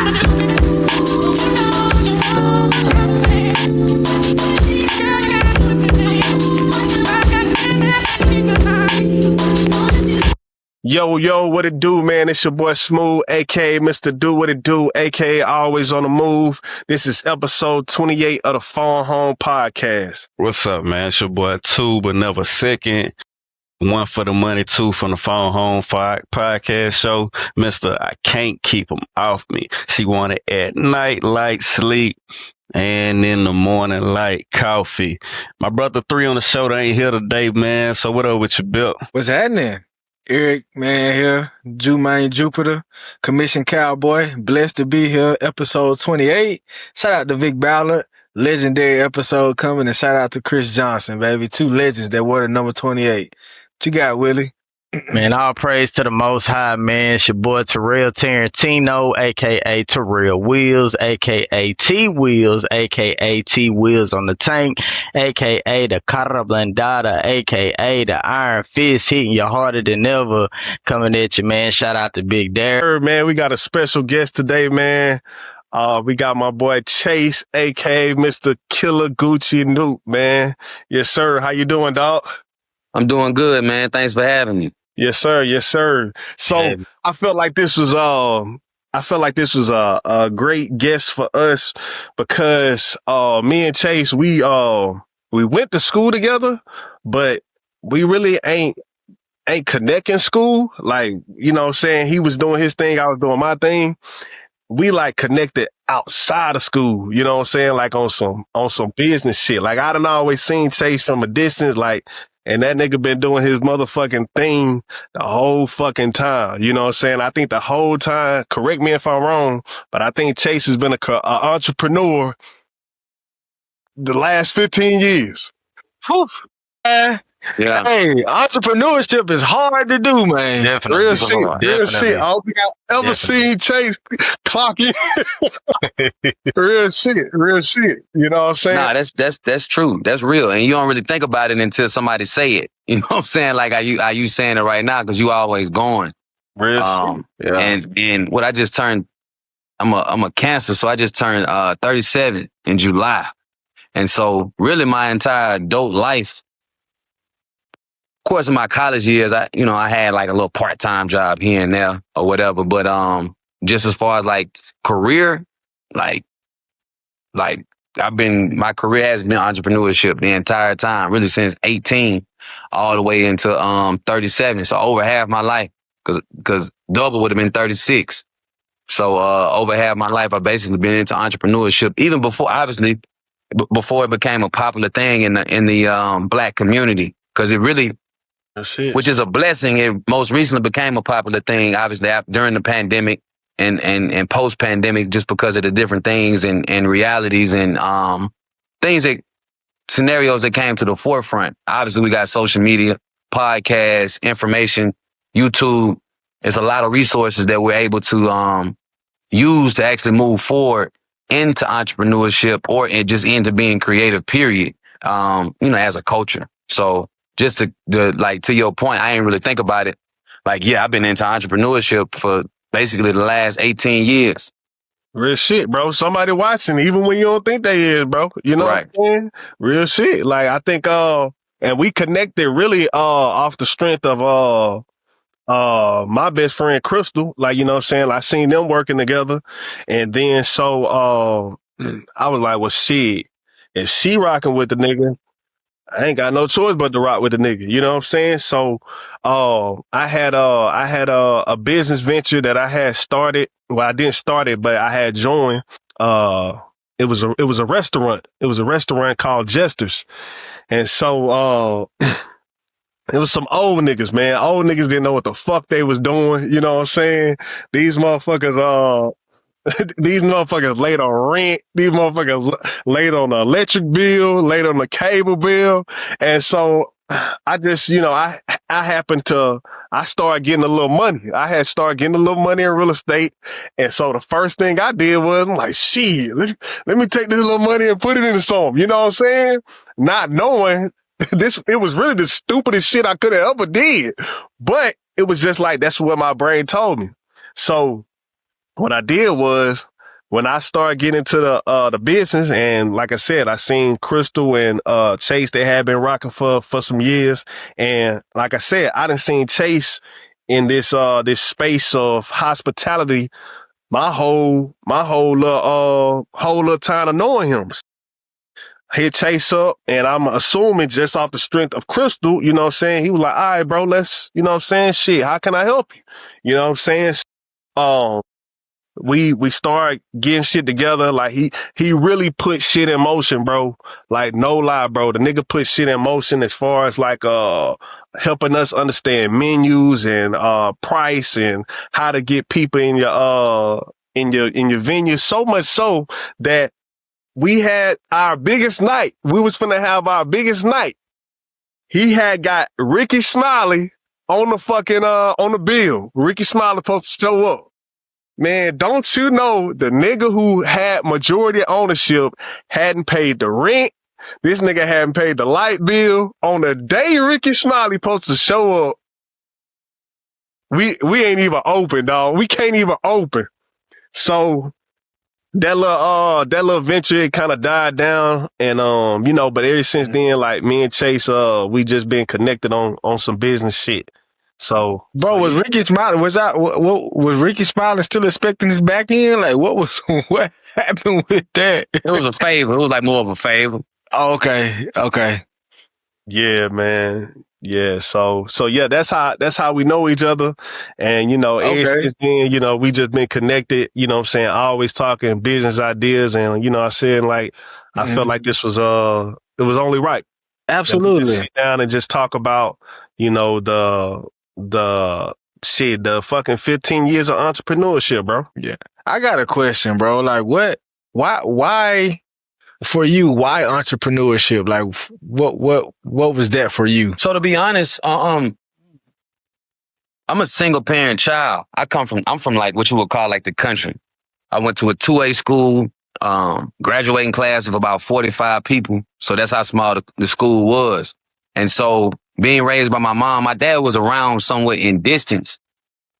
Yo, what it do, man? It's your boy Smooth, aka Mr. Do What It Do, aka Always on the Move. This is episode 28 of the Phone Home Podcast. What's up, man? It's your boy Two, but never second. One for the money, two from the Phone Home Podcast show. Mr. I can't keep him off me. She wanted at night like sleep, and in the morning like coffee. My brother Three on the show that ain't here today, man. So what up with your Bill? What's happening? Eric, man, here. Jumaine Jupiter, Commission Cowboy. Blessed to be here. Episode 28. Shout out to Vic Ballard. Legendary episode coming. And shout out to Chris Johnson, baby. Two legends that were the number 28. What you got, Willie? Man, all praise to the Most High, man. It's your boy Terrell Tarantino, a.k.a. Terrell Wheels, a.k.a. T-Wheels, a.k.a. T-Wheels on the tank, a.k.a. the Cara Blindada, a.k.a. the Iron Fist hitting you harder than ever. Coming at you, man. Shout out to Big Derek. Man, we got a special guest today, man. We got my boy Chase, a.k.a. Mr. Killer Gucci Noob, man. Yes, sir. How you doing, dog? I'm doing good, man. Thanks for having me. Yes, sir. Yes, sir. So Hey. I felt like this was a great guest for us because me and Chase we went to school together, but we really ain't connecting school. Like, you know what I'm saying? He was doing his thing, I was doing my thing. We like connected outside of school, you know what I'm saying? Like on some business shit. Like I done always seen Chase from a distance, like, and that nigga been doing his motherfucking thing the whole fucking time. You know what I'm saying? I think the whole time, correct me if I'm wrong, but I think Chase has been an entrepreneur the last 15 years. Whew. Yeah. Hey, entrepreneurship is hard to do, man. Definitely. Real shit. I don't think I've ever seen Chase clock in. Real shit. You know what I'm saying? Nah, that's true. That's real. And you don't really think about it until somebody say it. You know what I'm saying? Like, are you saying it right now? Because you always going. Real shit. Yeah. And what I just turned, I'm a Cancer, so I just turned 37 in July. And so really my entire adult life, of course, in my college years, I had like a little part-time job here and there or whatever. But just as far as like career, like my career has been entrepreneurship the entire time, really since 18 all the way into 37. So over half my life, because double would have been 36. So over half my life, I've basically been into entrepreneurship, even before, obviously, before it became a popular thing in the Black community, because it really, which is a blessing. It most recently became a popular thing, obviously, during the pandemic and post-pandemic, just because of the different things and realities and scenarios that came to the forefront. Obviously, we got social media, podcasts, information, YouTube. There's a lot of resources that we're able to use to actually move forward into entrepreneurship or just into being creative, period, as a culture. So just to your point, I ain't really think about it. Like, yeah, I've been into entrepreneurship for basically the last 18 years. Real shit, bro. Somebody watching, even when you don't think they is, bro. You know Right. what I'm saying? Real shit. Like, I think, and we connected really off the strength of my best friend Crystal. Like, you know what I'm saying? I seen them working together. And then so I was like, well, shit, if she rocking with the nigga, I ain't got no choice but to rock with the nigga. You know what I'm saying? So, I had a business venture that I had started. Well, I didn't start it, but I had joined. It was a restaurant. It was a restaurant called Jester's. And so, it was some old niggas, man. Old niggas didn't know what the fuck they was doing. You know what I'm saying? These motherfuckers, these motherfuckers laid on rent. These motherfuckers laid on the electric bill, laid on the cable bill. And so I just, I started getting a little money. I had started getting a little money in real estate. And so the first thing I did was, I'm like, shit, let me take this little money and put it into something. You know what I'm saying? Not knowing it was really the stupidest shit I could have ever did. But it was just like, that's what my brain told me. So what I did was when I started getting into the business, and like I said, I seen Crystal and Chase. They had been rocking for some years, and like I said, I done seen Chase in this space of hospitality my whole little time of knowing him. Hit Chase up, and I'm assuming just off the strength of Crystal, you know what I'm saying? He was like, all right, bro, let's, you know what I'm saying? Shit, how can I help you? You know what I'm saying? Um, we start getting shit together. Like he really put shit in motion, bro. Like no lie, bro. The nigga put shit in motion as far as like helping us understand menus and price and how to get people in your venue. So much so that we had our biggest night. We was finna have our biggest night. He had got Ricky Smiley on the fucking on the bill. Ricky Smiley supposed to show up. Man, don't you know the nigga who had majority ownership hadn't paid the rent? This nigga hadn't paid the light bill. On the day Ricky Smiley supposed to show up, we ain't even open, dog. We can't even open. So that little venture, it kind of died down, and but ever since then, like me and Chase, we just been connected on some business shit. So, Bro, was Ricky Smiley, was Ricky Smiley still expecting his back end? Like, what happened with that? It was a favor. It was like more of a favor. Oh, okay. Yeah, man. Yeah. So yeah, that's how we know each other. And, ever since then, we just been connected, you know what I'm saying? Always talking business ideas. And, I said, like, I felt like this was, it was only right. Absolutely. Sit down and just talk about, the fucking 15 years of entrepreneurship, bro. Yeah. I got a question, bro. Like, why for you, why entrepreneurship? Like, what was that for you? So to be honest, I'm a single parent child. I'm from like what you would call like the country. I went to a 2A school, graduating class of about 45 people. So that's how small the school was. And so being raised by my mom, my dad was around somewhat in distance,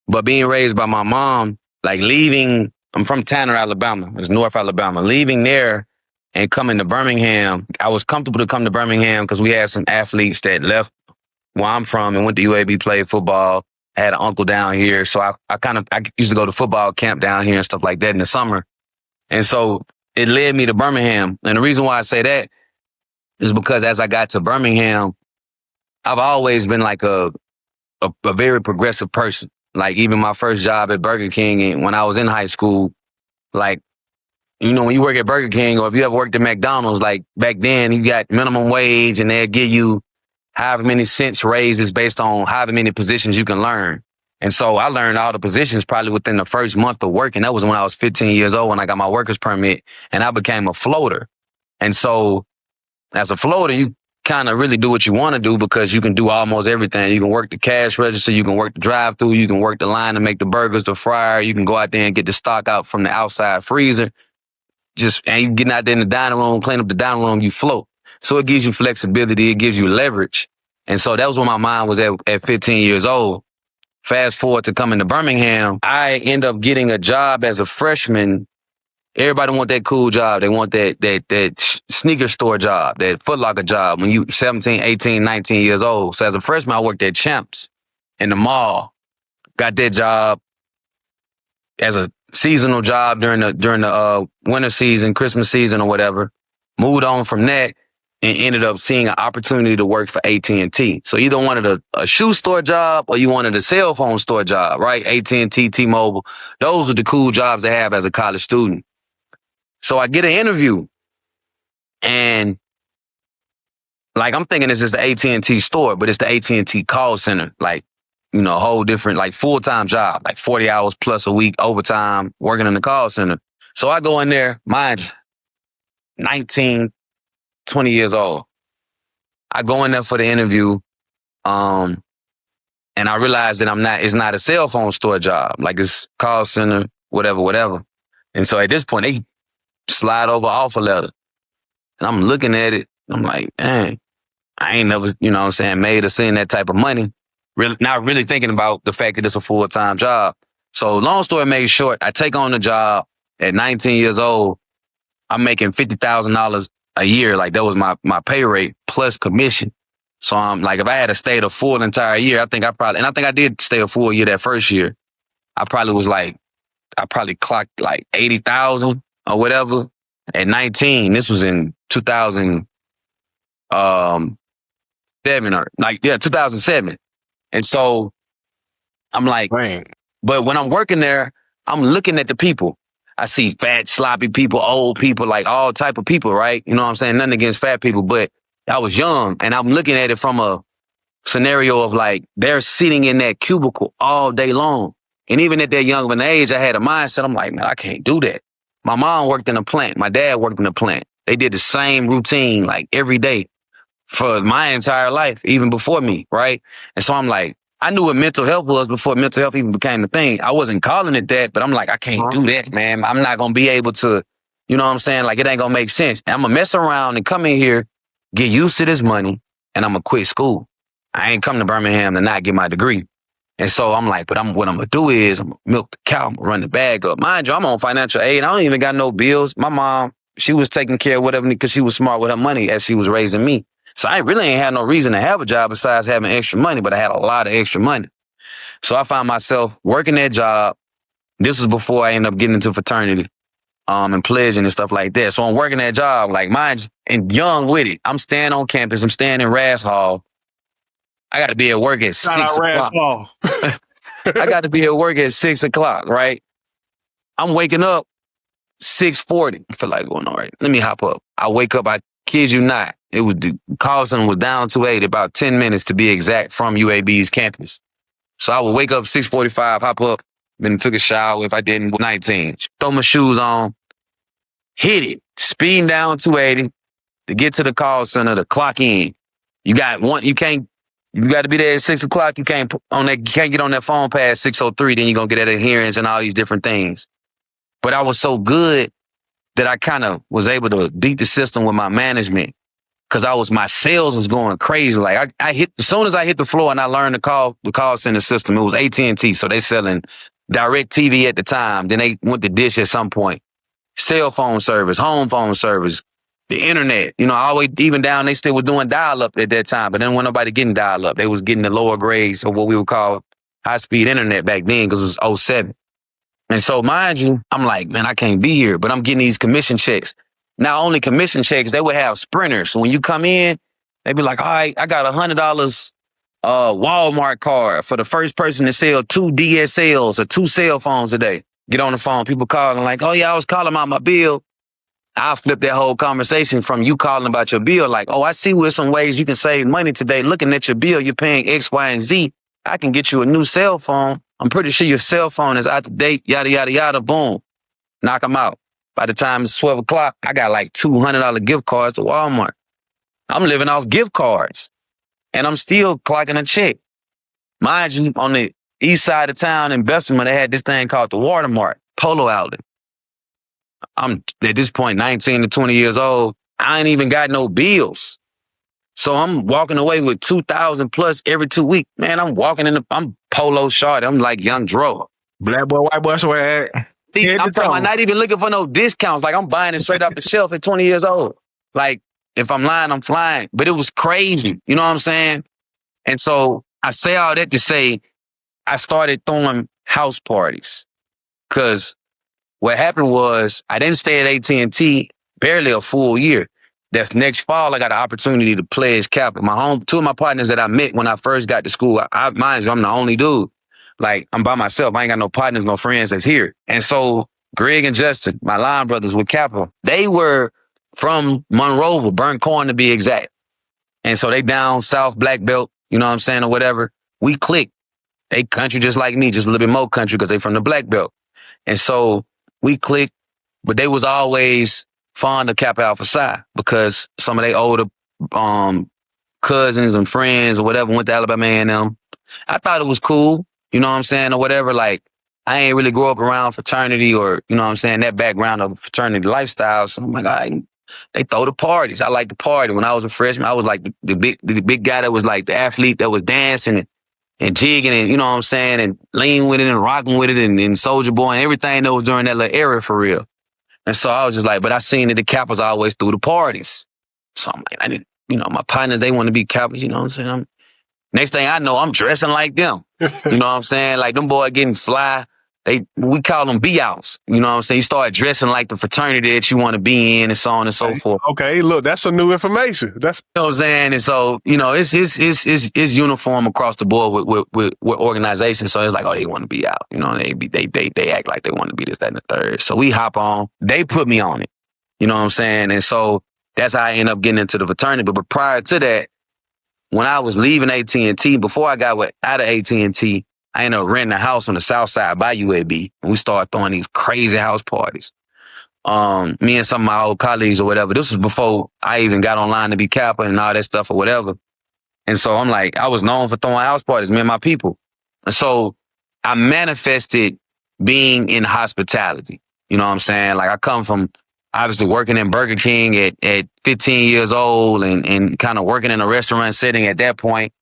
but being raised by my mom, like leaving, I'm from Tanner, Alabama. It's North Alabama. Leaving there and coming to Birmingham, I was comfortable to come to Birmingham because we had some athletes that left where I'm from and went to UAB, played football. I had an uncle down here. So I used to go to football camp down here and stuff like that in the summer. And so it led me to Birmingham. And the reason why I say that is because as I got to Birmingham, I've always been like a very progressive person. Like even my first job at Burger King, and when I was in high school, like, when you work at Burger King or if you ever worked at McDonald's, like back then you got minimum wage and they'll give you however many cents raises based on however many positions you can learn. And so I learned all the positions probably within the first month of working. That was when I was 15 years old when I got my worker's permit and I became a floater. And so as a floater, you kind of really do what you want to do because you can do almost everything. You can work the cash register, you can work the drive-through, you can work the line to make the burgers, the fryer, you can go out there and get the stock out from the outside freezer. And you getting out there in the dining room, clean up the dining room, you float. So it gives you flexibility, it gives you leverage. And so that was where my mind was at 15 years old. Fast forward to coming to Birmingham, I end up getting a job as a freshman. Everybody want that cool job. They want that sneaker store job, that Foot Locker job when you 17, 18, 19 years old. So as a freshman, I worked at Champs in the mall. Got that job as a seasonal job during the winter season, Christmas season or whatever. Moved on from that and ended up seeing an opportunity to work for AT&T. So either wanted a shoe store job or you wanted a cell phone store job, right? AT&T, T-Mobile. Those are the cool jobs to have as a college student. So I get an interview and like I'm thinking this is the AT&T store, but it's the AT&T call center. Like, a whole different, like full-time job, like 40 hours plus a week, overtime, working in the call center. So I go in there, mind you, 19, 20 years old. I go in there for the interview, and I realize that it's not a cell phone store job. Like it's call center, whatever. And so at this point, they slide over offer letter. And I'm looking at it. I'm like, dang, I ain't never, made or seen that type of money. Really, not really thinking about the fact that it's a full-time job. So long story made short, I take on the job. at 19 years old, I'm making $50,000 a year. Like that was my pay rate plus commission. So I'm like, if I had to stay the full entire year, I think I did stay a full year that first year. I probably clocked like 80,000 or whatever at 19. This was in 2007 or 2007. And so I'm like, Man. but when I'm working there, I'm looking at the people. I see fat, sloppy people, old people, like all type of people, right? You know what I'm saying? Nothing against fat people, but I was young and I'm looking at it from a scenario of like, they're sitting in that cubicle all day long. And even at that young of an age, I had a mindset. I'm like, man, I can't do that. My mom worked in a plant. My dad worked in a plant. They did the same routine like every day for my entire life, even before me, right? And so I'm like, I knew what mental health was before mental health even became a thing. I wasn't calling it that, but I'm like, I can't do that, man. I'm not going to be able to, you know what I'm saying? Like, it ain't going to make sense. I'm going to mess around and come in here, get used to this money, and I'm going to quit school. I ain't come to Birmingham to not get my degree. And so I'm like, what I'm going to do is I'm going to milk the cow, I'm going to run the bag up. Mind you, I'm on financial aid. I don't even got no bills. My mom, she was taking care of whatever because she was smart with her money as she was raising me. So I really ain't had no reason to have a job besides having extra money, but I had a lot of extra money. So I found myself working that job. This was before I ended up getting into fraternity and pledging and stuff like that. So I'm working that job, like mind you, and young with it. I'm staying on campus. I'm staying in Ras Hall. I got to be at work at 6 o'clock. I got to be at work at 6 o'clock, right? I'm waking up 6:40. I feel like going, all right, let me hop up. I wake up, I kid you not. It was the call center was down to 8, about 10 minutes to be exact from UAB's campus. So I would wake up 6:45, hop up, then took a shower. If I didn't, 19. Throw my shoes on, hit it, speeding down 280 to get to the call center to clock in. You got to be there at 6 o'clock. You can't get on that phone past 6:03. Then you're gonna get that adherence and all these different things. But I was so good that I kind of was able to beat the system with my management because my sales was going crazy. Like I hit as soon as I hit the floor and I learned the call center system. It was AT&T, so they selling direct TV at the time. Then they went to Dish at some point. Cell phone service, home phone service, the internet. You know, always even down they still was doing dial up at that time, but then wasn't nobody getting dial up. They was getting the lower grades of what we would call high speed internet back then because it was 07. And so, mind you, I'm like, man, I can't be here, but I'm getting these commission checks. Not only commission checks, they would have sprinters. So when you come in, they'd be like, all right, I got $100 Walmart card for the first person to sell 2 DSLs or 2 cell phones a day. Get on the phone, people calling like, oh yeah, I was calling about my bill. I'll flip that whole conversation from you calling about your bill like, oh, I see with some ways you can save money today. Looking at your bill, you're paying X, Y, and Z. I can get you a new cell phone. I'm pretty sure your cell phone is out of date, yada, yada, yada, boom. Knock them out. By the time it's 12 o'clock, I got like $200 gift cards to Walmart. I'm living off gift cards, and I'm still clocking a check. Mind you, on the east side of town in Bessemer, they had this thing called the Watermark, Polo Outlet. I'm, at this point, 19 to 20 years old. I ain't even got no bills. So I'm walking away with 2,000 plus every 2 weeks. Man, I'm polo short. I'm like Young Dro. Black boy, white boy swag. I'm talking about not even looking for no discounts. Like I'm buying it straight off the shelf at 20 years old. Like if I'm lying, I'm flying. But it was crazy. You know what I'm saying? And so I say all that to say I started throwing house parties. Because what happened was I didn't stay at AT&T barely a full year. That next fall, I got an opportunity to pledge capital. Two of my partners that I met when I first got to school, mind you, I'm the only dude. Like, I'm by myself. I ain't got no partners, no friends that's here. And so Greg and Justin, my line brothers with Capital, they were from Monroeville, Burnt Corn to be exact. And so they down South Black Belt, you know what I'm saying, or whatever. We clicked. They country just like me, just a little bit more country because they from the Black Belt. And so we clicked, but they was always fond of Kappa Alpha Psi because some of their older cousins and friends or whatever went to Alabama A&M. I thought it was cool, you know what I'm saying, or whatever. Like, I ain't really grow up around fraternity or, you know what I'm saying, that background of fraternity lifestyle. So I'm like, all right, they throw the parties. I like to party. When I was a freshman, I was like the big guy that was like the athlete that was dancing. And and jigging and, you know what I'm saying, and lean with it and rocking with it and Soldier Boy and everything that was during that little era for real. And so I was just like, but I seen that the Kappas always threw the parties. So I'm like, I need, you know, my partners, they want to be Kappas, you know what I'm saying? Next thing I know, I'm dressing like them. You know what I'm saying? Like them boys getting fly. We call them be-outs. You know what I'm saying? You start dressing like the fraternity that you want to be in and so on and so forth. Okay, look, that's some new information. That's You know what I'm saying? And so, you know, it's uniform across the board with organizations. So it's like, oh, they want to be out. You know, they act like they want to be this, that, and the third. So we hop on. They put me on it. You know what I'm saying? And so that's how I end up getting into the fraternity. But prior to that, when I was leaving AT&T, before I got out of AT&T, I ended up renting a house on the south side by UAB. And we started throwing these crazy house parties. Me and some of my old colleagues or whatever. This was before I even got online to be Kappa and all that stuff or whatever. And so I'm like, I was known for throwing house parties, me and my people. And so I manifested being in hospitality. You know what I'm saying? Like I come from obviously working in Burger King at 15 years old and kind of working in a restaurant setting at that point,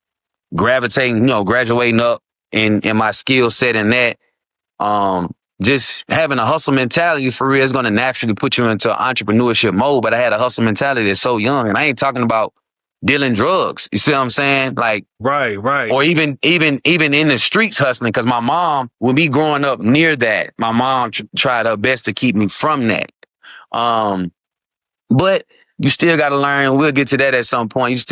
gravitating, you know, graduating up in my skill set in that. Just having a hustle mentality for real is going to naturally put you into entrepreneurship mode. But I had a hustle mentality that's so young, and I ain't talking about dealing drugs. You see what I'm saying? Like, right. Or even in the streets hustling. Because my mom, with me growing up near that, my mom tried her best to keep me from that. But you still got to learn. We'll get to that at some point.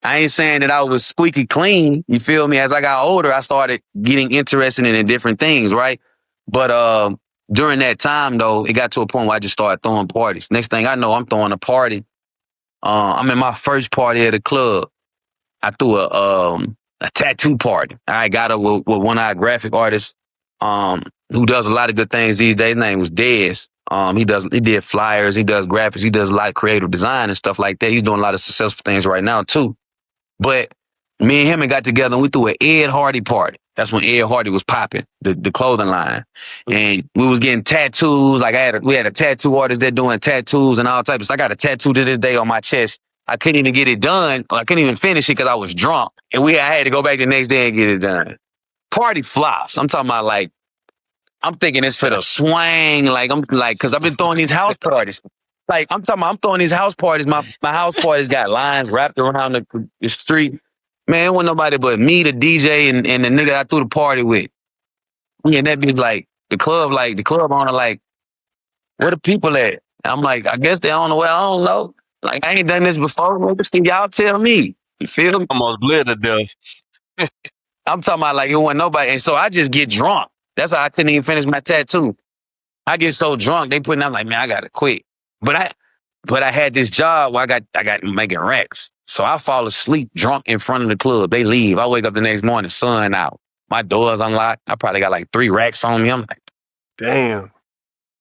I ain't saying that I was squeaky clean. You feel me? As I got older, I started getting interested in different things, right? But during that time, though, it got to a point where I just started throwing parties. Next thing I know, I'm throwing a party. I'm in my first party at a club. I threw a tattoo party. I got up with one of our graphic artists who does a lot of good things these days. His name was Dez. He did flyers, he does graphics, he does a lot of creative design and stuff like that. He's doing a lot of successful things right now, too. But me and him got together and we threw an Ed Hardy party. That's when Ed Hardy was popping, the clothing line. And we was getting tattoos. Like we had a tattoo artist that doing tattoos and all types of stuff. I got a tattoo to this day on my chest. I couldn't even get it done. I couldn't even finish it because I was drunk. And I had to go back the next day and get it done. Party flops. I'm talking about like, I'm thinking it's for the swang. Cause I've been throwing these house parties. Like, I'm throwing these house parties. My house parties got lines wrapped around the street. Man, it wasn't nobody but me, the DJ, and the nigga I threw the party with. And that bitch like, the club owner like, where the people at? I'm like, I guess they on the way. I don't know. Like, I ain't done this before. Y'all tell me. You feel me? Almost bled to death. I'm talking about like, it wasn't nobody. And so I just get drunk. That's how I couldn't even finish my tattoo. I get so drunk, I'm like, man, I gotta quit. But I had this job where I got making racks. So I fall asleep drunk in front of the club. They leave. I wake up the next morning, sun out. My door's unlocked. I probably got like 3 racks on me. I'm like, damn.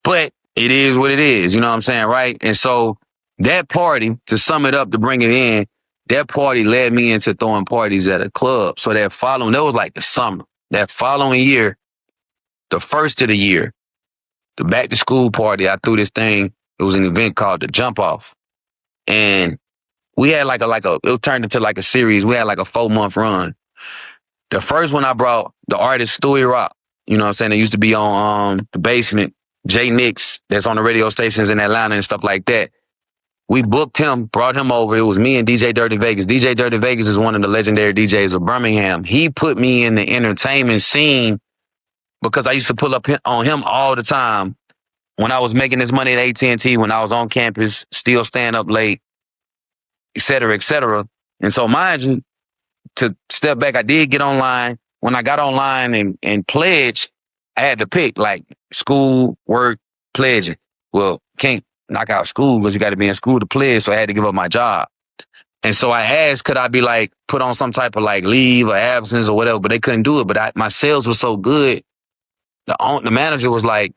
But it is what it is. You know what I'm saying? Right. And so that party, to sum it up, to bring it in, that party led me into throwing parties at a club. So that was like the summer. That following year, the first of the year, the back to school party, I threw this thing. It was an event called the Jump Off. And we had it turned into like a series. We had like a 4-month run. The first one I brought the artist Stewie Rock. You know what I'm saying? They used to be on The Basement. Jay Nix, that's on the radio stations in Atlanta and stuff like that. We booked him, brought him over. It was me and DJ Dirty Vegas. DJ Dirty Vegas is one of the legendary DJs of Birmingham. He put me in the entertainment scene because I used to pull up on him all the time when I was making this money at AT&T, when I was on campus, still staying up late, et cetera, et cetera. And so mind you, to step back, I did get online. When I got online and pledged, I had to pick like school, work, pledging. Well, can't knock out school because you got to be in school to pledge. So I had to give up my job. And so I asked, could I be like put on some type of like leave or absence or whatever, but they couldn't do it. But my sales was so good. The manager was like,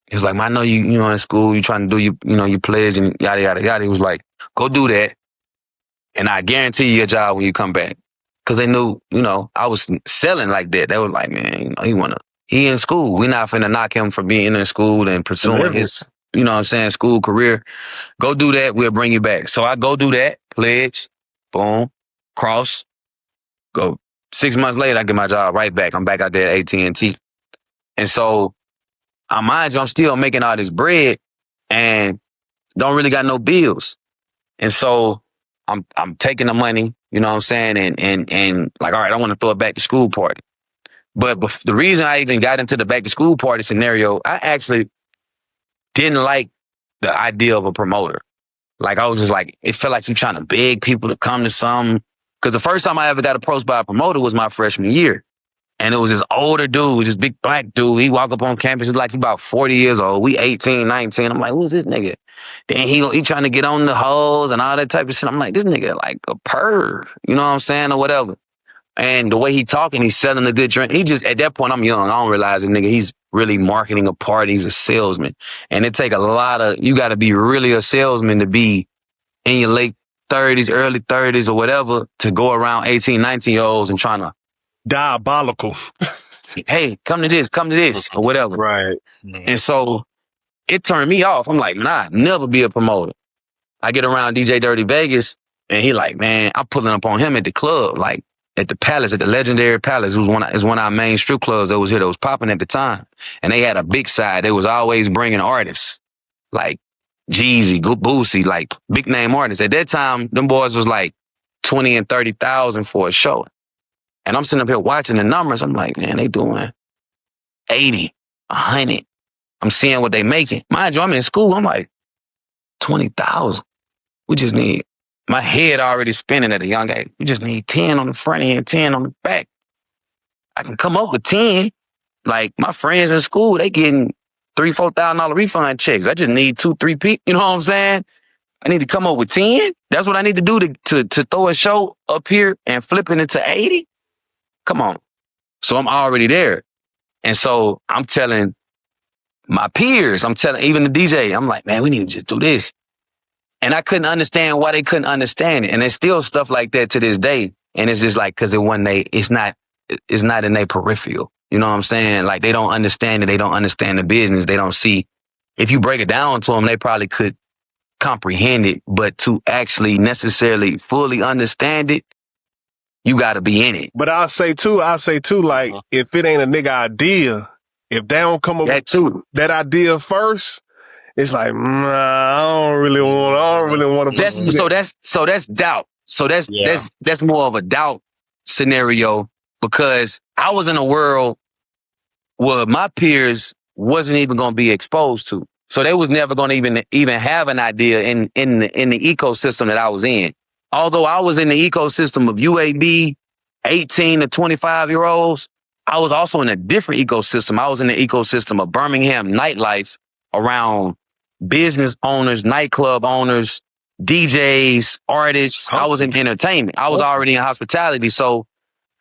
he was like, I know you in school, you trying to do you pledge and yada, yada, yada. He was like, go do that. And I guarantee you a job when you come back. Cause they knew, I was selling like that. They were like, man, he in school. We're not finna knock him for being in school and pursuing his, school career. Go do that. We'll bring you back. So I go do that, pledge, boom, cross, go 6 months later, I get my job right back. I'm back out there at AT&T. And so, mind you, I'm still making all this bread and don't really got no bills. And so I'm taking the money, you know what I'm saying? And like, all right, I want to throw it back to school party. But the reason I even got into the back to school party scenario, I actually didn't like the idea of a promoter. Like, I was just like, it felt like you trying to beg people to come to something. Because the first time I ever got approached by a promoter was my freshman year. And it was this older dude, this big black dude. He walk up on campus, he's like, he about 40 years old. We 18, 19. I'm like, who's this nigga? Then he trying to get on the hoes and all that type of shit. I'm like, this nigga like a perv, you know what I'm saying, or whatever. And the way he talking, he's selling a good drink. He just, at that point, I'm young. I don't realize it, nigga. He's really marketing a party. He's a salesman. And it take a lot of, you got to be really a salesman to be in your late 30s, early 30s or whatever, to go around 18, 19-year-olds and trying to, Diabolical. hey, come to this, or whatever. Right. And so it turned me off. I'm like, nah, never be a promoter. I get around DJ Dirty Vegas, and he like, man, I'm pulling up on him at the club, like at the Palace, at the legendary Palace. It was one of our main strip clubs that was here, that was popping at the time. And they had a big side. They was always bringing artists like Jeezy, Boosie, like big name artists. At that time, them boys was like 20 and 30,000 for a show. And I'm sitting up here watching the numbers. I'm like, man, they doing 80, 100. I'm seeing what they making. Mind you, I'm in school. I'm like, 20,000. We just need, my head already spinning at a young age. We just need 10 on the front end, 10 on the back. I can come up with 10. Like my friends in school, they getting $3,000, $4,000 refund checks. I just need 2, 3 people. You know what I'm saying? I need to come up with 10. That's what I need to do to throw a show up here and flip it into 80. Come on. So I'm already there. And so I'm telling my peers, I'm telling even the DJ, I'm like, man, we need to just do this. And I couldn't understand why they couldn't understand it. And there's still stuff like that to this day. And it's just like, cause it's not in their peripheral. You know what I'm saying? Like they don't understand it. They don't understand the business. They don't see, if you break it down to them, they probably could comprehend it, but to actually necessarily fully understand it, you got to be in it. But I'll say too, like, if it ain't a nigga idea, if they don't come up That too. that idea first, it's like, nah, I don't really want to. So that's doubt. So that's more of a doubt scenario, because I was in a world where my peers wasn't even going to be exposed to. So they was never going to even have an idea in the ecosystem that I was in. Although I was in the ecosystem of UAB, 18 to 25-year-olds, I was also in a different ecosystem. I was in the ecosystem of Birmingham nightlife, around business owners, nightclub owners, DJs, artists. I was in entertainment. I was already in hospitality. So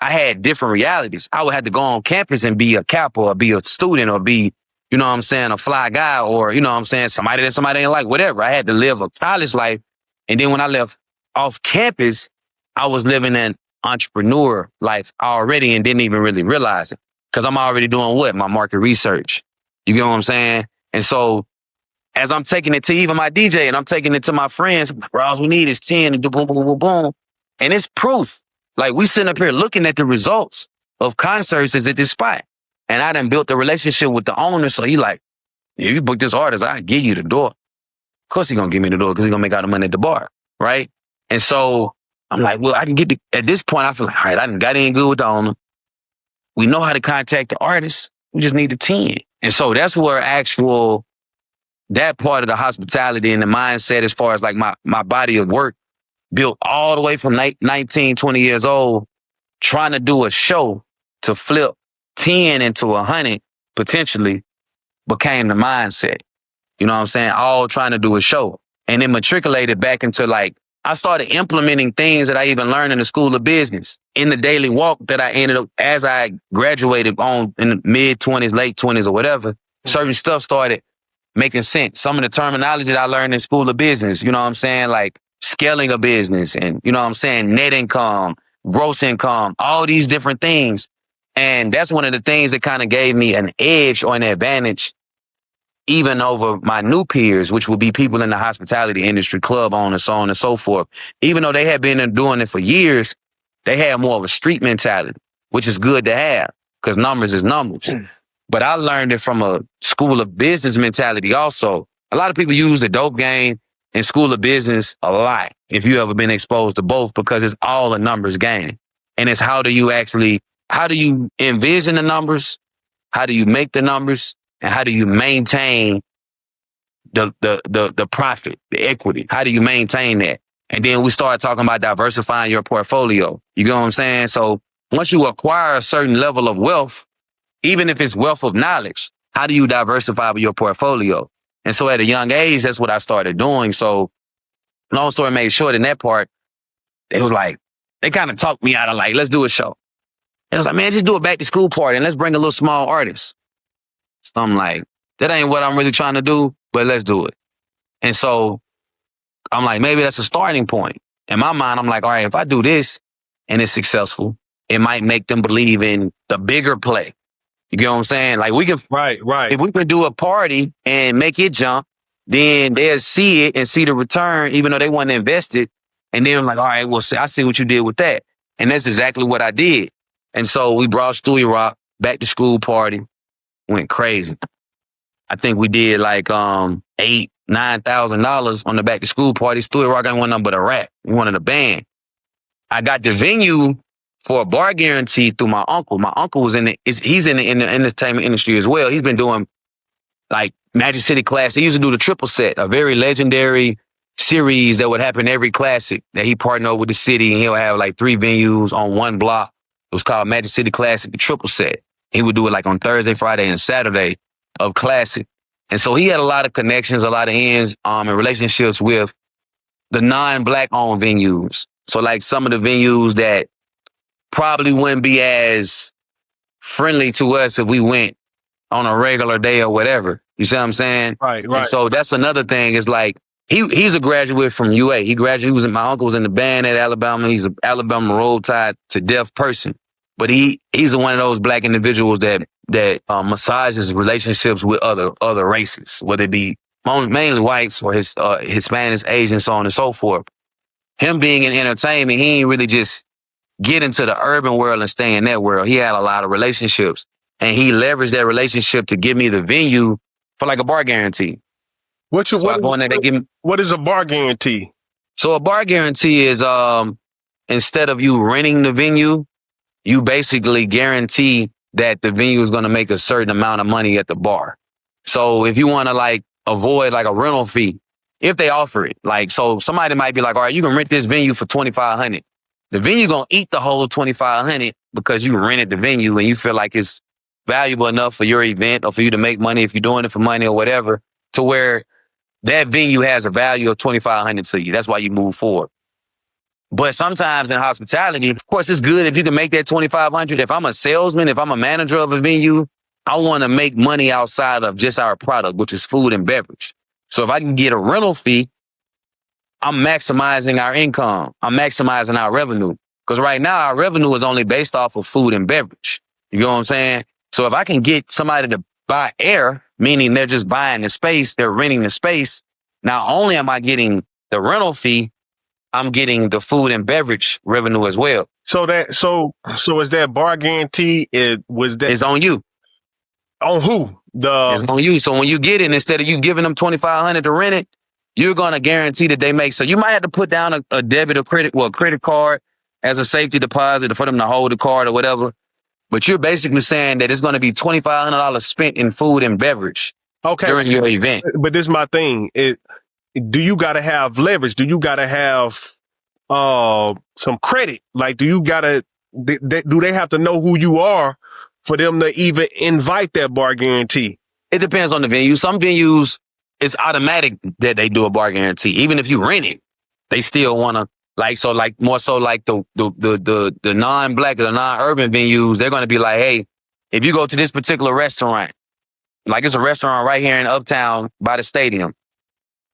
I had different realities. I would have to go on campus and be a Kappa or be a student or be, you know what I'm saying, a fly guy, or, you know what I'm saying, somebody that somebody didn't like, whatever. I had to live a college life. And then when I left off campus, I was living an entrepreneur life already and didn't even really realize it, because I'm already doing what? My market research. You get what I'm saying? And so as I'm taking it to even my DJ and I'm taking it to my friends, bro, all we need is 10 and do boom, boom, boom, boom. And it's proof. Like we sitting up here looking at the results of concerts at this spot. And I done built a relationship with the owner. So he like, if you book this artist, I'll give you the door. Of course he gonna give me the door because he gonna make all the money at the bar, right? And so I'm like, well, I can get at this point, I feel like, all right, I done got in good with the owner. We know how to contact the artist. We just need the 10. And so that's where that part of the hospitality and the mindset, as far as like my body of work, built all the way from 19, 20 years old, trying to do a show to flip 10 into 100 potentially, became the mindset. You know what I'm saying? All trying to do a show. And then matriculated back into like, I started implementing things that I even learned in the School of Business in the daily walk that I ended up, as I graduated on in the mid-20s, late 20s or whatever, certain stuff started making sense. Some of the terminology that I learned in School of Business, you know what I'm saying? Like scaling a business and, you know what I'm saying? Net income, gross income, all these different things. And that's one of the things that kind of gave me an edge or an advantage even over my new peers, which would be people in the hospitality industry, club owners, so on and so forth. Even though they had been doing it for years, They had more of a street mentality, which is good to have because numbers is numbers. But I learned it from a school of business mentality also. A lot of people use the dope game and school of business a lot if you ever been exposed to both because it's all a numbers game. And it's how do you envision the numbers? How do you make the numbers? And how do you maintain the profit, the equity? How do you maintain that? And then we started talking about diversifying your portfolio. You get what I'm saying? So once you acquire a certain level of wealth, even if it's wealth of knowledge, how do you diversify with your portfolio? And so at a young age, that's what I started doing. So long story made short, in that part, it was like, they kind of talked me out of like, let's do a show. It was like, man, just do a back to school party and let's bring a little small artist. So I'm like, that ain't what I'm really trying to do, but let's do it. And so I'm like, maybe that's a starting point. In my mind, I'm like, all right, if I do this and it's successful, it might make them believe in the bigger play. You get what I'm saying? Like we can, Right. if we can do a party and make it jump, then they'll see it and see the return, even though they wasn't invested. And then I'm like, all right, well, I see what you did with that. And that's exactly what I did. And so we brought Stewie Rock back to school party, went crazy. I think we did like $8,000-$9,000 on the back to school party. Stewie Rock ain't one nothing but a rap. He wanted a band. I got the venue for a bar guarantee through my uncle. My uncle was he's in the entertainment industry as well. He's been doing like Magic City Classic. He used to do the triple set, a very legendary series that would happen every classic that he partnered with the city, and he'll have like 3 venues on one block. It was called Magic City Classic, the triple set. He would do it like on Thursday, Friday, and Saturday of classic. And so he had a lot of connections, a lot of ends, and relationships with the non-black owned venues. So like some of the venues that probably wouldn't be as friendly to us if we went on a regular day or whatever. You see what I'm saying? Right. And so that's another thing is like, he's a graduate from UA. My uncle was in the band at Alabama. He's an Alabama Roll Tide to death person. But he's one of those black individuals that massages relationships with other races, whether it be mainly whites or Hispanics, Asians, so on and so forth. Him being in entertainment, he ain't really just get into the urban world and stay in that world. He had a lot of relationships, and he leveraged that relationship to give me the venue for like a bar guarantee. What is a bar guarantee? So a bar guarantee is instead of you renting the venue, you basically guarantee that the venue is going to make a certain amount of money at the bar. So if you want to like avoid like a rental fee, if they offer it, like, so somebody might be like, all right, you can rent this venue for $2,500. The venue going to eat the whole $2,500 because you rented the venue and you feel like it's valuable enough for your event or for you to make money if you're doing it for money or whatever, to where that venue has a value of $2,500 to you. That's why you move forward. But sometimes in hospitality, of course, it's good if you can make that $2,500. If I'm a salesman, if I'm a manager of a venue, I want to make money outside of just our product, which is food and beverage. So if I can get a rental fee, I'm maximizing our income. I'm maximizing our revenue. Because right now, our revenue is only based off of food and beverage. You know what I'm saying? So if I can get somebody to buy air, meaning they're just buying the space, they're renting the space, not only am I getting the rental fee, I'm getting the food and beverage revenue as well. So is that bar guarantee? It's on you. On who? It's on you. So when you get it, instead of you giving them $2,500 to rent it, you're going to guarantee that they make. So you might have to put down a debit or credit card as a safety deposit for them to hold the card or whatever. But you're basically saying that it's going to be $2,500 spent in food and beverage during your event. But this is my thing. Do you got to have leverage? Do you got to have some credit? Like, do they have to know who you are for them to even invite that bar guarantee? It depends on the venue. Some venues, it's automatic that they do a bar guarantee. Even if you rent it, they still want to, more so like the non-black or the non-urban venues, they're going to be like, hey, if you go to this particular restaurant, like it's a restaurant right here in Uptown by the stadium,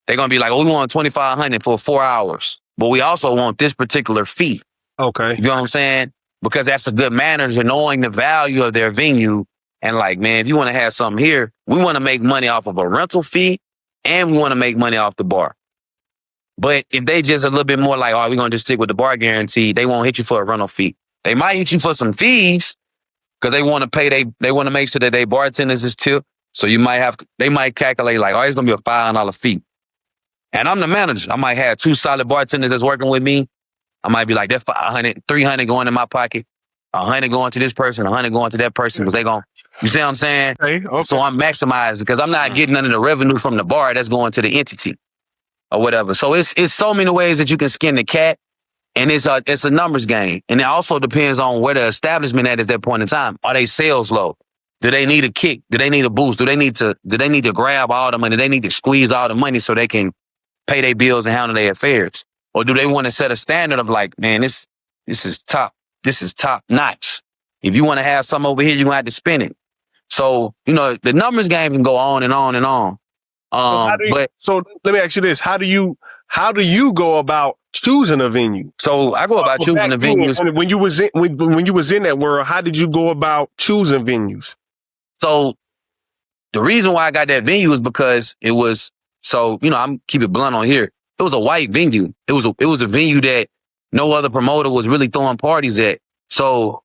they're going to be like, oh, we want $2,500 for 4 hours, but we also want this particular fee. Okay. You know what I'm saying? Because that's a good manager knowing the value of their venue. And like, man, if you want to have something here, we want to make money off of a rental fee and we want to make money off the bar. But if they just a little bit more like, oh, we're gonna just stick with the bar guarantee, they won't hit you for a rental fee. They might hit you for some fees because they want to pay. They want to make sure that they bartenders is tipped. So they might calculate like, oh, it's gonna be a $500 fee. And I'm the manager. I might have 2 solid bartenders that's working with me. I might be like, that 500, 300 going in my pocket, 100 going to this person, 100 going to that person because they going, you see what I'm saying? Okay. So I'm maximizing because I'm not getting none of the revenue from the bar that's going to the entity or whatever. So it's so many ways that you can skin the cat, and it's a numbers game. And it also depends on where the establishment at that point in time. Are they sales low? Do they need a kick? Do they need a boost? Do they need to grab all the money? Do they need to squeeze all the money so they can pay their bills and handle their affairs? Or do they want to set a standard of like, man, this is top notch. If you want to have something over here, you're gonna have to spend it. So, the numbers game can go on and on and on. So let me ask you this: How do you go about choosing a venue? So I go about choosing the venues. When you was in that world, how did you go about choosing venues? So the reason why I got that venue is because it was, I'm keep it blunt on here. It was a white venue. It was a venue that no other promoter was really throwing parties at. So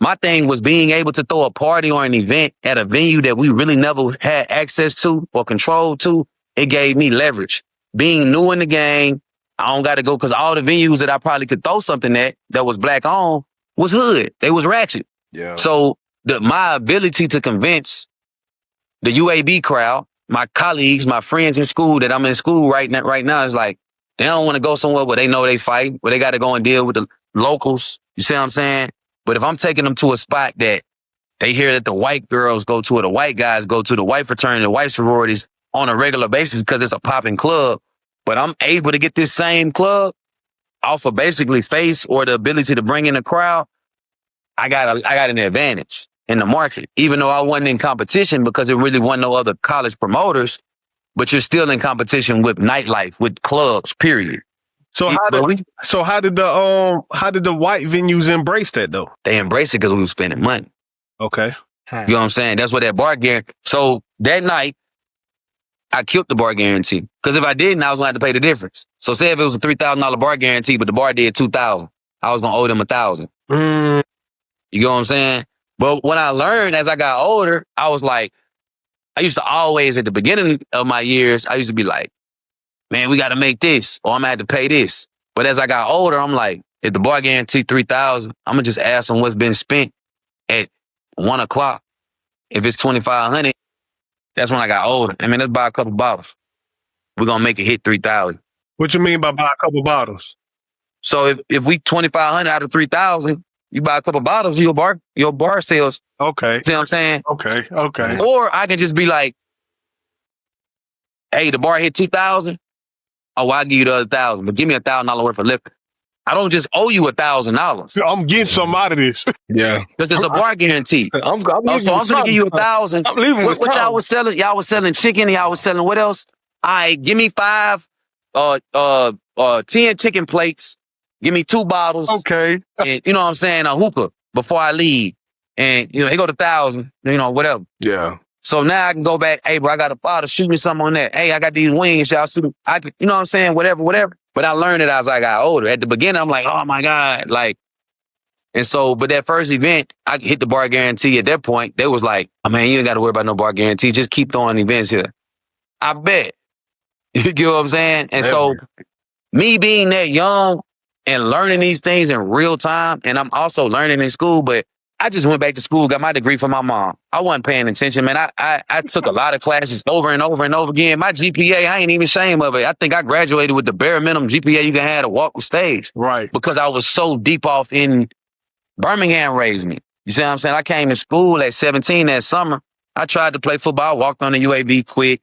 my thing was being able to throw a party or an event at a venue that we really never had access to or control to. It gave me leverage. Being new in the game, I don't got to go because all the venues that I probably could throw something at that was black owned was hood. They was ratchet. Yeah. So my ability to convince the UAB crowd, my colleagues, my friends in school that I'm in school right now is like, they don't want to go somewhere where they know they fight, where they got to go and deal with the locals. You see what I'm saying? But if I'm taking them to a spot that they hear that the white girls go to or the white guys go to, the white fraternity, the white sororities on a regular basis because it's a popping club, but I'm able to get this same club off of basically face or the ability to bring in a crowd, I got an advantage in the market, even though I wasn't in competition because there really wasn't no other college promoters, but you're still in competition with nightlife, with clubs, period. So how did the white venues embrace that though? They embraced it because we were spending money. Okay. You know what I'm saying? That's what that bar guarantee. So that night, I killed the bar guarantee. Because if I didn't, I was going to have to pay the difference. So say if it was a $3,000 bar guarantee, but the bar did $2,000, I was going to owe them $1,000. You get what I'm saying? But when I learned as I got older, I was like, I used to always, at the beginning of my years, I used to be like, man, we got to make this, or I'm going to have to pay this. But as I got older, I'm like, if the bar guarantee $3,000, I'm going to just ask them what's been spent at 1 o'clock. If it's $2,500, that's when I got older. I mean, let's buy a couple bottles. We're going to make it hit $3,000. What you mean by buy a couple bottles? So if we $2,500 out of $3,000, you buy a couple bottles, your bar sales. Okay. See what I'm saying? Okay. Or I can just be like, hey, the bar hit $2,000. Oh, I'll give you the other $1,000, but give me $1,000 worth of liquor. I don't just owe you $1,000. I'm getting some out of this. Yeah. Because it's a bar guarantee. So I'm going to give you $1,000. I'm leaving with what y'all was selling? Y'all was selling chicken. Y'all was selling what else? All right, give me 5, 10 chicken plates. Give me 2 bottles. Okay. And you know what I'm saying? A hookah before I leave. And, they go to $1,000, whatever. Yeah. So now I can go back. Hey, bro, I got a bottle. Shoot me something on that. Hey, I got these wings. Y'all shoot me. You know what I'm saying? Whatever. But I learned it as I got older. At the beginning, I'm like, oh my God. But that first event, I hit the bar guarantee. At that point, they was like, oh man, you ain't got to worry about no bar guarantee. Just keep throwing events here. I bet. You get what I'm saying? And so me being that young and learning these things in real time, and I'm also learning in school, but I just went back to school, got my degree from my mom. I wasn't paying attention, man. I took a lot of classes over and over and over again. My GPA, I ain't even ashamed of it. I think I graduated with the bare minimum GPA you can have to walk the stage. Right. Because I was so deep off in Birmingham raised me. You see what I'm saying? I came to school at 17 that summer. I tried to play football, walked on the UAB, quit,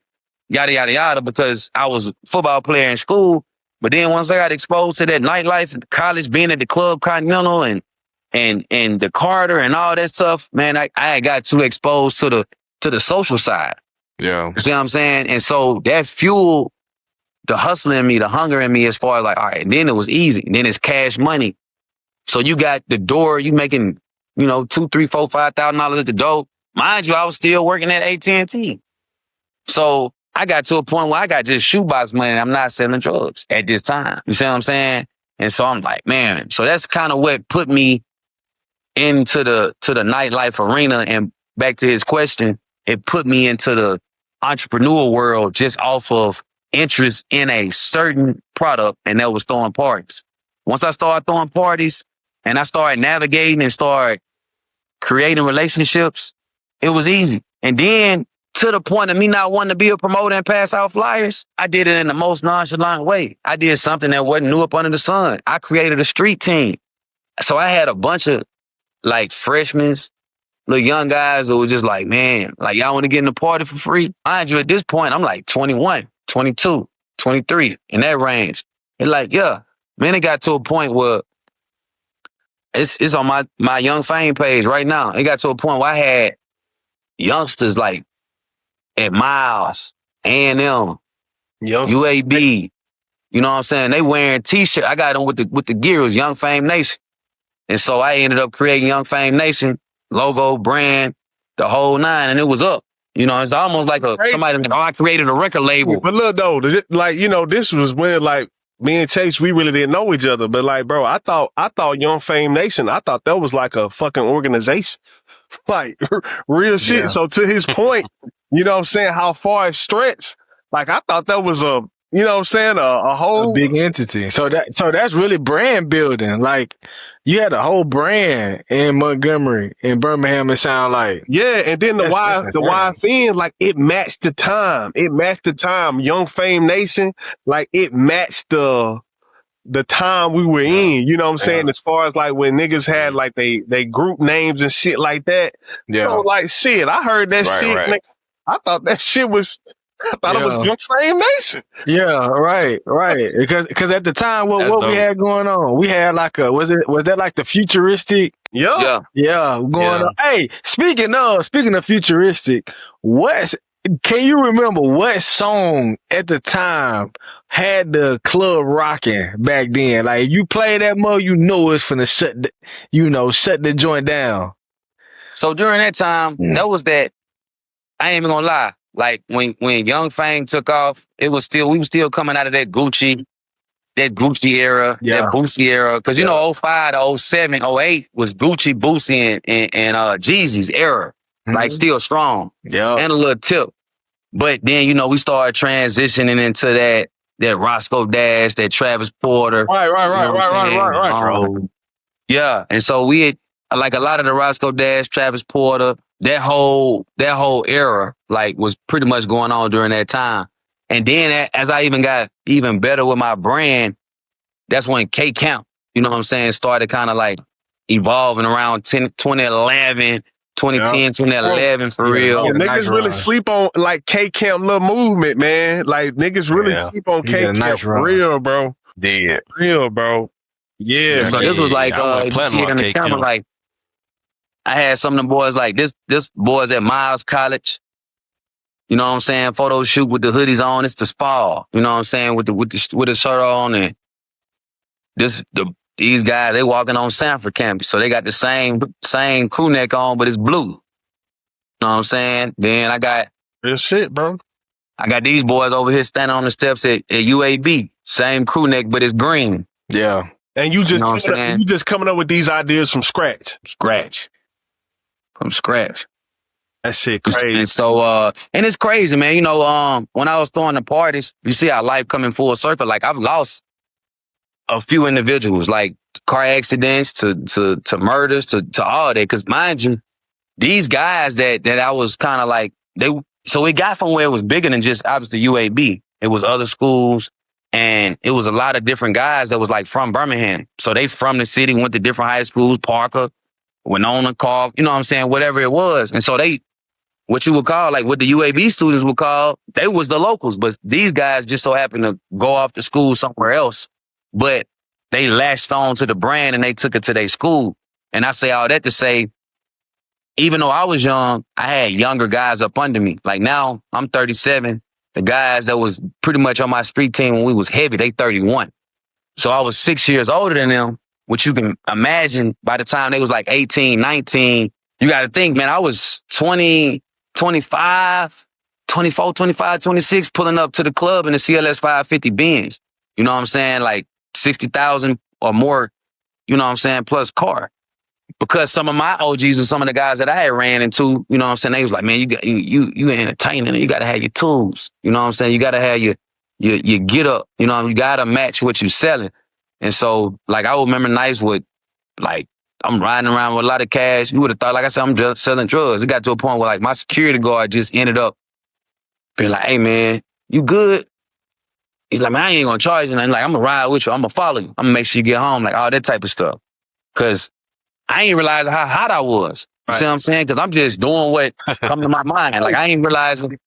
yada, yada, yada, because I was a football player in school. But then once I got exposed to that nightlife at college, being at the Club Continental and the Carter and all that stuff, man, I got too exposed to the social side. Yeah. You see what I'm saying? And so that fueled the hustling in me, the hunger in me as far as like, all right, and then it was easy. And then it's cash money. So you got the door, you making, $2, $3, $4, $5,000 at the door. Mind you, I was still working at AT&T. So I got to a point where I got just shoebox money and I'm not selling drugs at this time. You see what I'm saying? And so I'm like, man, so that's kind of what put me into the nightlife arena. And back to his question, it put me into the entrepreneur world just off of interest in a certain product, and that was throwing parties. Once I started throwing parties and I started navigating and started creating relationships, it was easy. And then to the point of me not wanting to be a promoter and pass out flyers, I did it in the most nonchalant way. I did something that wasn't new up under the sun. I created a street team. So I had a bunch of like freshmen, little young guys who were just like, man, like y'all want to get in the party for free? Mind you, at this point, I'm like 21, 22, 23, in that range. And like, yeah, man, it got to a point where it's on my Young Fame page right now. It got to a point where I had youngsters like at Miles, A&M, UAB, you know what I'm saying? They wearing t-shirts. I got them with the gear. It was Young Fame Nation. And so I ended up creating Young Fame Nation, logo, brand, the whole nine, and it was up. You know, it's almost like somebody like, I created a record label. But look though, like, you know, this was when like me and Chase, we really didn't know each other. But like, bro, I thought Young Fame Nation, I thought that was like a fucking organization. Like real shit. Yeah. So to his point, you know what I'm saying, how far it stretched, like I thought that was a, you know what I'm saying, a whole a big entity. So that's really brand building. Like you had a whole brand in Montgomery, in Birmingham, it sound like. Yeah, and then the YFN, like it matched the time. It matched the time. Young Fame Nation, like it matched the time we were in, you know what I'm saying? As far as like when niggas had like they group names and shit like that. Yeah. So like shit, I heard that shit. Right. I thought that shit was, it was Young Fame Nation. Yeah, right. Because at the time, what we had going on, we had like was that like the futuristic? Yeah, going on. Hey, speaking of futuristic, can you remember what song at the time had the club rocking back then? Like, you play that mode, you know it's finna shut the joint down. So during that time, that was that. I ain't even gonna lie. Like when Young Fame took off, we were still coming out of that Gucci era, that Boosie era. Cause you know, 05 to 07, 08 was Gucci, Boosie and Jeezy's era. Like still strong. Yeah. And a little tip. But then, you know, we started transitioning into that Roscoe Dash, that Travis Porter. Right. Yeah. And so we had, like a lot of the Roscoe Dash, Travis Porter, that whole era, like, was pretty much going on during that time. And then as I even got even better with my brand, that's when K Camp, you know what I'm saying, started kind of like evolving around 2011, 2010, 2011 for real. Niggas really sleep on like K Camp little movement, man. Like niggas really sleep on K Camp for real, bro. Yeah. Real, bro. Yeah. So this was like, you see it in the camera, like, I had some of them boys like this boys at Miles College. You know what I'm saying? Photo shoot with the hoodies on. It's the spa. You know what I'm saying? With the shirt on, and these guys, they walking on Sanford campus. So they got the same crew neck on, but it's blue. You know what I'm saying? Then I got real shit, bro. I got these boys over here standing on the steps at UAB. Same crew neck, but it's green. Yeah. And you just coming up with these ideas from scratch. From scratch. That shit crazy. And so, and it's crazy, man. You know, when I was throwing the parties, you see how life coming full circle. Like, I've lost a few individuals, like car accidents to murders to all that. Cause mind you, these guys that I was kind of like, so it got from where it was bigger than just obviously UAB. It was other schools, and it was a lot of different guys that was like from Birmingham. So they from the city, went to different high schools, Parker, Winona, Carl, you know what I'm saying, whatever it was. And so what you would call, like what the UAB students would call, they was the locals. But these guys just so happened to go off to school somewhere else. But they latched on to the brand and they took it to their school. And I say all that to say, even though I was young, I had younger guys up under me. Like now, I'm 37. The guys that was pretty much on my street team when we was heavy, they 31. So I was 6 years older than them, which you can imagine by the time they was like 18, 19, you got to think, man, I was 20, 25, 24, 25, 26 pulling up to the club in the CLS 550 Benz. You know what I'm saying? Like 60,000 or more, you know what I'm saying, plus car. Because some of my OGs and some of the guys that I had ran into, you know what I'm saying, they was like, man, you entertaining, you gotta have your tools. You know what I'm saying? You gotta have your get up, you know, you gotta match what you selling. And so, like, I remember nights with, like, I'm riding around with a lot of cash. You would have thought, like I said, I'm just selling drugs. It got to a point where, like, my security guard just ended up being like, hey, man, you good? He's like, man, I ain't gonna charge you nothing. Like, I'm gonna ride with you. I'm gonna follow you. I'm gonna make sure you get home. Like, all that type of stuff. Cause I ain't realizing how hot I was. You see what I'm saying? Cause I'm just doing what come to my mind. Like, I ain't realizing,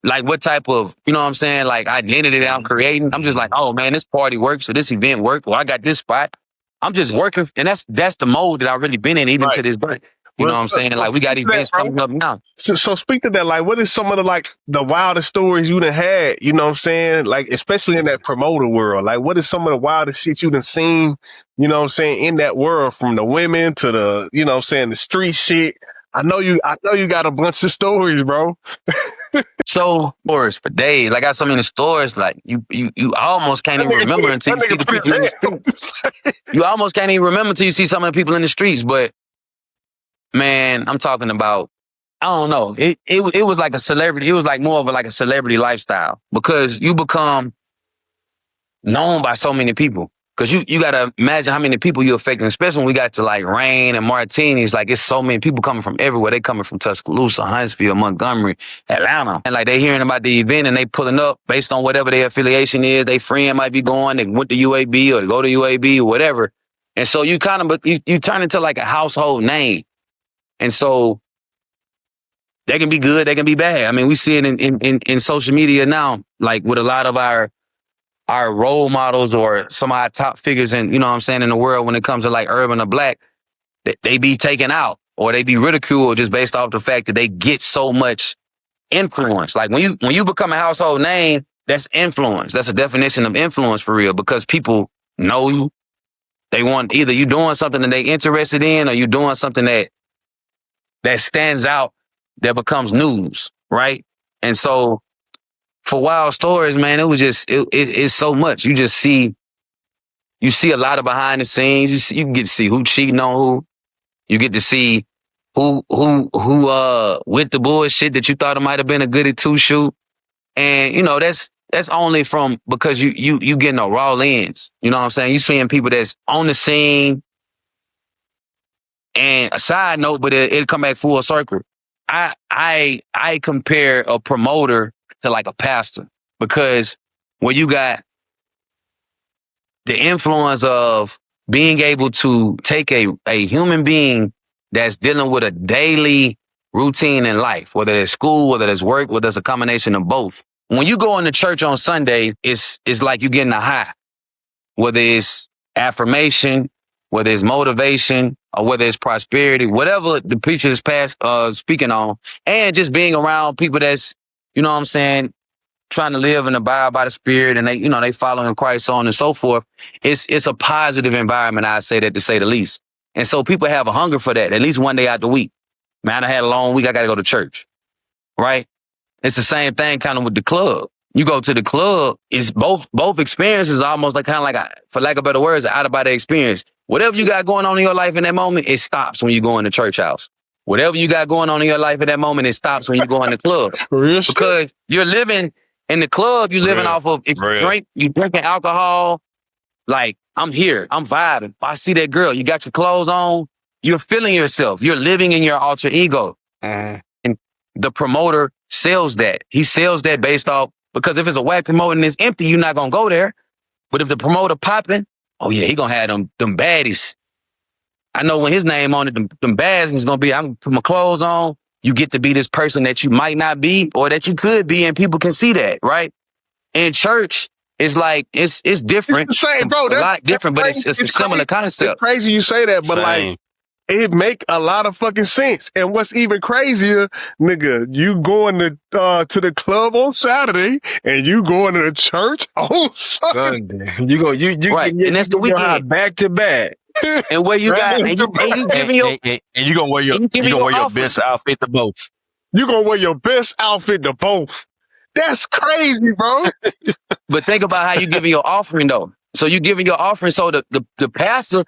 like, what type of, you know what I'm saying, like, identity that I'm creating. I'm just like, oh, man, this party works, or this event worked, or I got this spot. I'm just working, and that's the mode that I've really been in even to this day. You know what I'm saying? Like, we got events coming up now. So speak to that. Like, what is some of the wildest stories you done had? You know what I'm saying? Like, especially in that promoter world. Like, what is some of the wildest shit you done seen? You know what I'm saying? In that world, from the women to the, you know what I'm saying, the street shit. I know you got a bunch of stories, bro. So, stories for days. Like, I got some in the stores. Like, you almost can't even remember until you see the people in the streets. You almost can't even remember until you see some of the people in the streets. But, man, I'm talking about, I don't know. It was like a celebrity. It was like more of like a celebrity lifestyle, because you become known by so many people. Because you got to imagine how many people you're affecting, especially when we got to like Rain and Martinis. Like, it's so many people coming from everywhere. They coming from Tuscaloosa, Huntsville, Montgomery, Atlanta. And like, they hearing about the event and they pulling up based on whatever their affiliation is. They friend might be going. They went to UAB or go to UAB or whatever. And so you kind of, you turn into like a household name. And so they can be good, they can be bad. I mean, we see it in social media now, like with a lot of our role models or some of our top figures in, you know what I'm saying, in the world when it comes to like urban or black, they be taken out or they be ridiculed just based off the fact that they get so much influence. Like, when you become a household name, that's influence. That's a definition of influence for real, because people know you. They want, either you doing something that they interested in, or you doing something that stands out, that becomes news, right? And so for Wild Stories, man, it was just, it's so much. You just see, a lot of behind the scenes. You get to see who cheating on who. You get to see who with the bullshit that you thought it might have been a goody two shoot. And, you know, that's only from, because you getting a raw lens. You know what I'm saying? You seeing people that's on the scene. And a side note, but it'll come back full circle. I compare a promoter to like a pastor, because when you got the influence of being able to take a human being that's dealing with a daily routine in life, whether it's school, whether it's work, whether it's a combination of both. When you go into church on Sunday, it's like you're getting a high, whether it's affirmation, whether it's motivation, or whether it's prosperity, whatever the preacher is speaking on, and just being around people that's, you know what I'm saying, trying to live and abide by the Spirit, and they following Christ, so on and so forth. It's a positive environment, I say that, to say the least. And so people have a hunger for that, at least one day out the week. Man, I had a long week, I got to go to church, right? It's the same thing kind of with the club. You go to the club, it's both experiences, almost like kind of like, for lack of better words, out of body experience. Whatever you got going on in your life in that moment, it stops when you go in the church house. Whatever you got going on in your life at that moment, it stops when you go in the club. Because you're living in the club, you're living off of, if you drinking alcohol, like, I'm here, I'm vibing. I see that girl, you got your clothes on, you're feeling yourself, you're living in your alter ego. And the promoter sells that. He sells that based off, because if it's a whack promoter and it's empty, you're not going to go there. But if the promoter popping, oh yeah, he going to have them baddies. I know when his name on it, them baddies is going to be, I'm going to put my clothes on. You get to be this person that you might not be, or that you could be, and people can see that, right? In church, it's like, it's different. It's the same, bro. It's a lot different, but it's a similar concept. It's crazy you say that, but like, it make a lot of fucking sense. And what's even crazier, nigga, you going to the club on Saturday and you going to the church on Sunday. You right, and that's the weekend, back to back. And where you got, and you giving your, and you gonna wear your best outfit to both. You gonna wear your best outfit to both. That's crazy, bro. But think about how you giving your offering though. So you giving your offering. So the pastor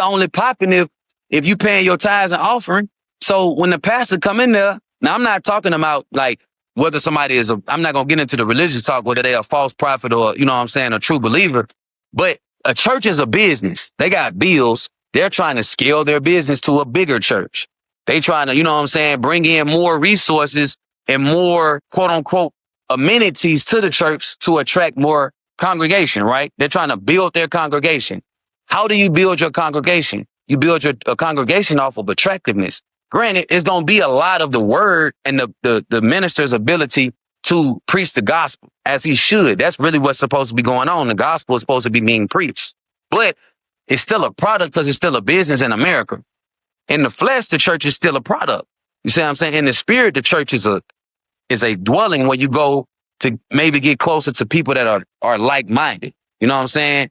only popping if you paying your tithes and offering. So when the pastor come in there, now I'm not talking about like whether somebody is I'm not gonna get into the religious talk, whether they are a false prophet or, you know what I'm saying, a true believer. But a church is a business. They got bills. They're trying to scale their business to a bigger church. They trying to, you know what I'm saying, bring in more resources and more quote unquote amenities to the church to attract more congregation, right? They're trying to build their congregation. How do you build your congregation? You build your congregation off of attractiveness. Granted, it's going to be a lot of the word and the minister's ability to preach the gospel as he should. That's really what's supposed to be going on. The gospel is supposed to be being preached, but it's still a product because it's still a business in America. In the flesh, the church is still a product. You see what I'm saying? In the spirit, the church is a dwelling where you go to maybe get closer to people that are like-minded. You know what I'm saying?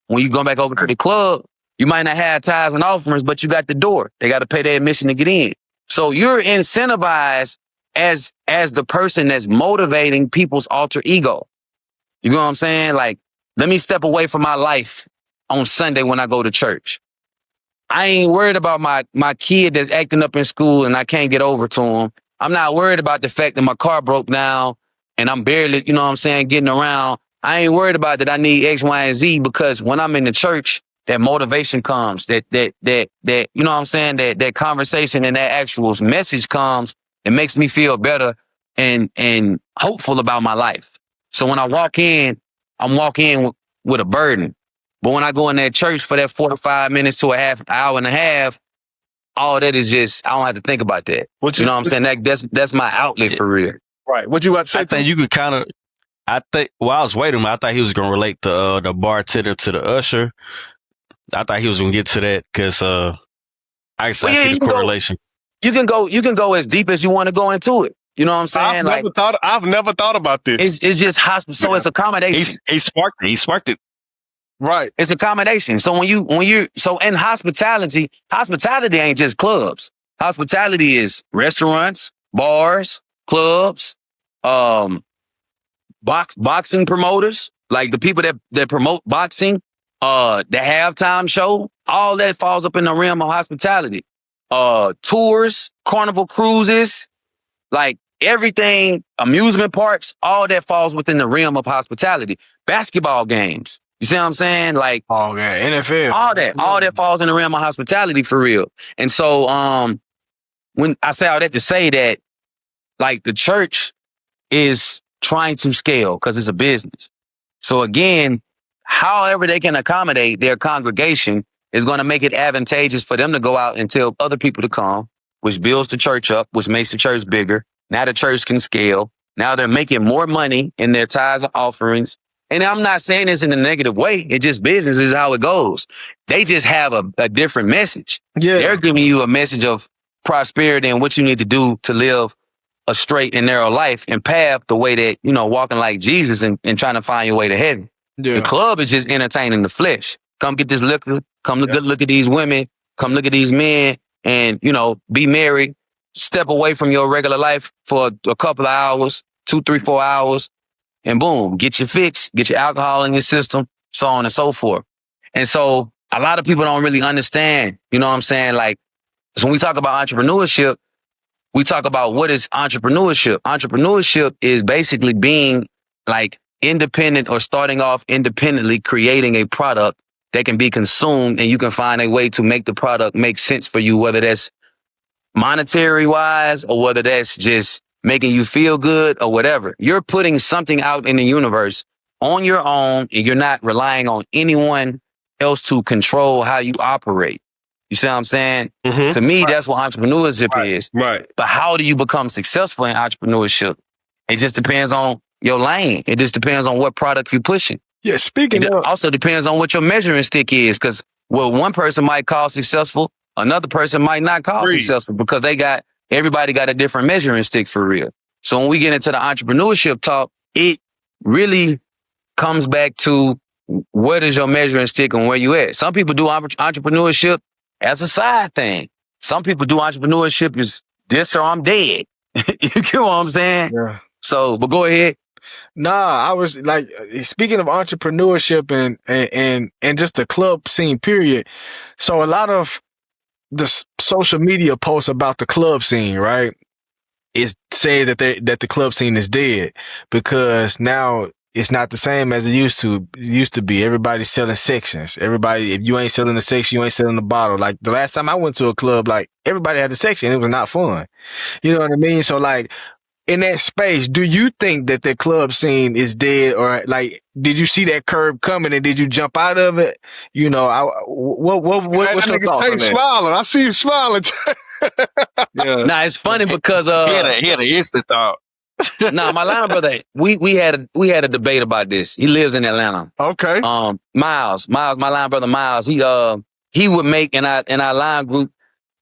When you go back over to the club, you might not have tithes and offerings, but you got the door. They got to pay their admission to get in. So you're incentivized as the person that's motivating people's alter ego. You know what I'm saying? Like, let me step away from my life on Sunday when I go to church. I ain't worried about my kid that's acting up in school and I can't get over to him. I'm not worried about the fact that my car broke down and I'm barely, you know what I'm saying, getting around. I ain't worried about that I need X, Y, and Z because when I'm in the church, that motivation comes, that you know what I'm saying, that conversation and that actual message comes and makes me feel better and hopeful about my life. So when I walk in, I'm walking in with a burden. But when I go in that church for that 45 minutes to a half hour and a half, all that is just, I don't have to think about that. You know what I'm saying? That's my outlet for real. Right. What you about to say? I think you could kind of, while I was waiting, I thought he was going to relate the bartender to the usher. I thought he was going to get to that because I see the correlation. You can go as deep as you want to go into it. You know what I'm saying? I've never thought about this. It's just hospital. So it's accommodation. He sparked it. Right. It's accommodation. So so in hospitality ain't just clubs. Hospitality is restaurants, bars, clubs, boxing promoters, like the people that promote boxing, the halftime show, all that falls up in the realm of hospitality. Tours, carnival cruises, like everything, amusement parks, all that falls within the realm of hospitality. Basketball games. You see what I'm saying? Like, oh yeah, NFL. All that falls in the realm of hospitality for real. And so, when I say all that to say that, like, the church is trying to scale because it's a business. So again, however they can accommodate their congregation is going to make it advantageous for them to go out and tell other people to come, which builds the church up, which makes the church bigger. Now the church can scale. Now they're making more money in their tithes and offerings. And I'm not saying this in a negative way. It's just business is how it goes. They just have a different message. Yeah. They're giving you a message of prosperity and what you need to do to live a straight and narrow life and path the way that, you know, walking like Jesus and trying to find your way to heaven. Yeah. The club is just entertaining the flesh. Come get this liquor. Come look at these women. Come look at these men and, you know, be married. Step away from your regular life for a couple of hours, 2, 3, 4 hours. And boom, get your fix, get your alcohol in your system, so on and so forth. And so a lot of people don't really understand, you know what I'm saying? Like, so when we talk about entrepreneurship, we talk about what is entrepreneurship. Entrepreneurship is basically being like independent or starting off independently, creating a product that can be consumed and you can find a way to make the product make sense for you, whether that's monetary wise or whether that's just making you feel good or whatever. You're putting something out in the universe on your own and you're not relying on anyone else to control how you operate. You see what I'm saying? Mm-hmm. To me, that's what entrepreneurship is. Right. But how do you become successful in entrepreneurship? It just depends on your lane. It just depends on what product you're pushing. Yeah, it also depends on what your measuring stick is, because what one person might call successful, another person might not call successful because everybody got a different measuring stick for real. So when we get into the entrepreneurship talk, it really comes back to what is your measuring stick and where you at. Some people do entrepreneurship as a side thing. Some people do entrepreneurship as this or I'm dead. You get what I'm saying? Yeah. So, but go ahead. Nah, I was like, speaking of entrepreneurship and just the club scene, period. So a lot of the social media posts about the club scene, right? It says that the club scene is dead because now it's not the same as it used to be. Everybody's selling sections. Everybody, if you ain't selling the section, you ain't selling the bottle. Like the last time I went to a club, like everybody had a section. It was not fun. You know what I mean? So like in that space, do you think that the club scene is dead, or like did you see that curve coming and did you jump out of it? You know, what's your thoughts on that? Smiling. I see you smiling. Yeah. Nah, it's funny because He had an instant thought. nah, my line brother, we had a debate about this. He lives in Atlanta. Okay. Miles, my line brother Miles, he would make in our line group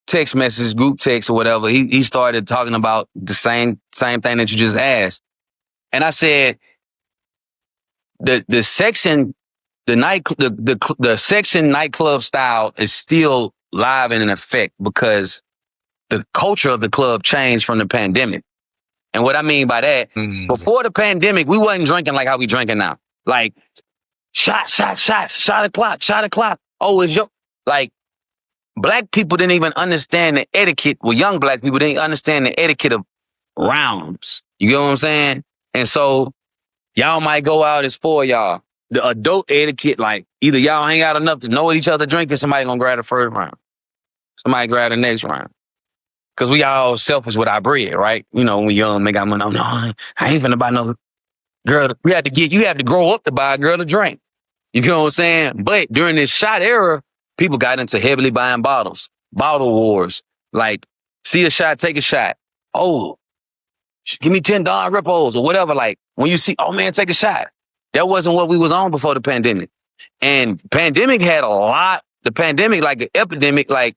text messages, group text or whatever. He started talking about the same thing that you just asked. And I said the section the section nightclub style is still live and in effect because the culture of the club changed from the pandemic. And what I mean by that, before the pandemic, we wasn't drinking like how we drinking now. Like, shot o'clock. Oh, it's your, like, black people didn't even understand the etiquette. Well, young black people didn't understand the etiquette of rounds. You get what I'm saying? And so, y'all might go out as four y'all. The adult etiquette, like, either y'all hang out enough to know what each other drinking, somebody gonna grab the first round. Somebody grab the next round. Cause we all selfish with our bread, right? You know, when we young, make our money. No, I ain't finna buy no girl. You have to grow up to buy a girl a drink. You know what I'm saying? But during this shot era, people got into heavily buying bottles, bottle wars. Like, see a shot, take a shot. Oh, give me $10 ripples or whatever. Like, when you see, oh man, take a shot. That wasn't what we was on before the pandemic. And pandemic had a lot, the pandemic, like the epidemic, like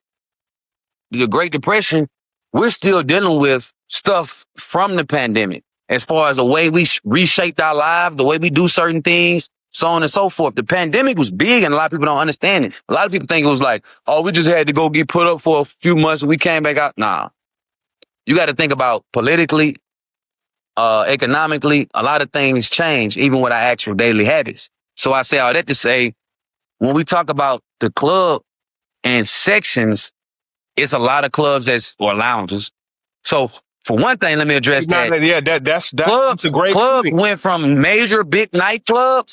the Great Depression, we're still dealing with stuff from the pandemic as far as the way we reshaped our lives, the way we do certain things, so on and so forth. The pandemic was big and a lot of people don't understand it. A lot of people think it was like, oh, we just had to go get put up for a few months and we came back out. Nah. You got to think about politically, economically, a lot of things change, even with our actual daily habits. So I say all that to say, when we talk about the club and sections, it's a lot of clubs or lounges. So for one thing, let me address that. Yeah, that's a great club point. went from major big nightclubs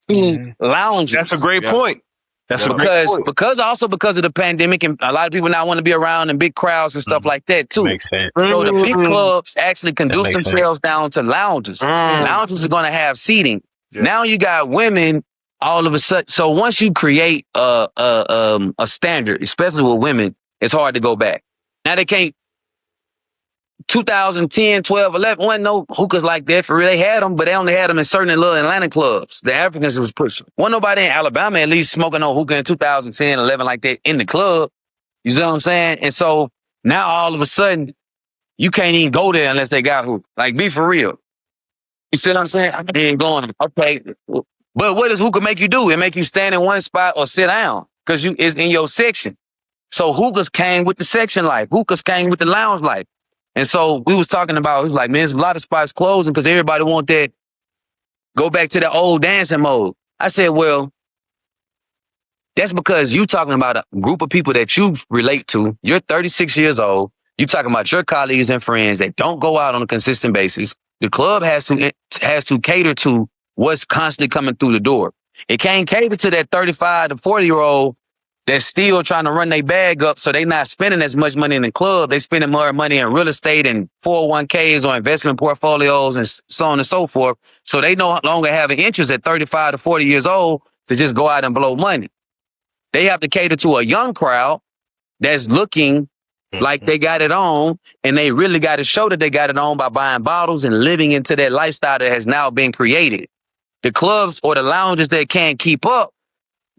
to lounges. That's a great point. That's a great point. Because of the pandemic and a lot of people now want to be around in big crowds and stuff like that too. Makes sense. So the big clubs actually conduce themselves down to lounges. Lounges are going to have seating. Yeah. Now you got women all of a sudden. So once you create a standard, especially with women, it's hard to go back. Now they can't. 2010, 12, 11, wasn't no hookahs like that for real. They had them, but they only had them in certain little Atlanta clubs. The Africans was pushing. Wasn't nobody in Alabama at least smoking no hookah in 2010, 11 like that in the club. You see what I'm saying? And so now all of a sudden, you can't even go there unless they got hookah. Like, be for real. You see what I'm saying? I ain't going. Okay. But what does hookah make you do? It make you stand in one spot or sit down because it's in your section. So hookahs came with the section life. Hookahs came with the lounge life. And so we was talking about, it was like, man, there's a lot of spots closing because everybody want that, go back to the old dancing mode. I said, well, that's because you talking about a group of people that you relate to. You're 36 years old. You talking about your colleagues and friends that don't go out on a consistent basis. The club has to cater to what's constantly coming through the door. It can't cater to that 35 to 40-year-old that's still trying to run their bag up so they not spending as much money in the club. They spending more money in real estate and 401ks or investment portfolios and so on and so forth. So they no longer have an interest at 35 to 40 years old to just go out and blow money. They have to cater to a young crowd that's looking like they got it on, and they really got to show that they got it on by buying bottles and living into that lifestyle that has now been created. The clubs or the lounges that can't keep up,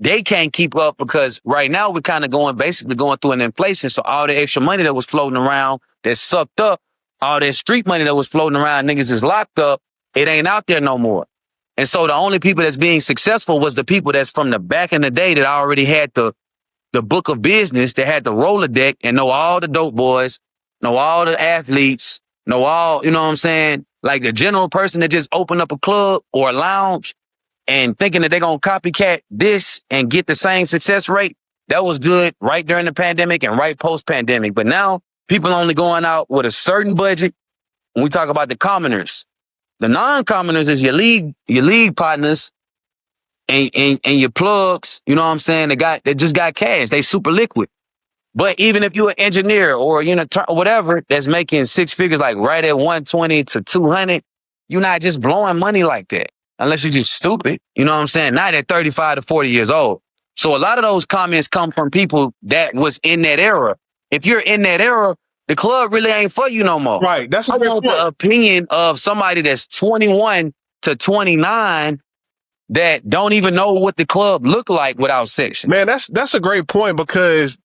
they can't keep up because right now we're kind of basically going through an inflation. So all the extra money that was floating around that's sucked up, all that street money that was floating around, niggas is locked up. It ain't out there no more. And so the only people that's being successful was the people that's from the back in the day that already had the book of business, that had the Rolodeck and know all the dope boys, know all the athletes, know all, you know what I'm saying? Like a general person that just opened up a club or a lounge and thinking that they're going to copycat this and get the same success rate, that was good right during the pandemic and right post-pandemic. But now people only going out with a certain budget. When we talk about the commoners, the non-commoners is your league partners and your plugs, you know what I'm saying? They just got cash. They super liquid. But even if you're an engineer or whatever that's making six figures, like right at 120 to 200, you're not just blowing money like that unless you're just stupid. You know what I'm saying? Not at 35 to 40 years old. So a lot of those comments come from people that was in that era. If you're in that era, the club really ain't for you no more. Right. That's I want the opinion of somebody that's 21 to 29 that don't even know what the club look like without sections. Man, that's a great point because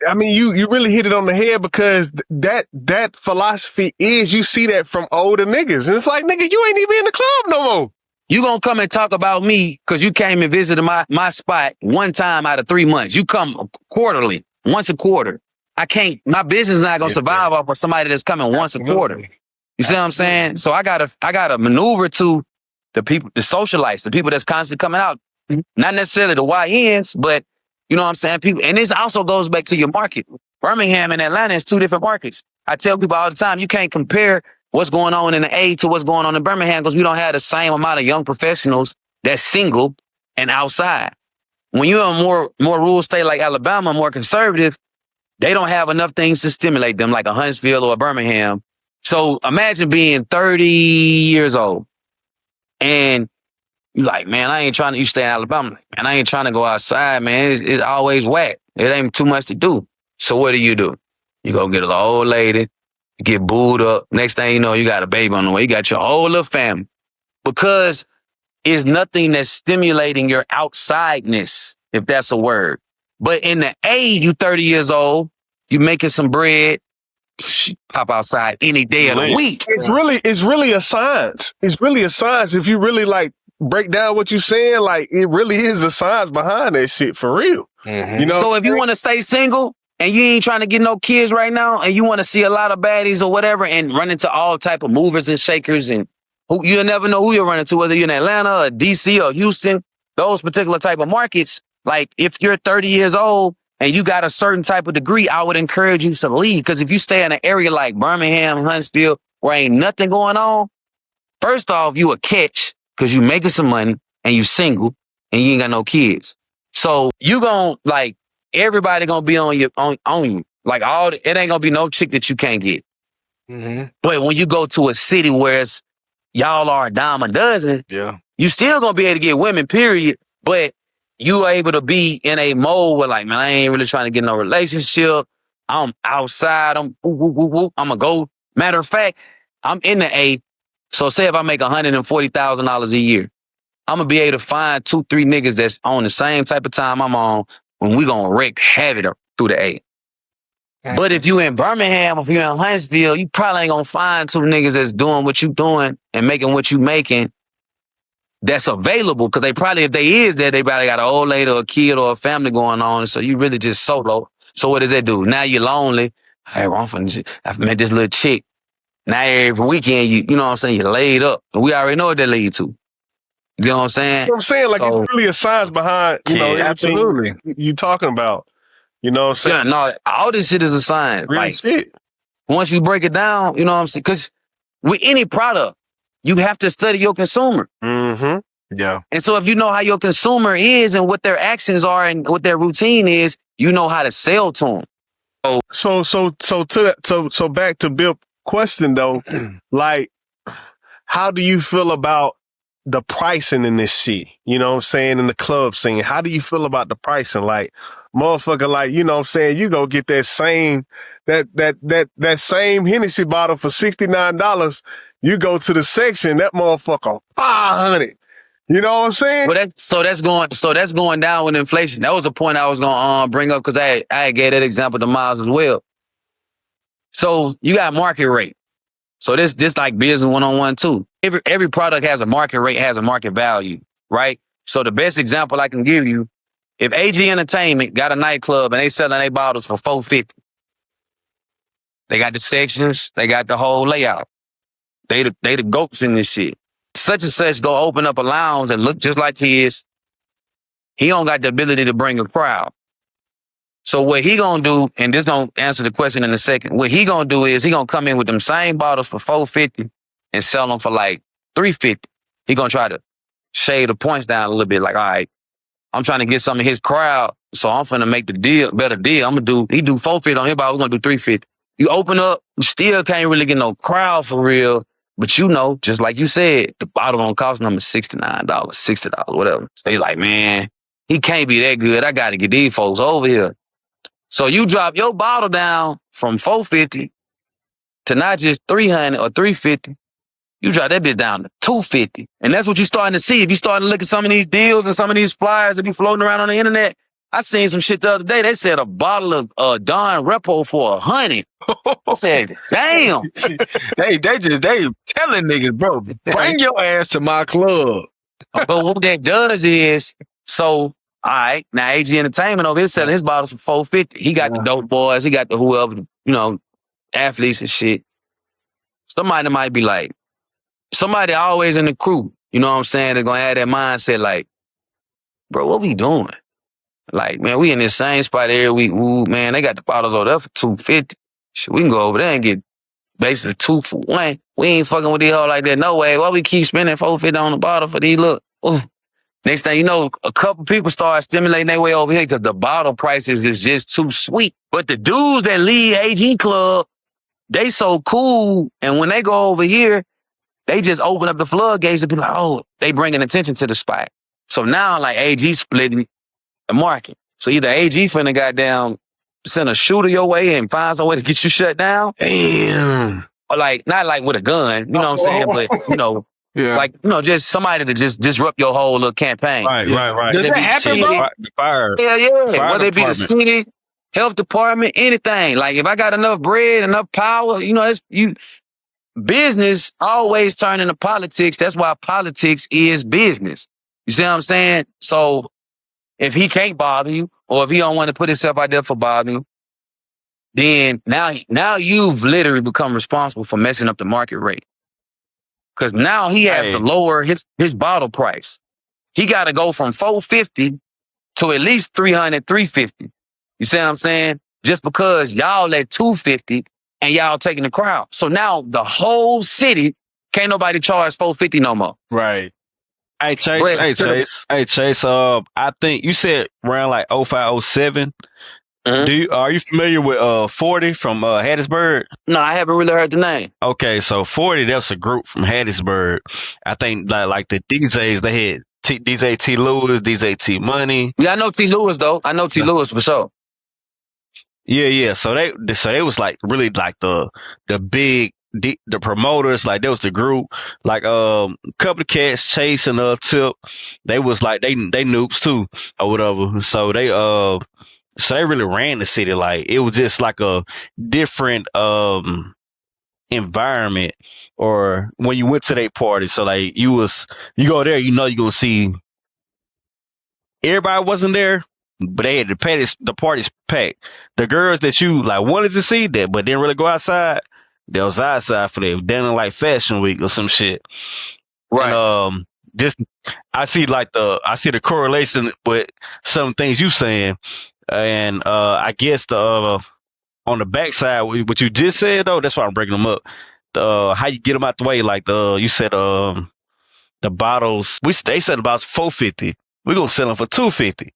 I mean you really hit it on the head because that philosophy is you see that from older niggas. And it's like, nigga, you ain't even in the club no more. You gonna come and talk about me because you came and visited my spot one time out of 3 months. You come quarterly, once a quarter. I can't, my business is not gonna survive off of somebody that's coming once a quarter. You see what I'm saying? So I gotta maneuver to the people, the socialites, the people that's constantly coming out. Not necessarily the YNs, but you know what I'm saying? People, and this also goes back to your market. Birmingham and Atlanta is two different markets. I tell people all the time, you can't compare what's going on in the A to what's going on in Birmingham because we don't have the same amount of young professionals that's single and outside. When you're in a more rural state like Alabama, more conservative, they don't have enough things to stimulate them like a Huntsville or a Birmingham. So imagine being 30 years old and you like, man, I ain't trying to, you stay in Alabama, man, I ain't trying to go outside, man. It's always whack. It ain't too much to do. So what do? You go get a little old lady, get booed up. Next thing you know, you got a baby on the way. You got your whole little family. Because it's nothing that's stimulating your outsideness, if that's a word. But in the A, you 30 years old, you making some bread, pop outside any day of the week. It's really a science. It's really a science. If you really like break down what you're saying, like it really is a science behind that shit for real. Mm-hmm. You know? So if you want to stay single and you ain't trying to get no kids right now and you want to see a lot of baddies or whatever and run into all type of movers and shakers and you'll never know who you're running to, whether you're in Atlanta or DC or Houston, those particular type of markets. Like if you're 30 years old and you got a certain type of degree, I would encourage you to leave. Because if you stay in an area like Birmingham, Huntsville, where ain't nothing going on, first off, you a catch because you making some money and you single and you ain't got no kids. So you gon' like everybody gonna be on you. Like it ain't gonna be no chick that you can't get. Mm-hmm. But when you go to a city where it's y'all are a dime a dozen, you still gonna be able to get women, period. But you able to be in a mode where like, man, I ain't really trying to get no relationship. I'm outside. I'm gonna go. Matter of fact, I'm in the A. So say if I make $140,000 a year, I'm gonna be able to find 2-3 niggas that's on the same type of time I'm on when we gonna wreak havoc through the A. But if you in Birmingham, if you in Huntsville, you probably ain't gonna find 2 niggas that's doing what you doing and making what you making that's available. Cause they probably, if they is there, they probably got an old lady or a kid or a family going on. So you really just solo. So what does that do? Now you're lonely. Hey, I've met this little chick. Now every weekend, you know what I'm saying? You're laid up. And we already know what that lead to. You know what I'm saying? You know what I'm saying? Like it's really a science behind, absolutely. You talking about. You know what I'm saying? Yeah, no, all this shit is a science. Real shit. Once you break it down, you know what I'm saying? Because with any product, you have to study your consumer. Mm-hmm. Yeah. And so if you know how your consumer is and what their actions are and what their routine is, you know how to sell to them. So back to Bill's question though, like, how do you feel about the pricing in this shit? You know what I'm saying? In the club scene, how do you feel about the pricing? Like, motherfucker, like, you know what I'm saying? You go get that same Hennessy bottle for $69. You go to the section, that motherfucker $500. You know what I'm saying? Well, that's going down with inflation. That was a point I was gonna bring up because I gave that example to Miles as well. So you got market rate. So this like business 101 too. Every product has a market rate, has a market value, right? So the best example I can give you, if AG Entertainment got a nightclub and they selling their bottles for $450, They got the sections. They got the whole layout. They the goats in this shit. Such and such go open up a lounge and look just like his. He don't got the ability to bring a crowd. So what he gonna do, and this gonna answer the question in a second. What he gonna do is he gonna come in with them same bottles for $4.50 and sell them for like $3.50. He gonna try to shade the points down a little bit. Like, all right, I'm trying to get some of his crowd, so I'm finna make the better deal. He do $4.50 on his bottle, we're gonna do $3.50. You open up, you still can't really get no crowd for real. But you know, just like you said, the bottle gonna cost them $69, $60, whatever. So you're like, man, he can't be that good. I gotta get these folks over here. So you drop your bottle down from $4.50 to not just $300 or $3.50. You drop that bitch down to $2.50. And that's what you're starting to see. If you starting to look at some of these deals and some of these flyers that be floating around on the internet, I seen some shit the other day. They said a bottle of Don Repo for $100. I said, damn. they telling niggas, bro, bring your ass to my club. But what that does is, so, all right, now AG Entertainment over here selling his bottles for $4.50. He got the dope boys, he got the whoever, athletes and shit. Somebody might be like, somebody always in the crew, you know what I'm saying? They're gonna have that mindset like, bro, what we doing? Like, man, we in this same spot every week. Ooh, man, they got the bottles over there for $2.50. Shit, we can go over there and get basically 2 for 1. We ain't fucking with these hoes like that. No way. Why we keep spending $4.50 on the bottle for these? Look. Ooh. Next thing you know, a couple people start stimulating their way over here because the bottle prices is just too sweet. But the dudes that lead AG Club, they so cool. And when they go over here, they just open up the floodgates and be like, oh, they bringing attention to the spot. So now, like, AG splitting the market. So either AG finna goddamn send a shooter your way and find some way to get you shut down. Damn. Or like, not like with a gun, you know what I'm saying? But, yeah. Like, just somebody to just disrupt your whole little campaign. Right. Does that happen, bro? Fire. Yeah. Whether it be the city, health department, anything. Like, if I got enough bread, enough power, business always turn into politics. That's why politics is business. You see what I'm saying? So if he can't bother you, or if he don't want to put himself out there for bothering you, then now you've literally become responsible for messing up the market rate. Because now he has to lower his bottle price. He got to go from $4.50 to at least $300, $3.50. You see what I'm saying? Just because y'all at $2.50 and y'all taking the crowd. So now the whole city, can't nobody charge $4.50 no more. Right. Hey, Chase. I think you said around like 05, 07. Mm-hmm. Are you familiar with 40 from Hattiesburg? No, I haven't really heard the name. Okay, so 40, that's a group from Hattiesburg. I think like the DJs, they had DJ T Lewis, DJ T Money. Yeah, I know T Lewis though. I know T Lewis for sure. Yeah. So they was like really like the big the promoters, like that was the group. Like couple of cats Chase and Tip, they was like they noobs too or whatever. So they really ran the city. Like it was just like a different environment, or when you went to their party. So like you go there, you're gonna see everybody wasn't there, but they had the parties packed. The girls that you like wanted to see that but didn't really go outside, they was outside for them. Then in like Fashion Week or some shit. Right. And, just I see the correlation with some things you saying. And I guess on the backside, what you just said though, that's why I'm breaking them up. How you get them out the way? Like you said, the bottles. They said about $4.50. We're gonna sell them for $2.50.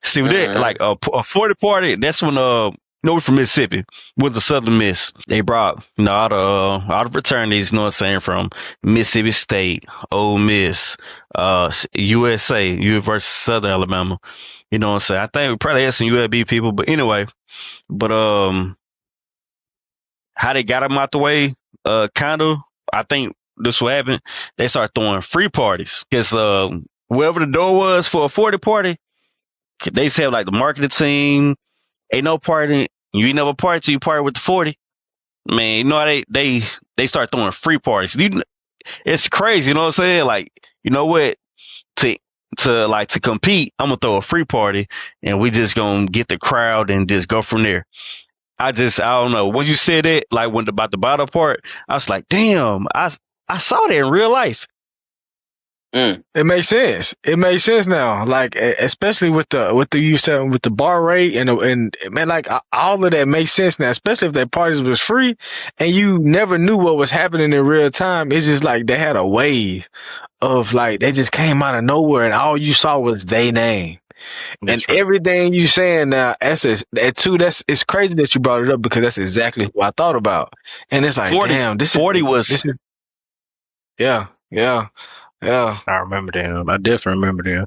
See what that like a 40 party? That's when we're from Mississippi with the Southern Miss. They brought all the fraternities. You know what I'm saying, from Mississippi State, Ole Miss, USA, University of Southern Alabama. You know what I'm saying? I think we probably had some UAB people, but anyway. But how they got them out the way, kind of. I think this what happened. They started throwing free parties because whoever the door was for a 40 party, they said like the marketing team, ain't no party. You ain't never party till you party with the 40. Man, you know how they start throwing free parties. It's crazy, you know what I'm saying? Like, you know what? To compete, I'm gonna throw a free party and we just gonna get the crowd and just go from there. I don't know. When you said it, like when about the bottom part, I was like, damn, I saw that in real life. It makes sense. It makes sense now. Like especially with the you said with the bar rate and man, like all of that makes sense now. Especially if that parties was free and you never knew what was happening in real time. It's just like they had a wave of like they just came out of nowhere and all you saw was they name. And That's right. everything you saying now, it's crazy that you brought it up because that's exactly what I thought about. And it's like, 40, damn, this 40 is was this is yeah. I remember them. I definitely remember them.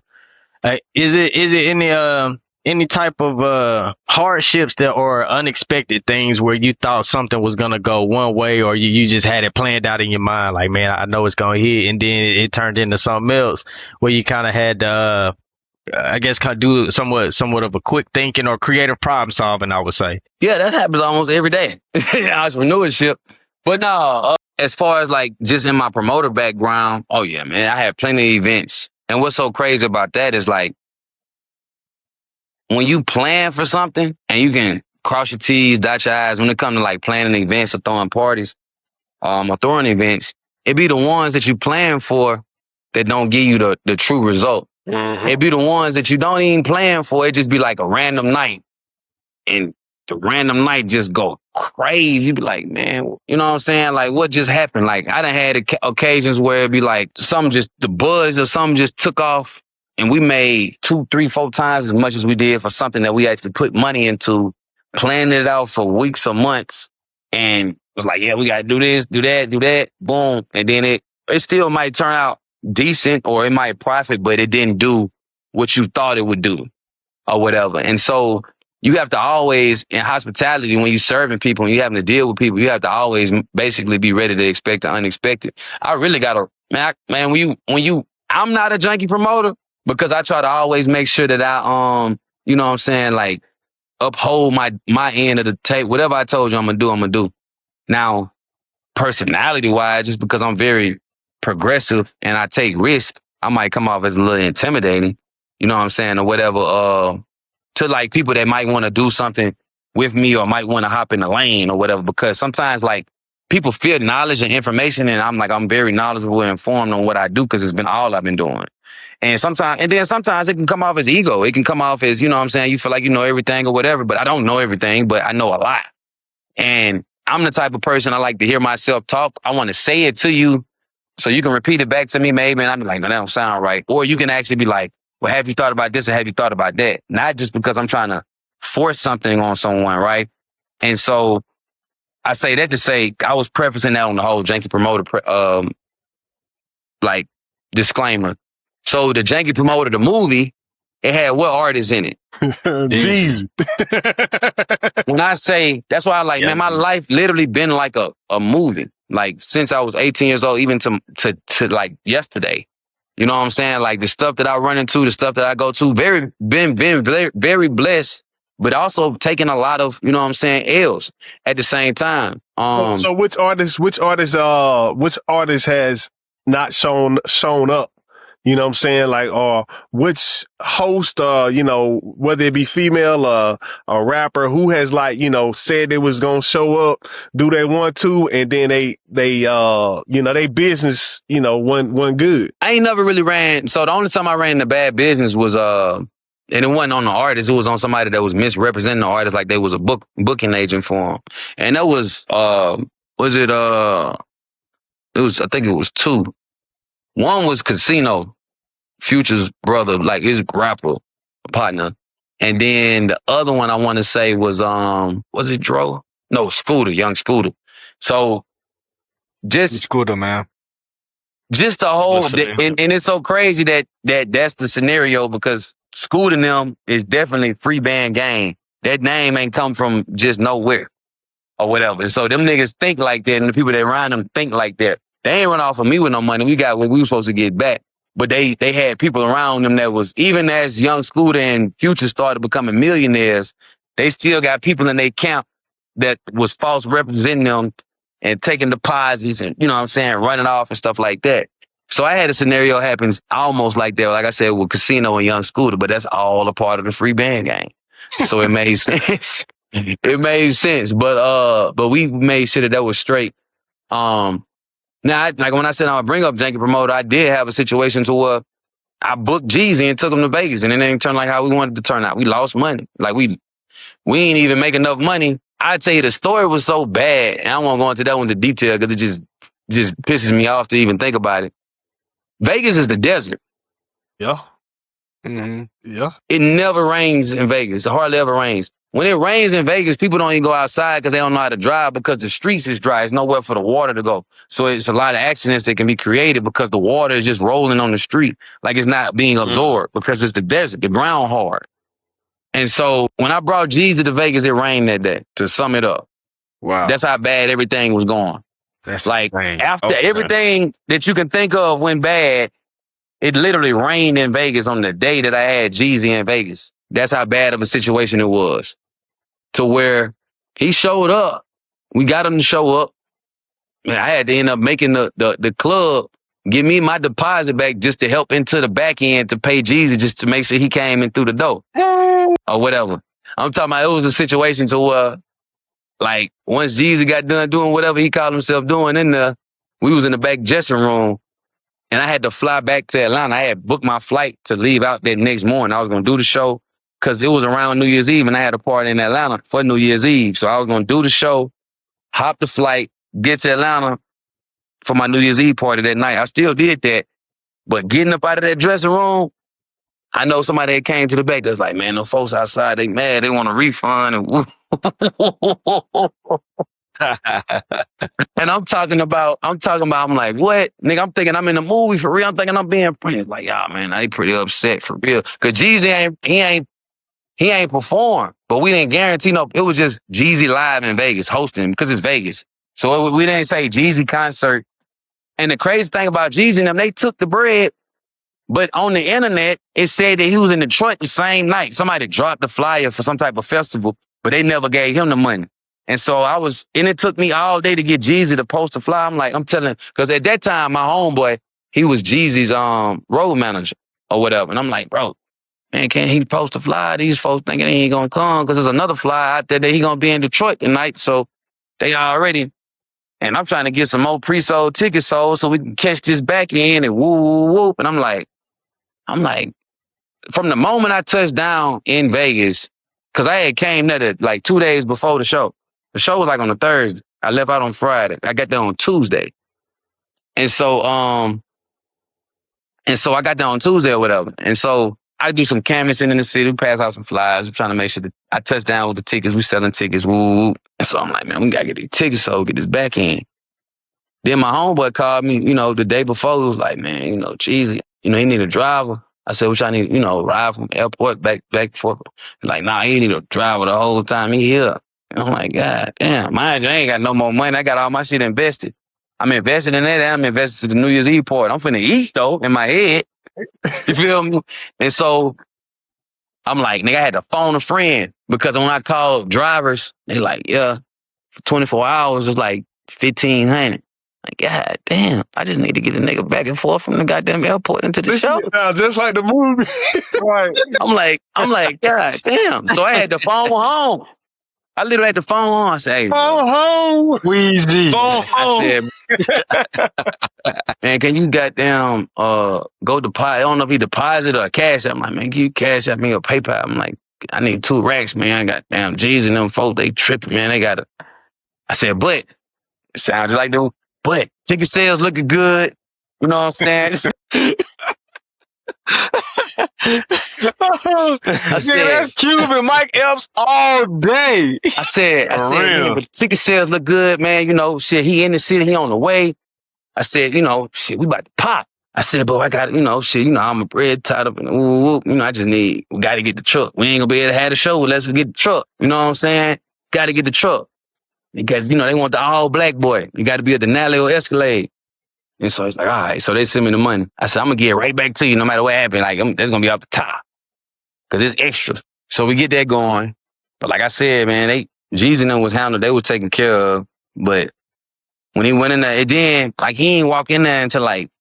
Is it any type of hardships that or unexpected things where you thought something was gonna go one way or you just had it planned out in your mind like, man, I know it's gonna hit, and then it turned into something else where you kind of had to I guess kind of do somewhat of a quick thinking or creative problem solving, I would say. Yeah, that happens almost every day. Entrepreneurship. But no, as far as like just in my promoter background, oh yeah, man, I have plenty of events. And what's so crazy about that is like when you plan for something and you can cross your T's, dot your I's when it comes to like planning events or throwing parties, or throwing events, it be the ones that you plan for that don't give you the true result. Mm-hmm. It be the ones that you don't even plan for. It just be like a random night. And the random night just go crazy. You be like, man, you know what I'm saying? Like, what just happened? Like, I done had occasions where it be like the buzz or something just took off and we made 2, 3, 4 times as much as we did for something that we actually put money into, planning it out for weeks or months. And it was like, yeah, we got to do this, do that, boom. And then it still might turn out decent or it might profit, but it didn't do what you thought it would do or whatever. And so you have to always, in hospitality, when you're serving people and you're having to deal with people, you have to always basically be ready to expect the unexpected. I really got to, man, I'm not a junkie promoter because I try to always make sure that I, you know what I'm saying, like uphold my end of the tape. Whatever I told you I'm going to do. Now, personality wise, just because I'm very progressive and I take risks, I might come off as a little intimidating, you know what I'm saying, or whatever, to like people that might want to do something with me or might want to hop in the lane or whatever, because sometimes like people fear knowledge and information and I'm very knowledgeable and informed on what I do because it's been all I've been doing. And sometimes it can come off as ego. It can come off as, you know what I'm saying, you feel like you know everything or whatever, but I don't know everything, but I know a lot. And I'm the type of person I like to hear myself talk. I want to say it to you so you can repeat it back to me maybe, and I'll be like, no, that don't sound right. Or you can actually be like, well, have you thought about this or have you thought about that? Not just because I'm trying to force something on someone, right? And so I say that to say I was prefacing that on the whole janky promoter like disclaimer. So the janky promoter, the movie, it had what artists in it? Jeez. When I say, that's why I like, man, my life literally been like a movie. Like since I was 18 years old, even to like yesterday. You know what I'm saying? Like the stuff that I run into, the stuff that I go to, been very blessed, but also taking a lot of, you know what I'm saying, L's at the same time. So which artist has not shown up? You know what I'm saying? Like, or which host, you know, whether it be female or a rapper who has like, you know, said they was going to show up, do they want to, and then they you know, they business, you know, wasn't good. I ain't never really ran. So the only time I ran the bad business was, and it wasn't on the artist. It was on somebody that was misrepresenting the artist, like they was a booking agent for him. And that was, I think it was 2. One was Casino, Future's brother, like his rapper partner. And then the other one I want to say was it Dro? No, Scooter, Young Scooter. So just Scooter, man. Just the whole, and it's so crazy that's the scenario because Scooter and them is definitely free band gang. That name ain't come from just nowhere or whatever. And so them niggas think like that and the people that run them think like that. They ain't run off of me with no money. We got what we were supposed to get back. But they had people around them that was, even as Young Scooter and Future started becoming millionaires, they still got people in their camp that was false representing them and taking deposits and, you know what I'm saying, running off and stuff like that. So I had a scenario happens almost like that, like I said, with Casino and Young Scooter, but that's all a part of the free band gang. So it made sense. it made sense. But we made sure that was straight. Now, like when I said I would bring up Janky Promoter, I did have a situation to where I booked Jeezy and took him to Vegas, and it didn't turn like how we wanted to turn out. We lost money. Like we ain't even make enough money. I tell you, the story was so bad, and I won't go into that one in detail because it just pisses me off to even think about it. Vegas is the desert. Yeah. Mm-hmm. Yeah. It never rains in Vegas. It hardly ever rains. When it rains in Vegas, people don't even go outside because they don't know how to drive because the streets is dry. There's nowhere for the water to go. So it's a lot of accidents that can be created because the water is just rolling on the street. Like it's not being absorbed because it's the desert, the ground hard. And so when I brought Jeezy to Vegas, it rained that day, to sum it up. Wow. That's how bad everything was going. That's like insane. after everything that you can think of went bad, it literally rained in Vegas on the day that I had Jeezy in Vegas. That's how bad of a situation it was. To where he showed up. We got him to show up. Man, I had to end up making the club give me my deposit back just to help into the back end to pay Jeezy just to make sure he came in through the door. Or whatever. I'm talking about it was a situation to where, like, once Jeezy got done doing whatever he called himself doing in there, we was in the back dressing room. And I had to fly back to Atlanta. I had booked my flight to leave out that next morning. I was going to do the show because it was around New Year's Eve and I had a party in Atlanta for New Year's Eve. So I was going to do the show, hop the flight, get to Atlanta for my New Year's Eve party that night. I still did that. But getting up out of that dressing room, I know somebody that came to the back that's like, man, those folks outside, they mad. They want a refund. And I'm talking about, I'm like, what? Nigga, I'm thinking I'm in the movie for real. I'm thinking I'm being pranked. Like, y'all, man, I ain't pretty upset for real. Cause Jeezy he ain't performed, but we didn't guarantee no, it was just Jeezy live in Vegas hosting because it's Vegas. So we didn't say Jeezy concert. And the crazy thing about Jeezy and them, they took the bread, but on the internet, it said that he was in Detroit the same night. Somebody dropped the flyer for some type of festival, but they never gave him the money. And so and it took me all day to get Jeezy to post a flyer. I'm telling, because at that time, my homeboy, he was Jeezy's road manager or whatever. And I'm like, bro, man, can't he post a flyer? These folks thinking he ain't gonna come because there's another flyer out there that he gonna be in Detroit tonight. So they already, and I'm trying to get some more pre-sold tickets sold so we can catch this back end and whoop. And I'm like, from the moment I touched down in Vegas, because I had came there like 2 days before the show. The show was like on a Thursday. I left out on Friday. I got there on Tuesday. And so I got there on Tuesday or whatever. And so I do some canvassing in the city, pass out some flyers. I'm trying to make sure that I touch down with the tickets. We selling tickets. Woo. And so I'm like, man, we got to get these tickets sold, get this back in. Then my homeboy called me, the day before. He was like, man, Jeezy, he need a driver. I said, which I need, ride from airport back forth. Like, nah, he need a driver the whole time he here. And I'm like, God damn, mind you, I ain't got no more money. I got all my shit invested. I'm invested in that. I'm invested to the New Year's Eve party. I'm finna eat though in my head. You feel me? And so I'm like, nigga, I had to phone a friend because when I called drivers, they like, yeah, for 24 hours, it's like 1,500. Like, God damn, I just need to get a nigga back and forth from the goddamn airport into the show. Sounds just like the movie. Right. I'm like, God damn. So I had to phone home. I literally had to phone home. I said, hey, home. Wheezy. I said, man, can you goddamn go deposit? I don't know if he deposit or cash. I'm like, man, can you cash at me or PayPal? I'm like, I need 2 racks, man. I got damn G's and them folks, they tripping, man. They got I said, but it sounds like them. But ticket sales looking good. You know what I'm saying? I said, that's Cuban Mike Epps all day. I said, man, but ticket sales look good, man. Shit, he in the city, he on the way. I said, shit, we about to pop. I said, but I got, I'm a bread tied up and I just we got to get the truck. We ain't gonna be able to have the show unless we get the truck. You know what I'm saying? Got to get the truck. Because, they want the all black boy. You got to be at the Denali or Escalade. And so it's like, all right. So they send me the money. I said, I'm going to get right back to you no matter what happened. Like, that's going to be up the top. Because it's extra. So we get that going. But like I said, man, Jeezy and them was handled. They was taken care of. But when he went in there, it then, like, he ain't walk in there until like,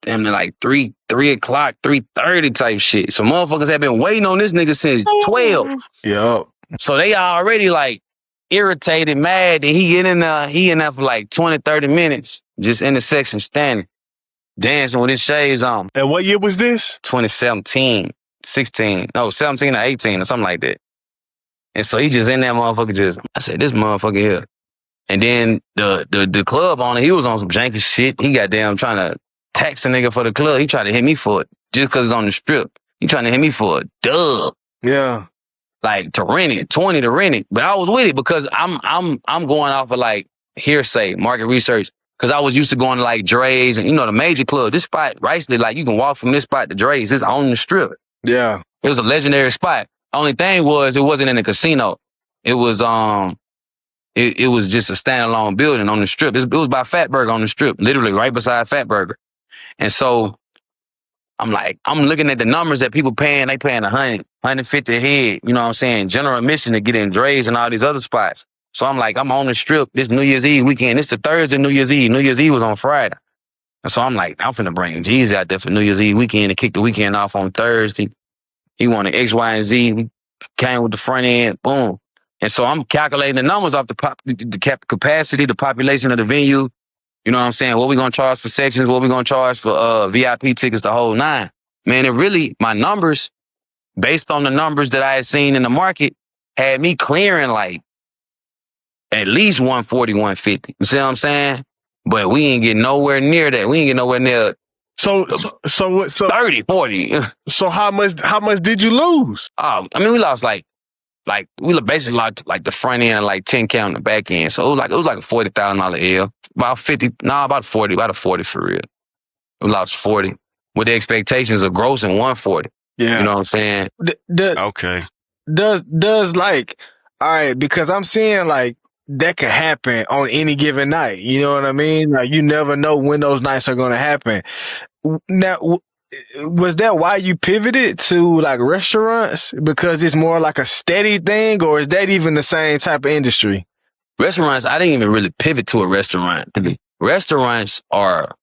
damn, like 3 o'clock, 3:30 type shit. So motherfuckers have been waiting on this nigga since 12. Yup. So they already like irritated, mad, and he in there for like 20, 30 minutes, just in the section standing, dancing with his shades on. And what year was this? 2017, 16, no, 17 or 18 or something like that. And so he just in that motherfucker I said, this motherfucker here. And then the club owner, he was on some janky shit. He goddamn trying to tax a nigga for the club. He tried to hit me for it just because it's on the strip. He trying to hit me for a dub. Yeah. Like to rent it, 20 to rent it. But I was with it because I'm going off of like hearsay, market research. Cause I was used to going to like Dre's and the major club. This spot, Riceley, like you can walk from this spot to Dre's. It's on the strip. Yeah. It was a legendary spot. Only thing was it wasn't in a casino. It was it was just a standalone building on the strip. It was by Fatburger on the strip, literally right beside Fatburger. And so I'm looking at the numbers that people paying. They paying 100, 150 a head. You know what I'm saying? General admission to get in Dre's and all these other spots. So I'm like, I'm on the strip this New Year's Eve weekend. It's the Thursday New Year's Eve. New Year's Eve was on Friday. And so I'm like, I'm finna bring G's out there for New Year's Eve weekend to kick the weekend off on Thursday. He wanted X, Y, and Z. We came with the front end, boom. And so I'm calculating the numbers off the capacity, the population of the venue. You know what I'm saying? What we gonna charge for sections? What we gonna charge for VIP tickets? The whole nine. Man, it really, my numbers, based on the numbers that I had seen in the market, had me clearing like at least 140, 150. You see what I'm saying? But we ain't getting nowhere near that. We ain't getting nowhere near So 30, 40. So how much did you lose? I mean, we lost like we basically lost like the front end and like 10K on the back end. So it was like a $40,000 L. About 40 for real. We lost 40 with the expectations of grossing 140. Yeah. You know what I'm saying? Okay. Does like, all right, because I'm seeing like that could happen on any given night. You know what I mean? Like you never know when those nights are going to happen. Now, was that why you pivoted to like restaurants? Because it's more like a steady thing, or is that even the same type of industry? Restaurants, I didn't even really pivot to a restaurant. Restaurants are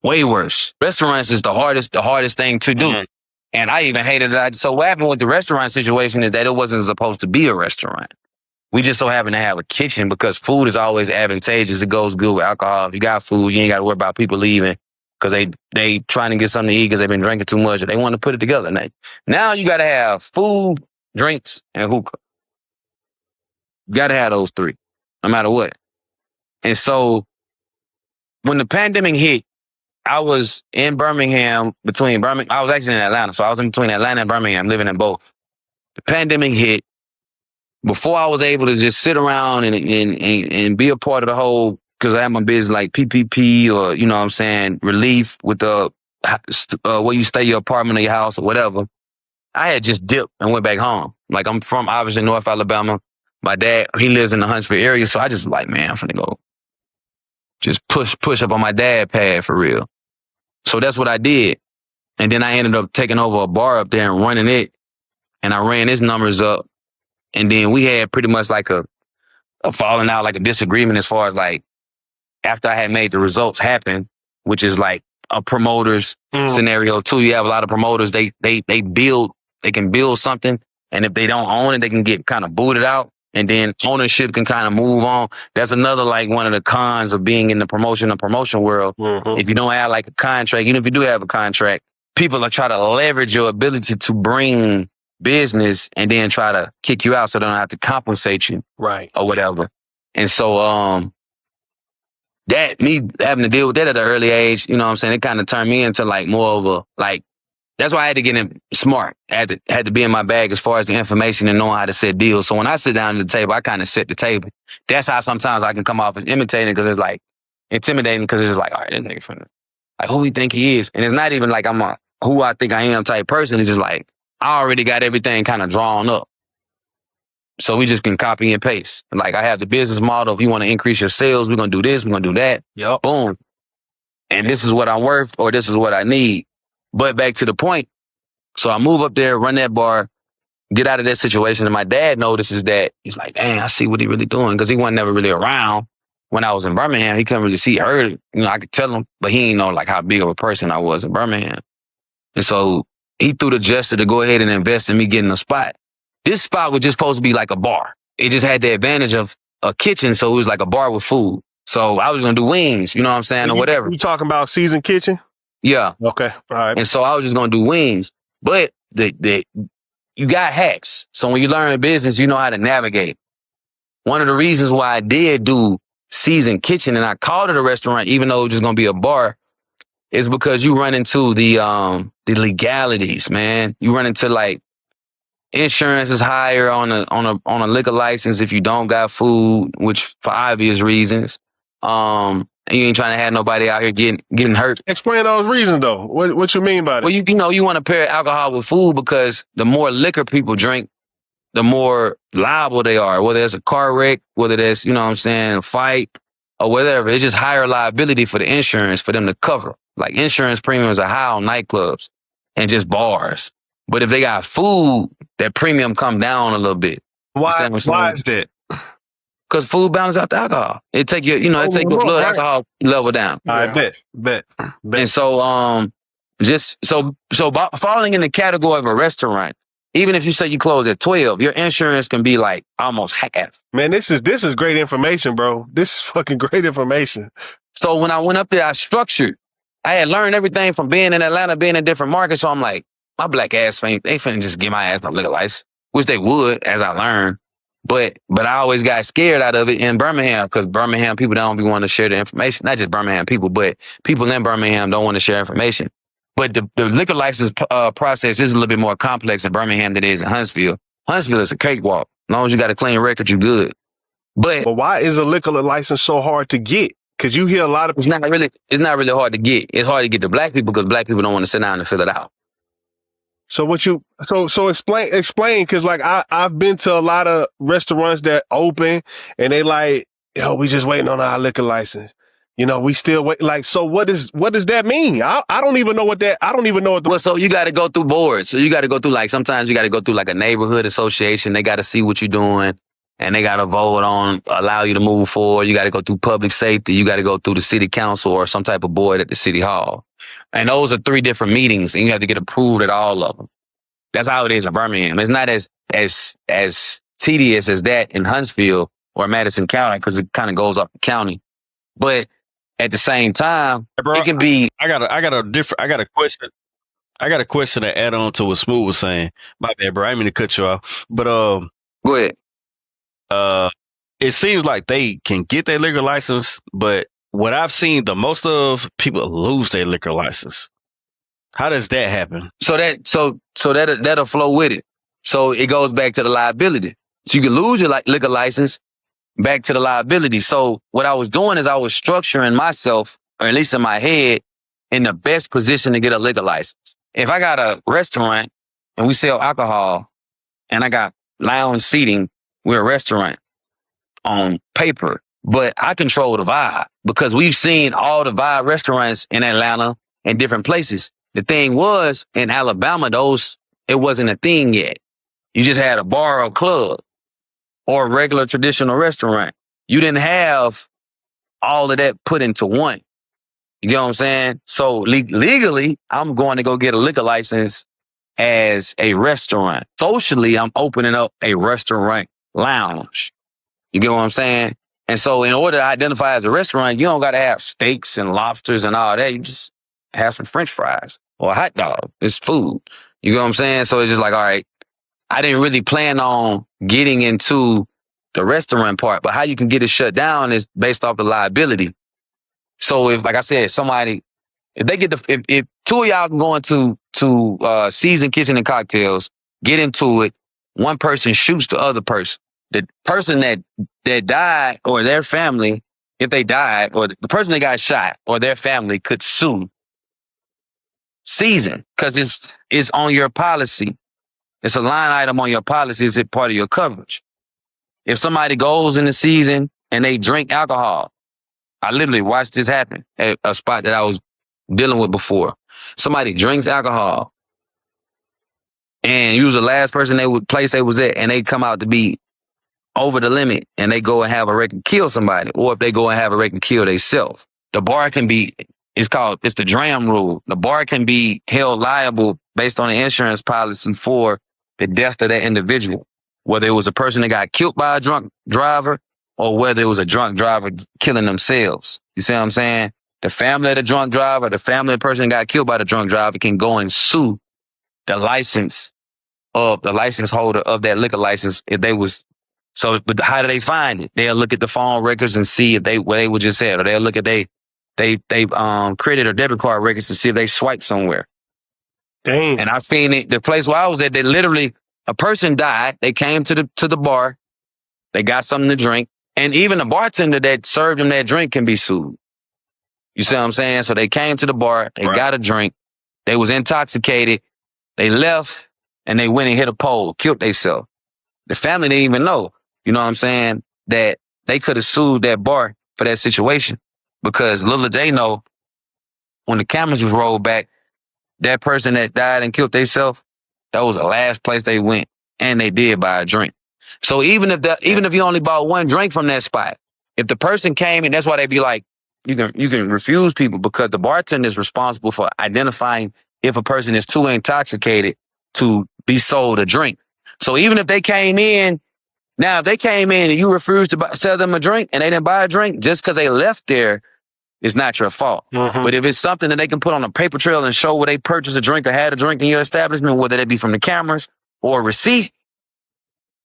way worse. Restaurants is the hardest thing to do. Mm-hmm. And I even hated it. So what happened with the restaurant situation is that it wasn't supposed to be a restaurant. We just so happen to have a kitchen because food is always advantageous. It goes good with alcohol. If you got food, you ain't got to worry about people leaving because they trying to get something to eat because they've been drinking too much or they want to put it together. Now you got to have food, drinks, and hookah. You got to have those three, no matter what. And so when the pandemic hit, I was in Birmingham, I was actually in Atlanta. So I was in between Atlanta and Birmingham, living in both. The pandemic hit. Before I was able to just sit around and be a part of the whole, because I had my business like PPP or, you know what I'm saying, relief with the where you stay, your apartment or your house or whatever, I had just dipped and went back home. Like I'm from obviously North Alabama. My dad, he lives in the Huntsville area. So I just like, man, I'm finna go just push up on my dad pad for real. So that's what I did. And then I ended up taking over a bar up there and running it. And I ran his numbers up. And then we had pretty much like a falling out, like a disagreement as far as like after I had made the results happen, which is like a promoter's scenario too. You have a lot of promoters, they can build something. And if they don't own it, they can get kind of booted out. And then ownership can kind of move on. That's another like one of the cons of being in the promotion world. Mm-hmm. If you don't have like a contract, even if you do have a contract, people are trying to leverage your ability to bring business and then try to kick you out so they don't have to compensate you. Right. Or whatever. And so that me having to deal with that at an early age, you know what I'm saying, it kind of turned me into like more of a like that's why I had to get in smart. I had to be in my bag as far as the information and knowing how to set deals. So when I sit down at the table, I kind of set the table. That's how sometimes I can come off as imitating because it's like intimidating because it's just like, all right, this nigga finna, like who he think he is. And it's not even like I'm a who I think I am type person. It's just like I already got everything kind of drawn up. So we just can copy and paste. Like I have the business model. If you want to increase your sales, we're going to do this, we're going to do that. Yep. Boom. And this is what I'm worth or this is what I need. But back to the point. So I move up there, run that bar, get out of that situation. And my dad notices that. He's like, dang, I see what he really doing. Because he wasn't never really around when I was in Birmingham. He couldn't really see, heard, I could tell him, but he didn't know like how big of a person I was in Birmingham. And so he threw the gesture to go ahead and invest in me getting a spot. This spot was just supposed to be like a bar. It just had the advantage of a kitchen, so it was like a bar with food. So I was gonna do wings, you know what I'm saying, or whatever. You talking about Seasoned Kitchen? Yeah. Okay, all right. And so I was just gonna do wings, but you got hacks. So when you learn business, you know how to navigate. One of the reasons why I did do Seasoned Kitchen and I called it a restaurant, even though it was just gonna be a bar, is because you run into the legalities, man. You run into like insurance is higher on a liquor license if you don't got food, which for obvious reasons. And you ain't trying to have nobody out here getting hurt. Explain those reasons though. What you mean by that? Well, you want to pair alcohol with food because the more liquor people drink, the more liable they are. Whether it's a car wreck, whether that's, you know what I'm saying, a fight or whatever, it's just higher liability for the insurance for them to cover. Like insurance premiums are high on nightclubs and just bars. But if they got food, that premium come down a little bit. Why is that? Because food balances out the alcohol. It take your, it take your blood alcohol level down. I bet. And so, falling in the category of a restaurant, even if you say you close at 12, your insurance can be like almost half. Man, this is great information, bro. This is fucking great information. So when I went up there, I had learned everything from being in Atlanta, being in different markets. So I'm like, my black ass they finna just give my ass no liquor license, which they would, as I learned. But I always got scared out of it in Birmingham because Birmingham people don't be wanting to share the information. Not just Birmingham people, but people in Birmingham don't want to share information. But the liquor license process is a little bit more complex in Birmingham than it is in Huntsville. Huntsville is a cakewalk. As long as you got a clean record, you good. But why is a liquor license so hard to get? Because you hear a lot of people. It's not really hard to get. It's hard to get to black people because black people don't want to sit down and fill it out. So explain, because like I've been to a lot of restaurants that open and they like, yo, we just waiting on our liquor license. We still wait. Like, so what does that mean? I don't even know Well, so you got to go through boards. So you got to go through sometimes you got to go through like a neighborhood association. They got to see what you're doing and they got to vote on, allow you to move forward. You got to go through public safety. You got to go through the city council or some type of board at the city hall. And those are 3 different meetings and you have to get approved at all of them. That's how it is in Birmingham. It's not as tedious as that in Huntsville or Madison County because it kind of goes up the county. But at the same time, bro, it can be. I got a question. I got a question to add on to what Smooth was saying. My bad, bro. I didn't mean to cut you off. But go ahead. It seems like they can get their liquor license, but what I've seen, the most of people lose their liquor license. How does that happen? So that'll flow with it. So it goes back to the liability. So you can lose your liquor license back to the liability. So what I was doing is I was structuring myself, or at least in my head, in the best position to get a liquor license. If I got a restaurant and we sell alcohol and I got lounge seating, we're a restaurant on paper, but I control the vibe because we've seen all the vibe restaurants in Atlanta and different places. The thing was, in Alabama, it wasn't a thing yet. You just had a bar or club or a regular traditional restaurant. You didn't have all of that put into one. You get what I'm saying? So legally, I'm going to go get a liquor license as a restaurant. Socially, I'm opening up a restaurant lounge. You get what I'm saying? And so in order to identify as a restaurant, you don't got to have steaks and lobsters and all that. You just have some French fries or a hot dog. It's food. You get what I'm saying? So it's just like, all right, I didn't really plan on getting into the restaurant part, but how you can get it shut down is based off the liability. So if, like I said, if they get if 2 of y'all can go into Seasoned Kitchen and Cocktails, get into it, one person shoots the other person. The person that died or their family, if they died, or the person that got shot or their family could sue Seasoned because it's on your policy. It's a line item on your policy. It's a part of your coverage. If somebody goes in the Seasoned and they drink alcohol, I literally watched this happen at a spot that I was dealing with before. Somebody drinks alcohol and you was the last person place they was at and they come out to be over the limit and they go and have a wreck and kill somebody, or if they go and have a wreck and kill themselves. The bar can be, it's the DRAM rule. The bar can be held liable based on the insurance policy for the death of that individual. whether it was a person that got killed by a drunk driver or whether it was a drunk driver killing themselves. You see what I'm saying? The family of the drunk driver, the family of the person that got killed by the drunk driver can go and sue the license holder of that liquor license if they was. So, but how do they find it? They'll look at the phone records and see if where they were just at, or they'll look at they credit or debit card records to see if they swiped somewhere. Dang. And I've seen it. The place where I was at, they literally, a person died. They came to the bar. They got something to drink. And even the bartender that served them that drink can be sued. You see what I'm saying? So they came to the bar. They got a drink. They was intoxicated. They left and they went and hit a pole, killed themselves. The family didn't even know, you know what I'm saying, that they could have sued that bar for that situation. Because little did they know, when the cameras was rolled back, that person that died and killed themselves, that was the last place they went, and they did buy a drink. So even if you only bought one drink from that spot, if the person came, and that's why they be like, you can refuse people, because the bartender is responsible for identifying if a person is too intoxicated to be sold a drink. So even if they came in, now if they came in and you refused to sell them a drink and they didn't buy a drink, just because they left there, it's not your fault. Mm-hmm. But if it's something that they can put on a paper trail and show where they purchased a drink or had a drink in your establishment, whether that be from the cameras or a receipt,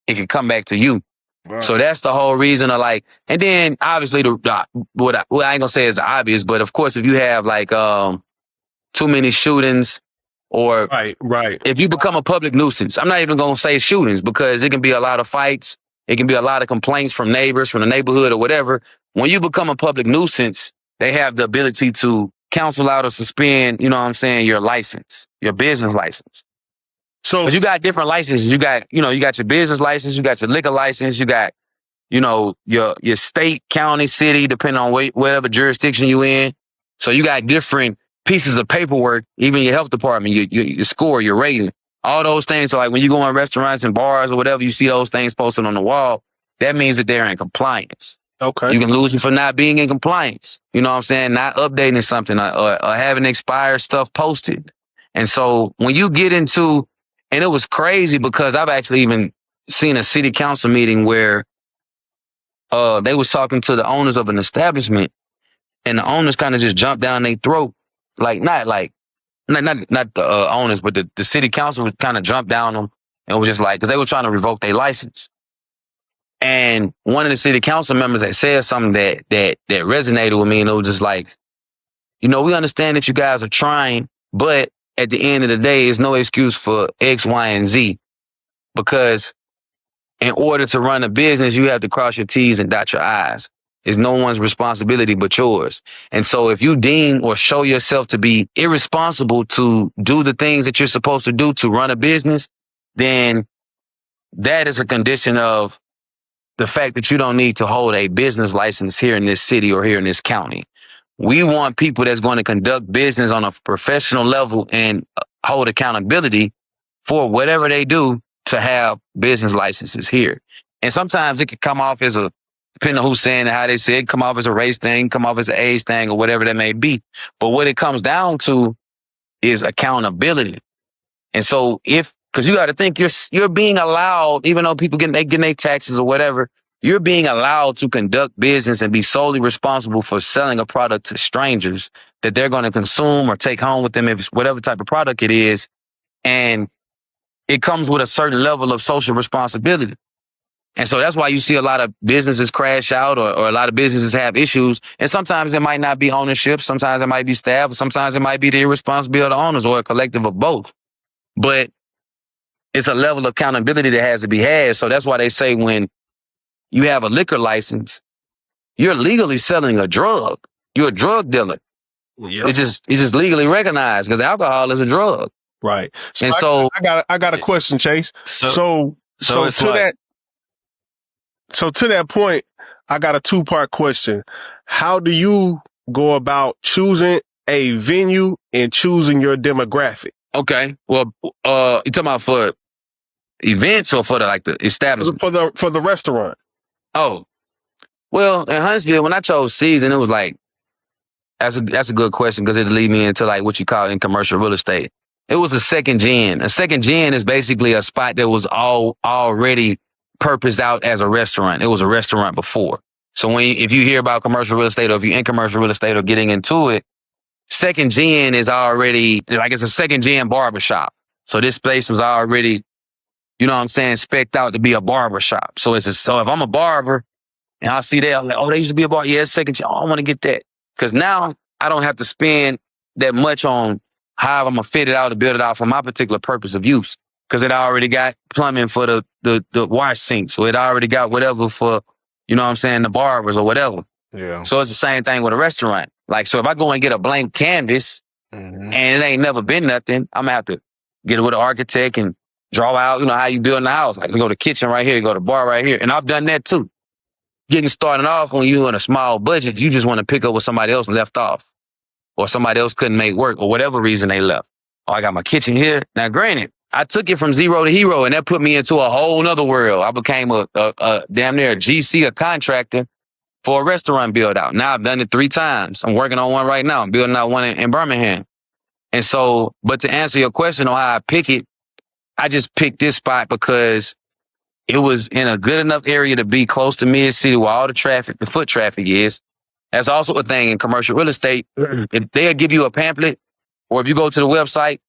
it can come back to you. Wow. So that's the whole reason of like, and then obviously what I ain't gonna say is the obvious, but of course if you have like too many shootings, or right. if you become a public nuisance, I'm not even gonna say shootings, because it can be a lot of fights, it can be a lot of complaints from neighbors, from the neighborhood or whatever. When you become a public nuisance, they have the ability to cancel out or suspend, you know what I'm saying, your license, your business license. So, but you got different licenses. You got your business license, you got your liquor license, you got, your state, county, city, depending on whatever jurisdiction you in. So you got different pieces of paperwork, even your health department, your score, your rating, all those things. So like when you go in restaurants and bars or whatever, you see those things posted on the wall, that means that they're in compliance. Okay. You can lose it for not being in compliance. You know what I'm saying? Not updating something or having expired stuff posted. And so when you get into, and it was crazy because I've actually even seen a city council meeting where they was talking to the owners of an establishment, and the owners kind of just jumped down their throat. Not the owners, but the city council was kind of jumped down them and was just like, because they were trying to revoke their license. And one of the city council members had said something that resonated with me, and it was just like, we understand that you guys are trying, but at the end of the day, it's no excuse for X, Y, and Z, because in order to run a business, you have to cross your T's and dot your I's. It's no one's responsibility but yours. And so if you deem or show yourself to be irresponsible to do the things that you're supposed to do to run a business, then that is a condition of the fact that you don't need to hold a business license here in this city or here in this county. We want people that's going to conduct business on a professional level and hold accountability for whatever they do to have business licenses here. And sometimes it can come off as depending on who's saying it, how they say it, come off as a race thing, come off as an age thing, or whatever that may be. But what it comes down to is accountability. And so because you got to think you're being allowed, even though people getting their taxes or whatever, you're being allowed to conduct business and be solely responsible for selling a product to strangers that they're going to consume or take home with them, if it's whatever type of product it is. And it comes with a certain level of social responsibility. And so that's why you see a lot of businesses crash out, or a lot of businesses have issues. And sometimes it might not be ownership. Sometimes it might be staff. Sometimes it might be the irresponsibility of the owners, or a collective of both. But it's a level of accountability that has to be had. So that's why they say when you have a liquor license, you're legally selling a drug. You're a drug dealer. Yep. It's just legally recognized, because alcohol is a drug. Right. And I got a question, Chase. So to that point, I got a 2-part question. How do you go about choosing a venue and choosing your demographic? Okay. Well, you talking about for events or for the establishment? For the restaurant. Oh, well, in Huntsville, when I chose season, it was like, that's a good question, because it'll lead me into like what you call in commercial real estate. It was a second gen. A second gen is basically a spot that was already purposed out as a restaurant. It was a restaurant before. So if you hear about commercial real estate, or if you're in commercial real estate or getting into it, second gen is already, like, it's a second gen barbershop. So this place was already, you know what I'm saying, spec'd out to be a barbershop. So so if I'm a barber and I see that, I'm like, oh, they used to be a bar. Yeah, it's second gen. Oh, I want to get that. Because now I don't have to spend that much on how I'm going to fit it out to build it out for my particular purpose of use. Because it already got plumbing for the wash sink. So it already got whatever for, you know what I'm saying, the barbers or whatever. Yeah. So it's the same thing with a restaurant. Like, so if I go and get a blank canvas and it ain't never been nothing, I'm going to have to get it with an architect and draw out, you know, how you building the house. Like, you go to kitchen right here, you go to bar right here. And I've done that too. Getting started off when you're in a small budget, you just want to pick up what somebody else left off, or somebody else couldn't make work, or whatever reason they left. Oh, I got my kitchen here. Now, granted, I took it from zero to hero, and that put me into a whole nother world. I became a damn near a GC, a contractor for a restaurant build out. Now I've done it 3 times. I'm working on one right now. I'm building out one in Birmingham. And so, but to answer your question on how I pick it, I just picked this spot because it was in a good enough area to be close to mid-city where all the foot traffic is. That's also a thing in commercial real estate. If they'll give you a pamphlet, or if you go to the website,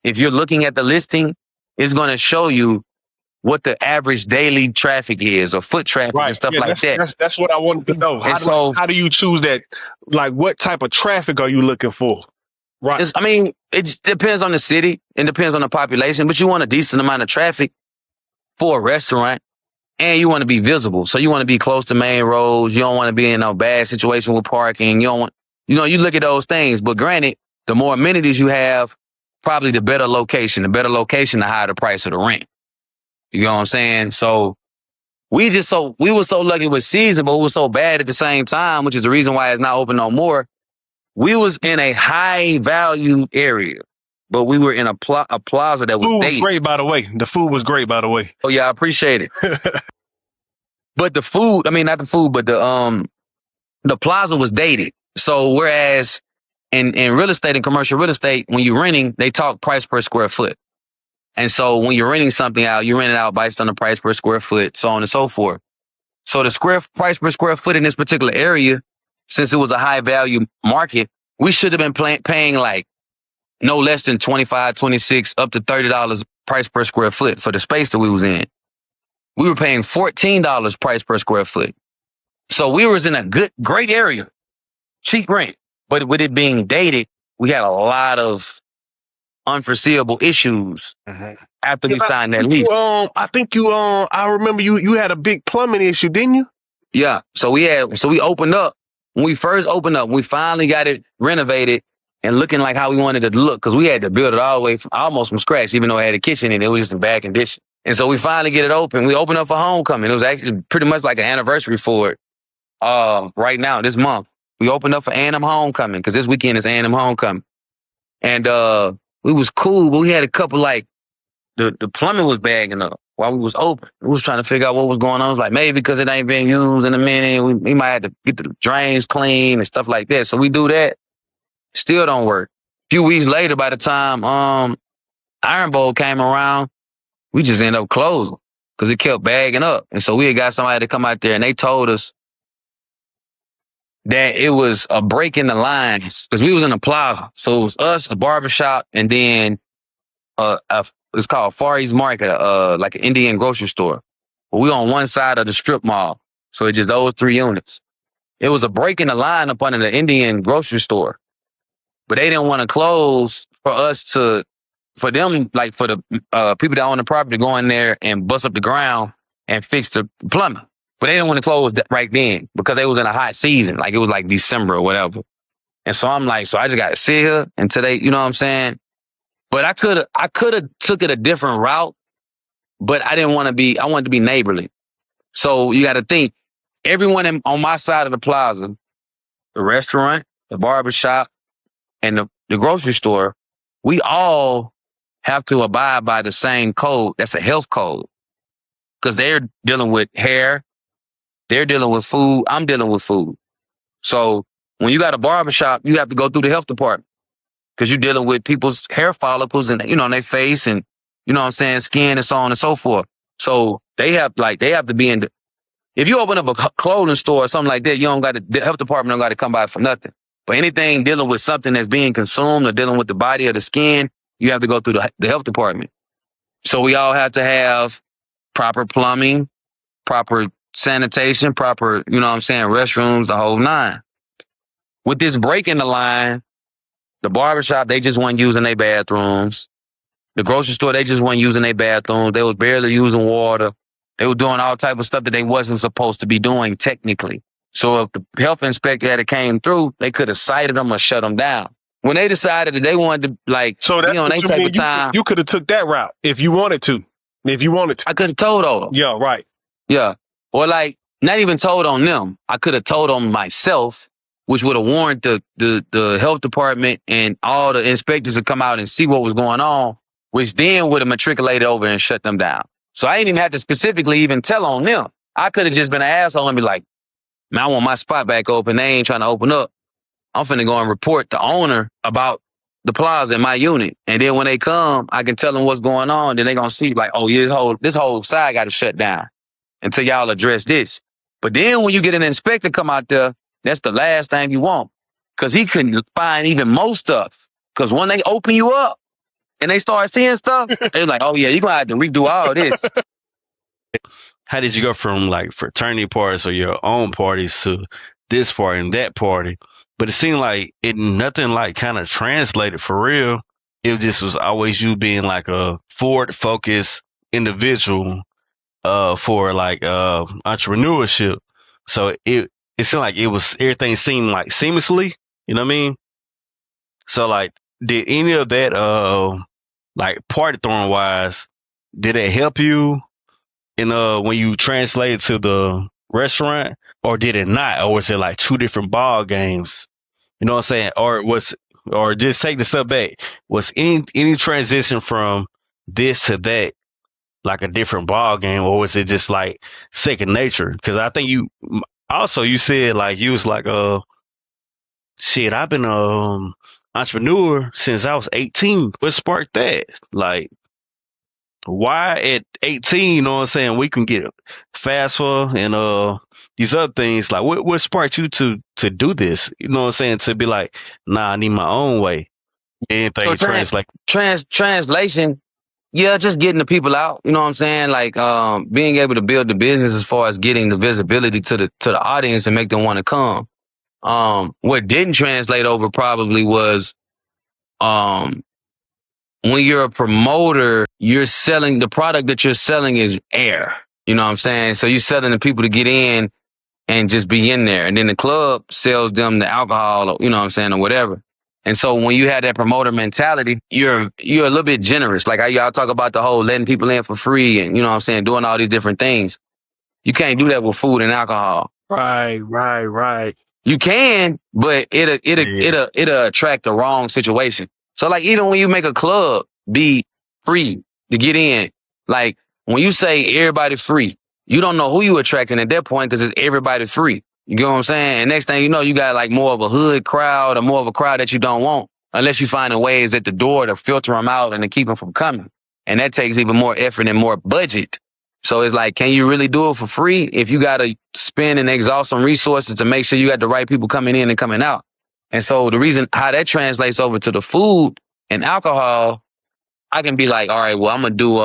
if you're looking at the listing, it's going to show you what the average daily traffic is, or foot traffic and stuff like that. That's what I wanted to know. How do you choose that? Like, what type of traffic are you looking for? Right. It depends on the city. It depends on the population, but you want a decent amount of traffic for a restaurant, and you want to be visible. So you want to be close to main roads. You don't want to be in a bad situation with parking. You don't want, you look at those things. But granted, the more amenities you have, probably the better location. The better location, the higher the price of the rent. You know what I'm saying? So we were so lucky with season, but we were so bad at the same time, which is the reason why it's not open no more. We was in a high value area, but we were in a plaza that was dated. The food was great, by the way. Oh yeah, I appreciate it. But the food, not the food, but the plaza was dated. So whereas in real estate and commercial real estate, when you're renting, they talk price per square foot. And so when you're renting something out, you rent it out based on the price per square foot, so on and so forth. So the price per square foot in this particular area, since it was a high value market, we should have been paying like no less than $25, $26, up to $30 price per square foot for the space that we was in. We were paying $14 price per square foot. So we was in a great area, cheap rent. But with it being dated, we had a lot of unforeseeable issues after we signed that lease. I remember you had a big plumbing issue, didn't you? Yeah. So we opened up. When we first opened up, we finally got it renovated and looking like how we wanted it to look, because we had to build it all the way almost from scratch, even though it had a kitchen in it. It was just in bad condition. And so we finally get it open. We opened up for homecoming. It was actually pretty much like an anniversary for it. Right now, this month, we opened up for A&M homecoming, because this weekend is A&M homecoming. And we was cool, but we had a couple, like, the plumbing was bagging up while we was open. We was trying to figure out what was going on. It was like, maybe because it ain't been used in a minute, we might have to get the drains clean and stuff like that. So we do that. Still don't work. A few weeks later, by the time Iron Bowl came around, we just ended up closing because it kept bagging up. And so we had got somebody to come out there, and they told us that it was a break in the lines, because we was in a plaza. So it was us, the barbershop, and then it's called Far East Market, like an Indian grocery store. But we on one side of the strip mall. So it's just those 3 units. It was a break in the line up under the Indian grocery store. But they didn't want to close for them, like for the people that own the property, to go in there and bust up the ground and fix the plumbing. But they didn't want to close right then because they was in a hot season. Like it was like December or whatever. And so I'm like, so I just got to sit here until they, you know what I'm saying? But I could have took it a different route, but I didn't want to be, I wanted to be neighborly. So you got to think, everyone on my side of the plaza, the restaurant, the barbershop, and the grocery store, we all have to abide by the same code. That's a health code. Because they're dealing with hair, they're dealing with food, I'm dealing with food. So when you got a barbershop, you have to go through the health department. Because you're dealing with people's hair follicles and, you know, on their face and, you know what I'm saying, skin and so on and so forth. So they have to be in. If you open up a clothing store or something like that, the health department don't got to come by for nothing. But anything dealing with something that's being consumed or dealing with the body or the skin, you have to go through the health department. So we all have to have proper plumbing, proper sanitation, proper, restrooms, the whole nine. With this break in the line, the barbershop, they just weren't using their bathrooms. The grocery store, they just weren't using their bathrooms. They was barely using water. They were doing all type of stuff that they wasn't supposed to be doing technically. So if the health inspector had came through, they could have cited them or shut them down. When they decided that they wanted to so that's what they you type mean. of time, You could have took that route if you wanted to. I could have told on them. Yeah, right. Yeah. Or not even told on them. I could have told on myself, which would have warned the health department and all the inspectors to come out and see what was going on, which then would have matriculated over and shut them down. So I didn't even have to specifically even tell on them. I could have just been an asshole and be like, man, I want my spot back open. They ain't trying to open up. I'm finna go and report the owner about the plaza in my unit. And then when they come, I can tell them what's going on. Then they gonna see like, oh yeah, this whole side got to shut down until y'all address this. But then when you get an inspector come out there, that's the last thing you want. Cause he couldn't find even more stuff. Cause when they open you up and they start seeing stuff, they're like, oh yeah, you're gonna have to redo all this. How did you go from like fraternity parties or your own parties to this party and that party? But it seemed like nothing like kind of translated for real. It just was always you being like a forward focused individual for like entrepreneurship. So it seemed like everything seemed like seamlessly, you know what I mean? So like did any of that like party throwing wise, did it help you in when you translated to the restaurant, or did it not? Or was it like two different ball games? You know what I'm saying? Or just take the step back. Was any transition from this to that like a different ball game, or was it just like second nature? Because I think you said like you was like shit, I've been entrepreneur since I was 18. What sparked that? Like why at 18, you know what I'm saying, we can get FAFSA and these other things. Like what sparked you to do this? You know what I'm saying? To be like, nah, I need my own way. Anything So translation, yeah, just getting the people out. You know what I'm saying? Like being able to build the business as far as getting the visibility to the audience and make them want to come. What didn't translate over probably was when you're a promoter, you're selling the product that you're selling is air. You know what I'm saying? So you're selling the people to get in and just be in there. And then the club sells them the alcohol, or, you know what I'm saying, or whatever. And so when you have that promoter mentality, you're a little bit generous. Like how y'all talk about the whole letting people in for free and, you know what I'm saying, doing all these different things. You can't do that with food and alcohol. Right. You can, but it'll attract the wrong situation. So like even when you make a club be free to get in, like when you say everybody free, you don't know who you attracting at that point because it's everybody free. You get what I'm saying? And next thing you know, you got like more of a hood crowd or more of a crowd that you don't want unless you find ways at the door to filter them out and to keep them from coming. And that takes even more effort and more budget. So it's like, can you really do it for free if you got to spend and exhaust some resources to make sure you got the right people coming in and coming out? And so the reason how that translates over to the food and alcohol, I can be like, all right, well, I'm going to do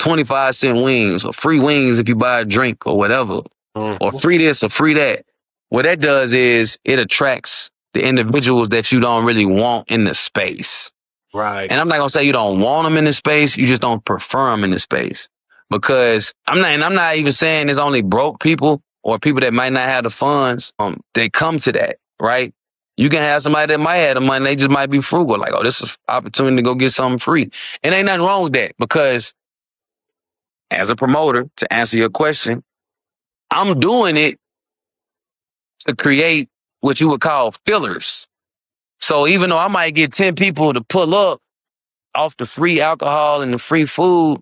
25-cent wings or free wings if you buy a drink or whatever, or free this or free that. What that does is it attracts the individuals that you don't really want in the space. Right. And I'm not going to say you don't want them in the space. You just don't prefer them in the space. Because I'm not even saying there's only broke people or people that might not have the funds that come to that, right? You can have somebody that might have the money, they just might be frugal, like, oh, this is an opportunity to go get something free. And ain't nothing wrong with that because as a promoter, to answer your question, I'm doing it to create what you would call fillers. So even though I might get 10 people to pull up off the free alcohol and the free food,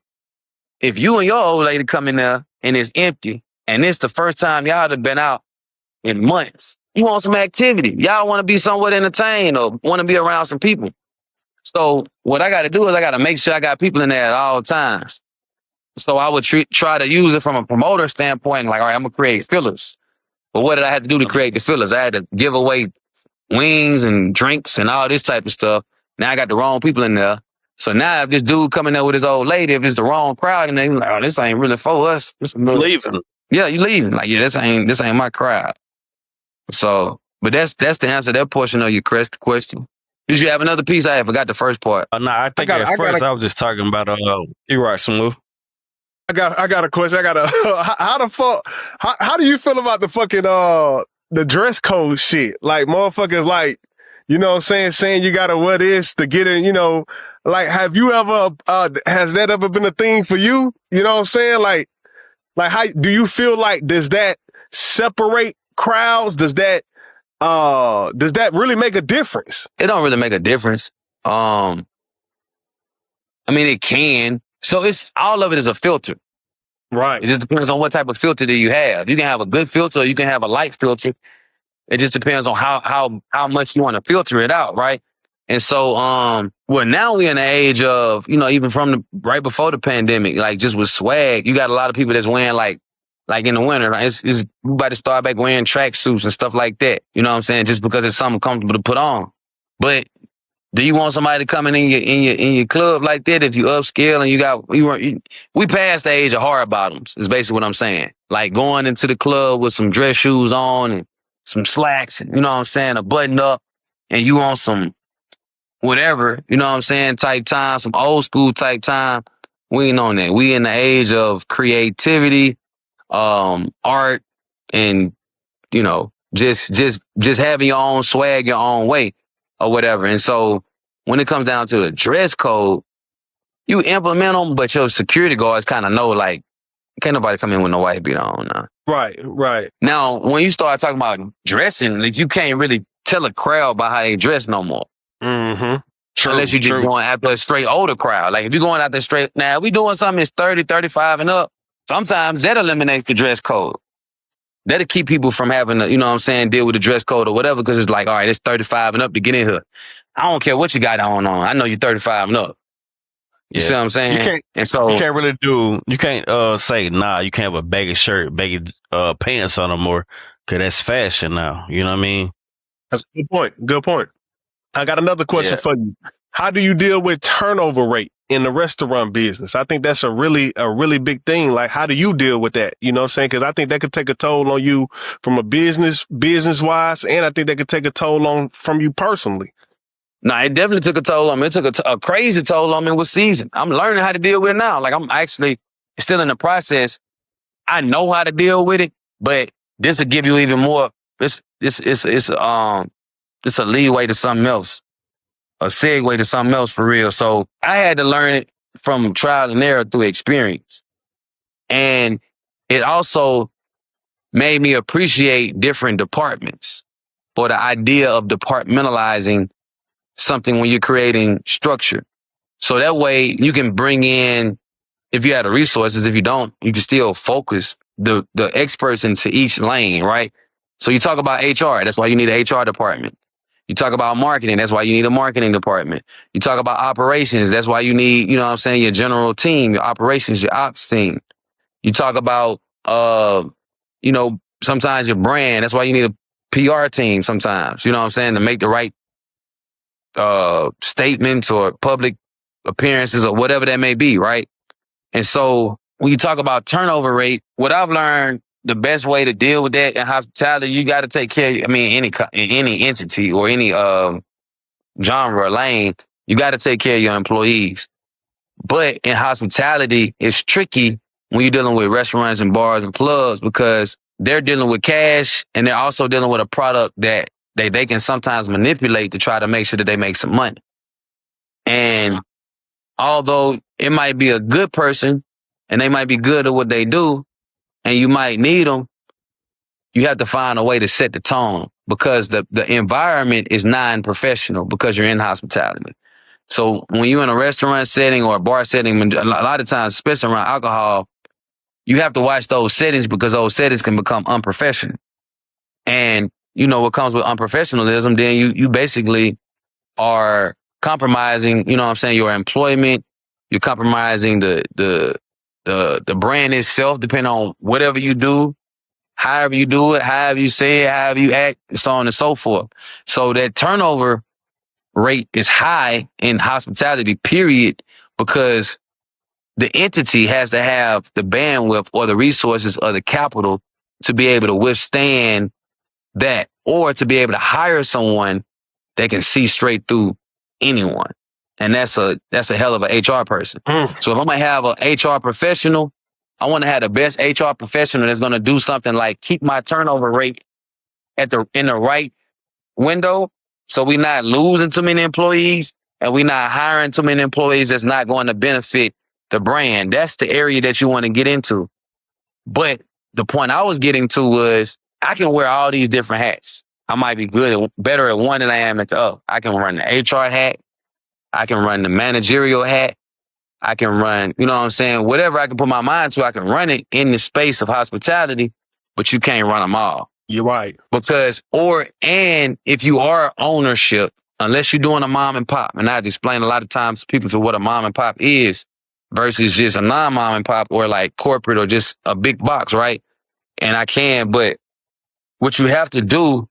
if you and your old lady come in there and it's empty, and it's the first time y'all have been out in months, you want some activity. Y'all want to be somewhat entertained or want to be around some people. So what I got to do is I got to make sure I got people in there at all times. So I would try to use it from a promoter standpoint, like, all right, I'm gonna create fillers. But what did I have to do to create the fillers? I had to give away wings and drinks and all this type of stuff. Now I got the wrong people in there. So now if this dude coming there with his old lady, if it's the wrong crowd, and they like, oh, this ain't really for us. Leaving. Yeah, you leaving. Like, yeah, this ain't my crowd. So, but that's the answer to that portion of your question. Did you have another piece? I forgot the first part. No, I think at first I was just talking about you right, Smooth. I got a question. How the fuck? How do you feel about the fucking the dress code shit? Like motherfuckers, like, you know what I'm saying you gotta wear this to get in. You know, like, have you ever has that ever been a thing for you? You know what I'm saying? Like how do you feel like does that separate crowds? Does that really make a difference? It don't really make a difference. I mean, it can. So it's all of it is a filter. Right. It just depends on what type of filter that you have. You can have a good filter, or you can have a light filter. It just depends on how much you want to filter it out, right? And so, well, now we're in the age of, even from right before the pandemic, like just with swag, you got a lot of people that's wearing like in the winter, right? It's we about to start back wearing track suits and stuff like that. You know what I'm saying? Just because it's something comfortable to put on. But do you want somebody to come in your club like that? If you upscale and we passed the age of hard bottoms, is basically what I'm saying. Like going into the club with some dress shoes on and some slacks, you know what I'm saying, a button up, and you on some whatever, you know what I'm saying, type time, some old school type time. We ain't on that. We in the age of creativity, art, and just having your own swag, your own way, or whatever. And so when it comes down to the dress code, you implement them, but your security guards kind of know, like, can't nobody come in with no white beater on now. Right. Now, when you start talking about dressing, like, you can't really tell a crowd by how they dress no more. Mm-hmm. Unless you're just going after a straight older crowd. Like, if you're going after straight, now, if we doing something that's 30, 35 and up, sometimes that eliminates the dress code. That'll keep people from having to, deal with the dress code or whatever, because it's like, all right, it's 35 and up to get in here. I don't care what you got on. I know you're 35 and up. You see what I'm saying? You can't say, nah, you can't have a baggy shirt, baggy pants on no more, because that's fashion now. You know what I mean? That's a good point. I got another question for you. How do you deal with turnover rate in the restaurant business? I think that's a really big thing. Like, how do you deal with that? You know what I'm saying? Because I think that could take a toll on you from a business wise, and I think that could take a toll from you personally. No, it definitely took a toll on me. It took a crazy toll on me with season. I'm learning how to deal with it now. Like, I'm actually still in the process. I know how to deal with it, but this will give you even more. It's a leeway to something else, a segue to something else for real. So I had to learn it from trial and error through experience. And it also made me appreciate different departments, or the idea of departmentalizing something when you're creating structure. So that way you can bring in, if you have the resources, if you don't, you can still focus the experts into each lane, right? So you talk about HR, that's why you need an HR department. You talk about marketing, that's why you need a marketing department. You talk about operations, that's why you need, your general team, your operations, your ops team. You talk about, sometimes your brand, that's why you need a PR team sometimes, to make the right statements or public appearances or whatever that may be, right? And so when you talk about turnover rate, what I've learned, the best way to deal with that in hospitality, you got to take care. Any entity or any genre or lane, you got to take care of your employees. But in hospitality, it's tricky when you're dealing with restaurants and bars and clubs, because they're dealing with cash and they're also dealing with a product that they can sometimes manipulate to try to make sure that they make some money. And although it might be a good person and they might be good at what they do, and you might need them, you have to find a way to set the tone, because the environment is non-professional because you're in hospitality. So when you're in a restaurant setting or a bar setting, a lot of times, especially around alcohol, you have to watch those settings, because those settings can become unprofessional. And what comes with unprofessionalism, then you basically are compromising, your employment. You're compromising the the brand itself, depending on whatever you do, however you do it, however you say it, however you act, so on and so forth. So that turnover rate is high in hospitality, period, because the entity has to have the bandwidth or the resources or the capital to be able to withstand that, or to be able to hire someone that can see straight through anyone. And that's a hell of an HR person. So if I'm gonna have an HR professional, I want to have the best HR professional that's gonna do something like keep my turnover rate in the right window, so we're not losing too many employees and we're not hiring too many employees that's not going to benefit the brand. That's the area that you want to get into. But the point I was getting to was I can wear all these different hats. I might be better at one than I am at the other. I can run the HR hat. I can run the managerial hat. I can run, you know what I'm saying? Whatever I can put my mind to, I can run it in the space of hospitality, but you can't run them all. You're right. And if you are ownership, unless you're doing a mom and pop, and I've explained a lot of times to people to what a mom and pop is versus just a non-mom and pop or like corporate or just a big box, right? And but what you have to do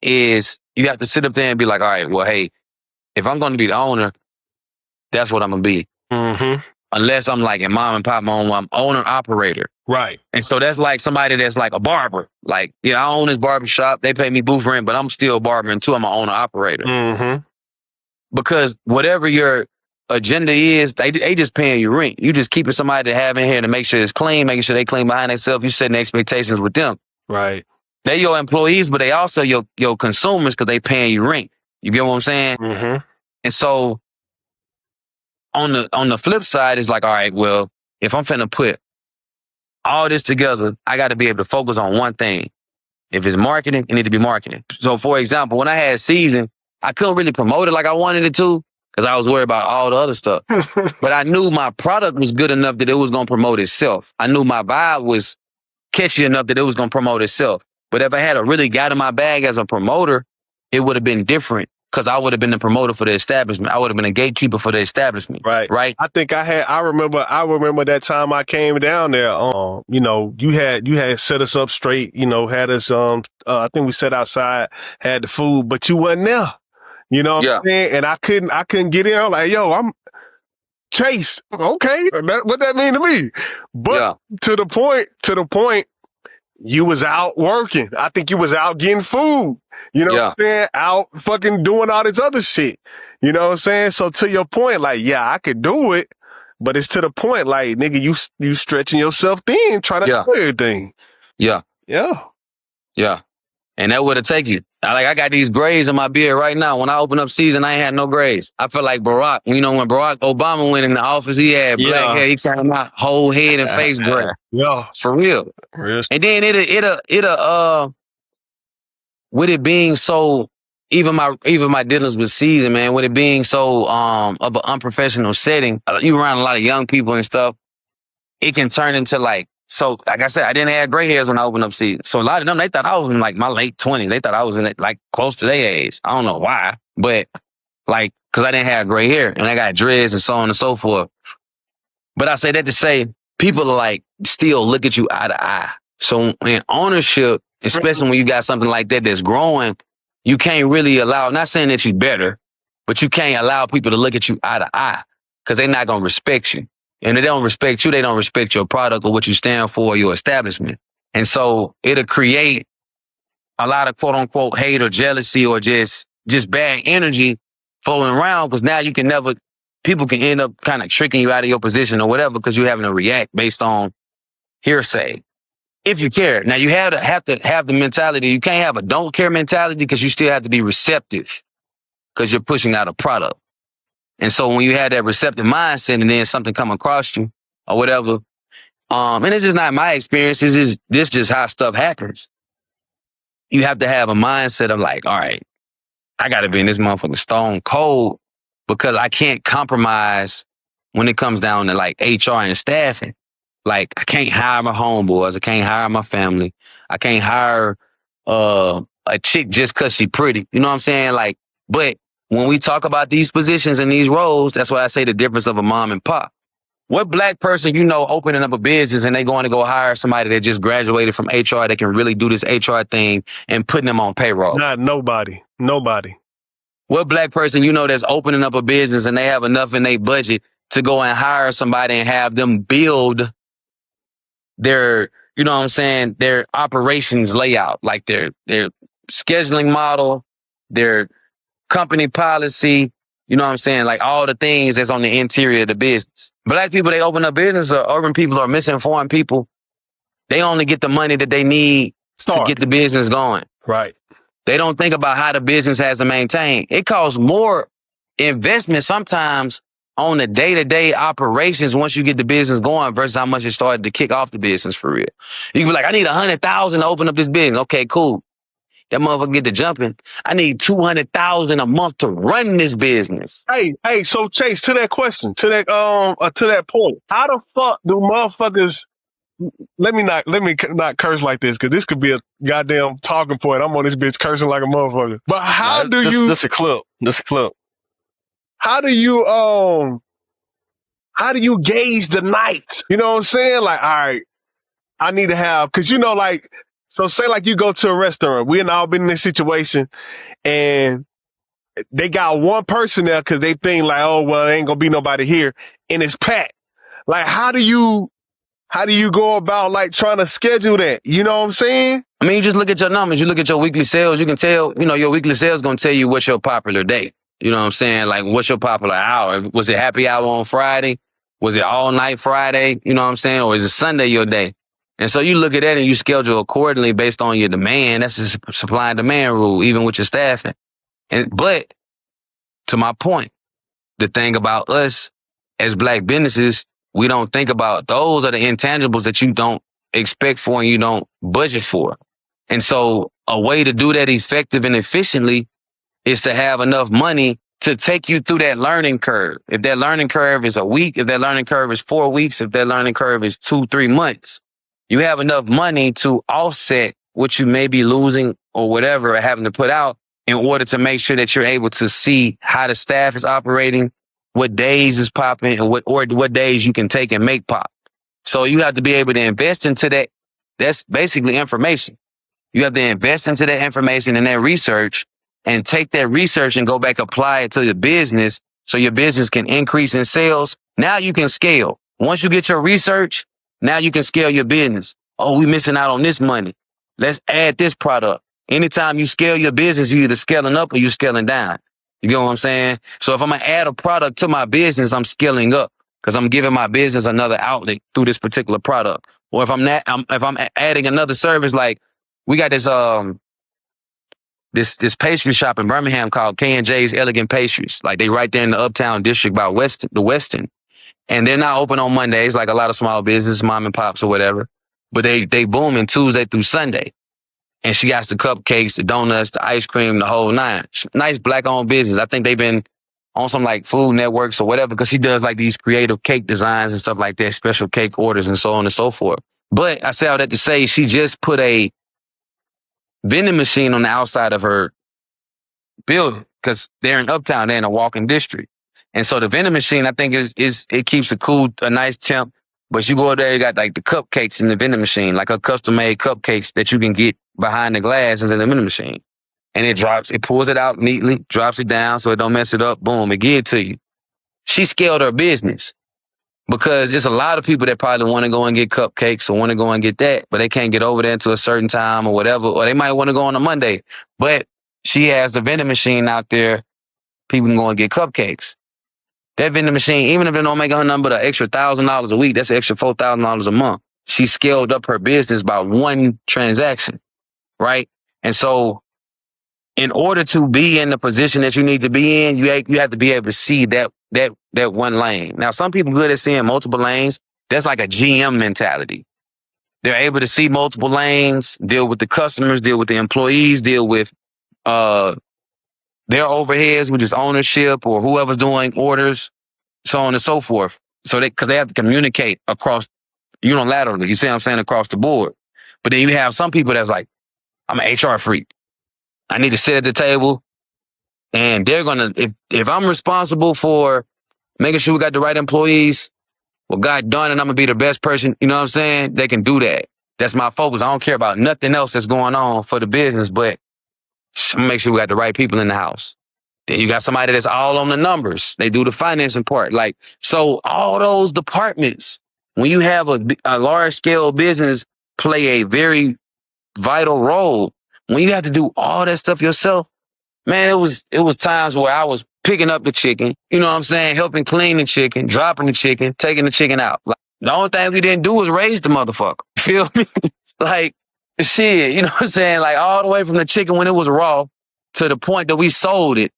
is you have to sit up there and be like, all right, well, hey, if I'm going to be the owner, that's what I'm going to be. Mm-hmm. Unless I'm like in mom and pop mode, I'm owner operator. Right. And so that's like somebody that's like a barber. Like, yeah, I own this barber shop. They pay me booth rent, but I'm still barbering too. I'm an owner operator. Mm-hmm. Because whatever your agenda is, they just paying you rent. You just keeping somebody to have in here to make sure it's clean, making sure they clean behind themselves. You setting expectations with them. Right. They your employees, but they also your consumers because they paying you rent. You get what I'm saying? Mm-hmm. And so on the flip side, it's like, all right, well, if I'm finna put all this together, I got to be able to focus on one thing. If it's marketing, it need to be marketing. So for example, when I had season, I couldn't really promote it like I wanted it to because I was worried about all the other stuff. But I knew my product was good enough that it was going to promote itself. I knew my vibe was catchy enough that it was going to promote itself. But if I had really got in my bag as a promoter, it would have been different because I would have been the promoter for the establishment. I would have been a gatekeeper for the establishment. Right. I think I remember that time I came down there. You had set us up straight, had us, I think we sat outside, had the food, but you wasn't there. You know what I'm saying? And I couldn't get in. I'm like, yo, I'm Chase. Okay. What that mean to me? But to the point, you was out working. I think you was out getting food. You know what I'm saying? Out fucking doing all this other shit. You know what I'm saying? So to your point, like, yeah, I could do it, but it's to the point, like, nigga, you stretching yourself thin, trying to do everything. Yeah. Yeah. Yeah. And that would have taken you. I got these grays in my beard right now. When I open up season, I ain't had no grays. I feel like Barack. When Barack Obama went in the office, he had black hair. He turned my whole head and face gray. Yeah. For real. And then it'll with it being so, even my dealings with season, man, with it being so of an unprofessional setting, you around a lot of young people and stuff, it can turn into like I said, I didn't have gray hairs when I opened up season. So a lot of them, they thought I was in like my late 20s. They thought I was in it like close to their age. I don't know why, but like, cause I didn't have gray hair and I got dreads and so on and so forth. But I say that to say people are like still look at you eye to eye. So in ownership, especially when you got something like that that's growing, you can't really allow, not saying that you're better, but you can't allow people to look at you eye to eye because they're not going to respect you. And if they don't respect you, they don't respect your product or what you stand for or your establishment. And so it'll create a lot of quote unquote hate or jealousy or just bad energy flowing around because now people can end up kind of tricking you out of your position or whatever because you're having to react based on hearsay. If you care. Now you have to have the mentality. You can't have a don't care mentality because you still have to be receptive because you're pushing out a product. And so when you have that receptive mindset and then something come across you or whatever, and it's just not my experience, this just how stuff happens. You have to have a mindset of like, all right, I got to be in this motherfucking stone cold because I can't compromise when it comes down to like HR and staffing. Like I can't hire my homeboys. I can't hire my family. I can't hire a chick just cause she pretty. You know what I'm saying? Like, but when we talk about these positions and these roles, that's why I say the difference of a mom and pop. What black person you know opening up a business and they going to go hire somebody that just graduated from HR that can really do this HR thing and putting them on payroll? Not nobody. Nobody. What black person you know that's opening up a business and they have enough in their budget to go and hire somebody and have them build their, you know what I'm saying, their operations layout, like their scheduling model, their company policy, you know what I'm saying, like all the things that's on the interior of the business. Black people, they open up business, or urban people or misinformed people, they only get the money that they need to get the business going. Right. They don't think about how the business has to maintain. It costs more investment sometimes on the day-to-day operations once you get the business going versus how much it started to kick off the business for real. You can be like, I need $100,000 to open up this business. Okay, cool. That motherfucker get to jumping. I need $200,000 a month to run this business. Hey, so Chase, to that question, to that point, how the fuck do motherfuckers? Let me not curse like this, because this could be a goddamn talking point. I'm on this bitch cursing like a motherfucker. But how do you? This a clip. This a clip. How do you gauge the nights? You know what I'm saying? Like, all right, I need to have, because you know, like, so say like you go to a restaurant. We all been in this situation, and they got one person there because they think like, oh well, there ain't gonna be nobody here, and it's packed. Like, how do you go about like trying to schedule that? You know what I'm saying? I mean, you just look at your numbers. You look at your weekly sales. You can tell, you know, your weekly sales going to tell you what's your popular day. You know what I'm saying? Like, what's your popular hour? Was it happy hour on Friday? Was it all night Friday? You know what I'm saying? Or is it Sunday your day? And so you look at that and you schedule accordingly based on your demand. That's a supply and demand rule, even with your staffing. But to my point, the thing about us as black businesses, we don't think about those are the intangibles that you don't expect for and you don't budget for. And so a way to do that effective and efficiently is to have enough money to take you through that learning curve. If that learning curve is a week, if that learning curve is 4 weeks, if that learning curve is 2-3 months, you have enough money to offset what you may be losing or whatever or having to put out in order to make sure that you're able to see how the staff is operating, what days is popping, and what days you can take and make pop. So you have to be able to invest into that. That's basically information. You have to invest into that information and that research and take that research and go back, apply it to your business so your business can increase in sales. Now you can scale. Once you get your research, now you can scale your business. Oh, we missing out on this money. Let's add this product. Anytime you scale your business, you either scaling up or you scaling down. You get what I'm saying? So if I'm going to add a product to my business, I'm scaling up because I'm giving my business another outlet through this particular product. Or if I'm adding another service, like we got this this pastry shop in Birmingham called K&J's Elegant Pastries. Like they right there in the Uptown District by the Weston. And they're not open on Mondays like a lot of small business, mom and pops or whatever. But they booming Tuesday through Sunday. And she got the cupcakes, the donuts, the ice cream, the whole nine. Nice black-owned business. I think they've been on some like Food Networks or whatever because she does like these creative cake designs and stuff like that, special cake orders and so on and so forth. But I say all that to say she just put a vending machine on the outside of her building because they're in Uptown, they're in a walking district. And so the vending machine, I think, is it keeps a nice temp. But you go there, you got like the cupcakes in the vending machine, like a custom-made cupcakes that you can get behind the glass is in the vending machine. And it pulls it out neatly, drops it down so it don't mess it up. Boom, it give it to you. She scaled her business because it's a lot of people that probably want to go and get cupcakes or want to go and get that, but they can't get over there until a certain time or whatever, or they might want to go on a Monday. But she has the vending machine out there. People can go and get cupcakes. That vending machine, even if it don't make her number the extra $1,000 a week, that's an extra $4,000 a month. She scaled up her business by one transaction, right? And so in order to be in the position that you need to be in, you have to be able to see that one lane. Now, some people good at seeing multiple lanes. That's like a GM mentality. They're able to see multiple lanes, deal with the customers, deal with the employees, deal with their overheads, which is ownership or whoever's doing orders, so on and so forth. So because they have to communicate across unilaterally, you see what I'm saying, across the board. But then you have some people that's like, I'm an HR freak. I need to sit at the table and they're going to, if I'm responsible for making sure we got the right employees, well, God darn it, I'm gonna be the best person. You know what I'm saying? They can do that. That's my focus. I don't care about nothing else that's going on for the business, but make sure we got the right people in the house. Then you got somebody that's all on the numbers. They do the financing part. Like, so all those departments, when you have a large scale business, play a very vital role. When you have to do all that stuff yourself, man, it was times where I was picking up the chicken, you know what I'm saying, helping clean the chicken, dropping the chicken, taking the chicken out. Like, the only thing we didn't do was raise the motherfucker. Feel me? Like, shit, you know what I'm saying? Like, all the way from the chicken when it was raw to the point that we sold it.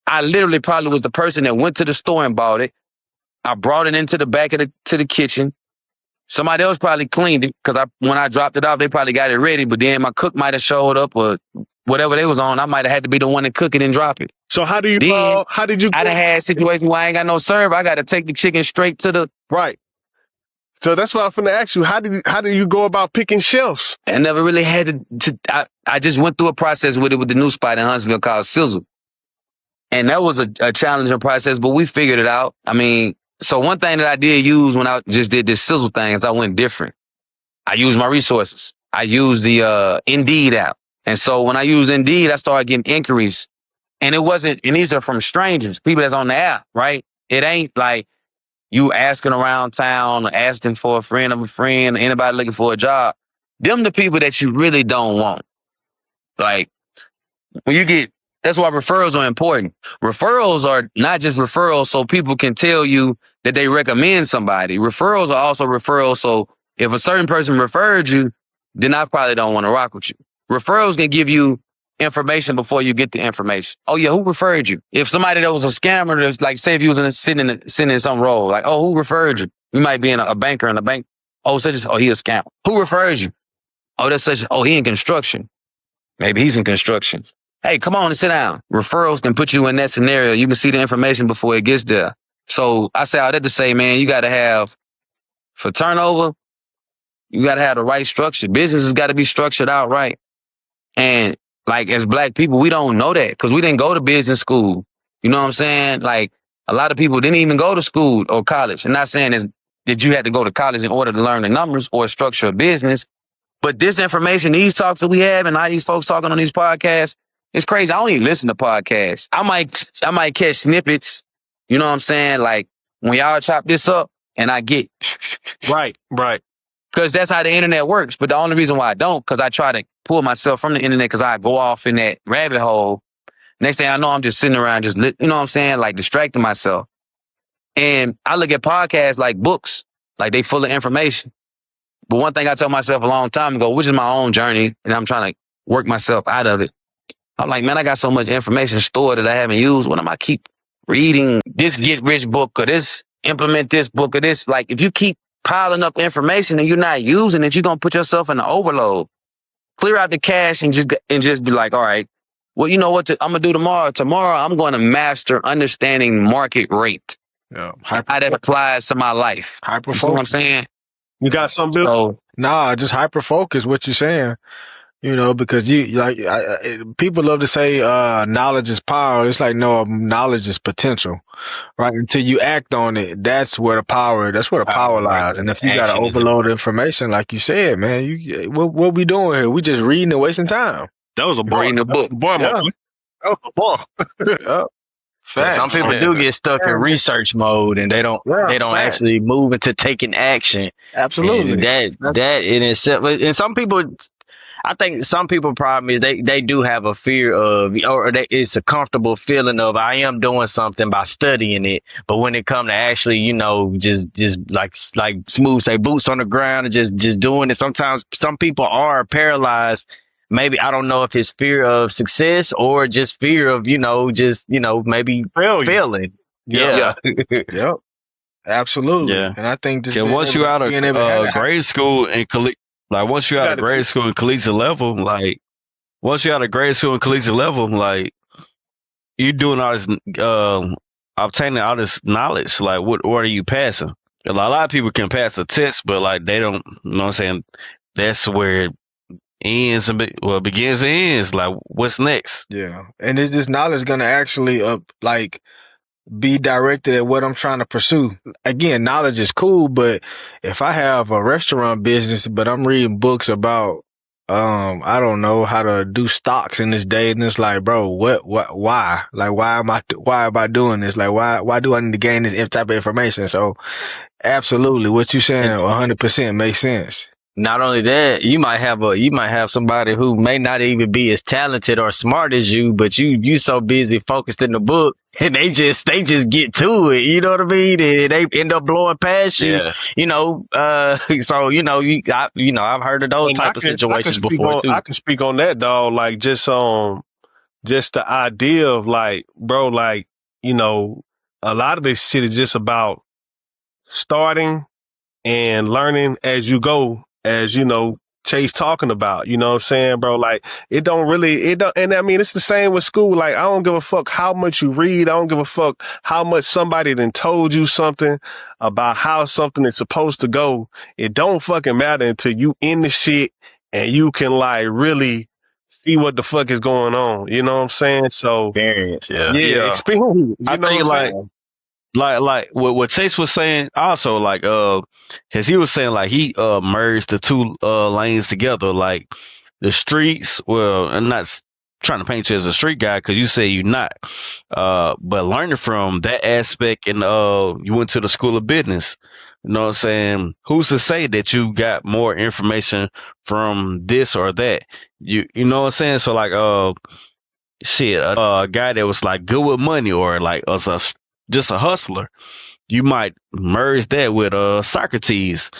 I literally probably was the person that went to the store and bought it. I brought it into the back of the kitchen. Somebody else probably cleaned it because when I dropped it off, they probably got it ready. But then my cook might have showed up or whatever they was on. I might have had to be the one to cook it and drop it. So how did you? I done had situations where I ain't got no serve. I got to take the chicken straight to the right. So that's what I'm finna ask you. How do you go about picking shelves? I never really had to. I just went through a process with it with the new spot in Huntsville called Sizzle. And that was a challenging process, but we figured it out. I mean, so one thing that I did use when I just did this Sizzle thing is I went different. I used my resources. I used the Indeed app. And so when I used Indeed, I started getting inquiries. And these are from strangers, people that's on the app, right? It ain't like you asking around town or asking for a friend of a friend, or anybody looking for a job. Them the people that you really don't want. Like, that's why referrals are important. Referrals are not just referrals so people can tell you that they recommend somebody. Referrals are also referrals so if a certain person referred you, then I probably don't want to rock with you. Referrals can give you information before you get the information. Oh yeah, who referred you? If somebody that was a scammer, that's like, say if you was sitting in some role, like, oh, who referred you? You might be in a banker in a bank. Oh, he a scammer. Who referred you? Oh, he in construction. Maybe he's in construction. Hey, come on and sit down. Referrals can put you in that scenario. You can see the information before it gets there. So I say all that to say, man, you got to have, for turnover, you got to have the right structure. Business has got to be structured out right. And like as Black people, we don't know that because we didn't go to business school. You know what I'm saying? Like a lot of people didn't even go to school or college. I'm not saying that you had to go to college in order to learn the numbers or structure a business. But this information, these talks that we have and all these folks talking on these podcasts, it's crazy. I don't even listen to podcasts. I might catch snippets. You know what I'm saying? Like when y'all chop this up and I get. Right. Because that's how the internet works. But the only reason why I don't, because I try to pull myself from the internet because I go off in that rabbit hole. Next thing I know, I'm just sitting around you know what I'm saying? Like distracting myself. And I look at podcasts like books, like they full of information. But one thing I told myself a long time ago, which is my own journey, and I'm trying to work myself out of it. I'm like, man, I got so much information stored that I haven't used. What am I keep reading this get rich book or this implement this book or this? Like, if you keep piling up information and you're not using it, you're going to put yourself in an overload. Clear out the cache and just be like, all right, well, you know what I'm going to do tomorrow? Tomorrow, I'm going to master understanding market rate. Yeah. How that applies to my life. You see what I'm saying? You got something, Bill? Nah, just hyper focus what you're saying. You know, because people love to say knowledge is power. It's like, no, knowledge is potential, right? Until you act on it, that's where the power lies. And if you got to overload information, like you said, man, what we doing here? We just reading and wasting time. That was a bar. Reading a book. That was a bar. Yeah. Some people do get stuck in research mode and they don't actually move into taking action. Absolutely. And that in itself, and some people, I think some people's problem is they do have a fear of, it's a comfortable feeling of I am doing something by studying it, but when it come to actually, just like Smooth say, boots on the ground and just doing it. Sometimes some people are paralyzed. Maybe I don't know if it's fear of success or just fear of maybe failing. Yeah. Yep. Absolutely. Yeah. And I think just once you out of grade school and once you're out of grade school and collegiate level, you're doing all this, obtaining all this knowledge. Like, what are you passing? A lot of people can pass a test, but like they don't. You know what I'm saying? That's where it ends and begins and ends. Like, what's next? Yeah. And is this knowledge going to actually be directed at what I'm trying to pursue. Again, knowledge is cool, but if I have a restaurant business, but I'm reading books about, I don't know how to do stocks in this day, and it's like, bro, why? Like, why am I doing this? Like, why do I need to gain this type of information? So, absolutely, what you saying, 100% makes sense. Not only that, you might have somebody who may not even be as talented or smart as you, but you so busy focused in the book, and they just get to it. You know what I mean? And they end up blowing past you. Yeah. So I've heard of those And type of situations before too. I can speak on that, dog. Like just the idea of like, bro, like, a lot of this shit is just about starting and learning as you go, as Chase talking about, you know what I'm saying, bro? Like and I mean, it's the same with school. Like, I don't give a fuck how much you read. I don't give a fuck how much somebody done told you something about how something is supposed to go. It don't fucking matter until you in the shit and you can like really see what the fuck is going on. You know what I'm saying? So Experience, Yeah. experience. I think like what Chase was saying also, like cause he was saying like he merged the two lanes together, like the streets. Well, I'm not trying to paint you as a street guy because you say you're not, but learning from that aspect, and you went to the school of business. You know what I'm saying? Who's to say that you got more information from this or that? You know what I'm saying? So like shit, a guy that was like good with money, or like just a hustler, you might merge that with Socrates.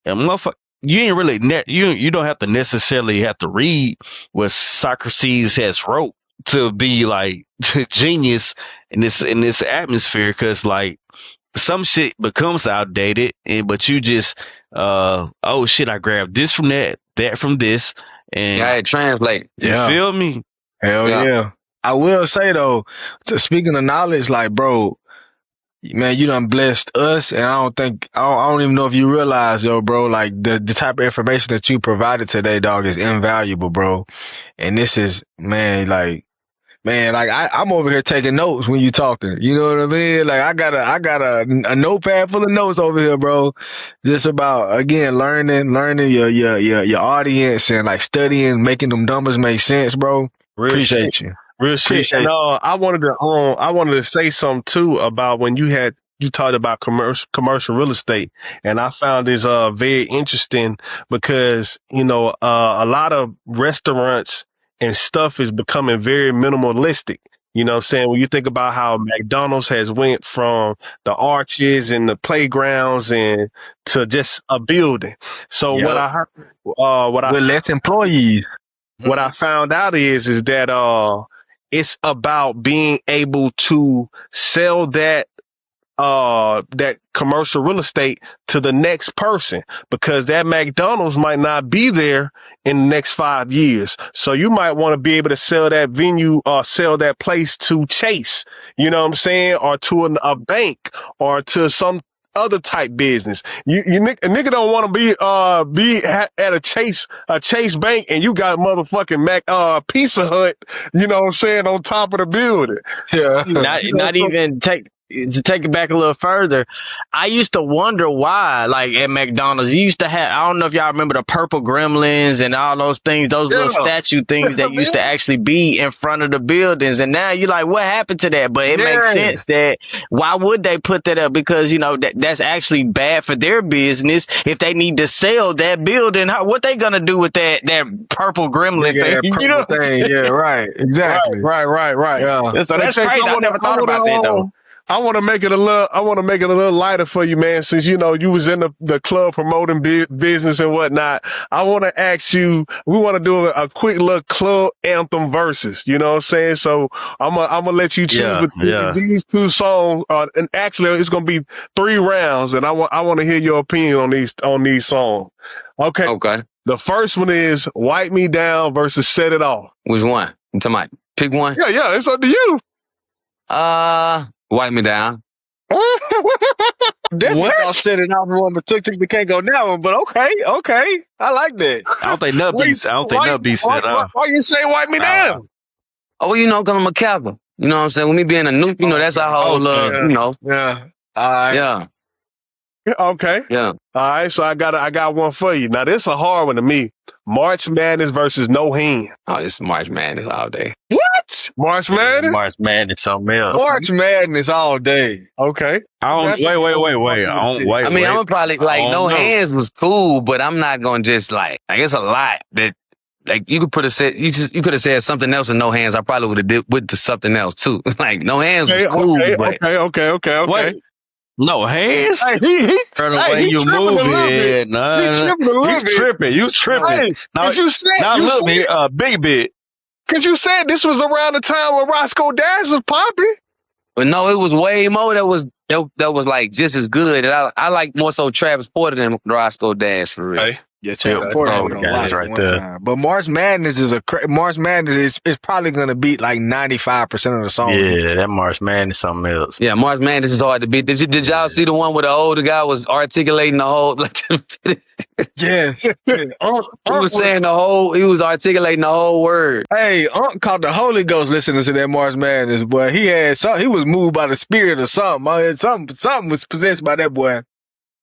And motherfucker, you ain't really you don't have to necessarily have to read what Socrates has wrote to be like genius in this atmosphere, because like some shit becomes outdated, but you just oh shit, I grabbed this from that from this, and Yeah, it translate. you Yeah. feel me? Hell Yeah. yeah. I will say though, speaking of knowledge, like, bro, man, you done blessed us, and I don't even know if you realize, yo, bro, like the type of information that you provided today, dog, is invaluable, bro. And this is, man, like I'm over here taking notes when you talking. You know what I mean? Like I got a notepad full of notes over here, bro. Just about, again, learning your audience, and like studying, making them numbers make sense, bro. Real Appreciate shit. you. Real shit. Appreciate And I wanted to say something too about when you talked about commercial real estate, and I found this very interesting because a lot of restaurants and stuff is becoming very minimalistic. You know what I'm saying? When you think about how McDonald's has went from the arches and the playgrounds and to just a building. So Yep. what I heard, with less employees. what I found out is that it's about being able to sell that commercial real estate to the next person, because that McDonald's might not be there in the next 5 years. So you might want to be able to sell that venue or sell that place to Chase, you know what I'm saying? Or to a bank, or to some other type business. A nigga don't want to be at a Chase bank, and you got motherfucking Pizza Hut, you know what I'm saying, on top of the building. Yeah. Not even to take it back a little further. I used to wonder why, like at McDonald's, you used to have, I don't know if y'all remember the purple gremlins and all those things, those little statue things that used to actually be in front of the buildings. And now you're like, what happened to that? But it makes sense that why would they put that up? Because, that's actually bad for their business. If they need to sell that building, what they gonna do with that purple gremlin thing? Thing. Yeah, right. Exactly. Right. Yeah. So that's crazy. I never thought about that though. I want to make it a little lighter for you, man. Since you was in the club promoting business and whatnot, I want to ask you. We want to do a quick little club anthem verses. You know what I'm saying? So I'm gonna let you choose between these two songs. And actually, it's gonna be 3 rounds, and I want to hear your opinion on these songs. Okay. Okay. The first one is "Wipe Me Down" versus "Set It Off." Which one? You talking about? Pick one. Yeah, it's up to you. Wipe Me Down. Definitely gonna set it off one, but Tuk can't go that one. But okay, I like that. I don't think nothing beats set off. Why you say "Wipe Me Down"? Oh, well, 'cause I'm a capper. You know what I'm saying? With me being a new, that's our whole, Yeah. All right. yeah, Okay. yeah. All right. So I got one for you. Now this a hard one to me. March Madness versus No Hand. Oh, it's March Madness all day. What? March Madness. March Madness, something else. March Madness all day. Okay. I That's don't, a wait. whole I fucking don't, wait, I mean, I'm wait. gonna probably I like don't No know. Hands was cool, but I'm not gonna just like it's a lot that like you could you could have said something else with No Hands. I probably would have did with to something else too. Like No Hands was cool, but Okay. Wait, no hands? Hey, he Or the hey, way he you tripping move a little bit. it. Nah, He tripping a little bit. You tripping. Hey, Now, cause you said big bit. cause you said this was around the time when Roscoe Dash was popping. But no, it was way more that was like just as good. And I like more so Travis Porter than Roscoe Dash for real. Hey. Yeah, Travis that's Porter all had the it on guys lock right one there. time. But March Madness is probably gonna beat like 95% of the songs. Yeah, that March Madness, something else. Yeah, March Madness is hard to beat. Did y'all see the one where the older guy was articulating the whole like Yeah. he was saying he was articulating the whole word. Hey, Unc caught the Holy Ghost listening to that March Madness, boy. He was moved by the spirit or something. Something was possessed by that boy.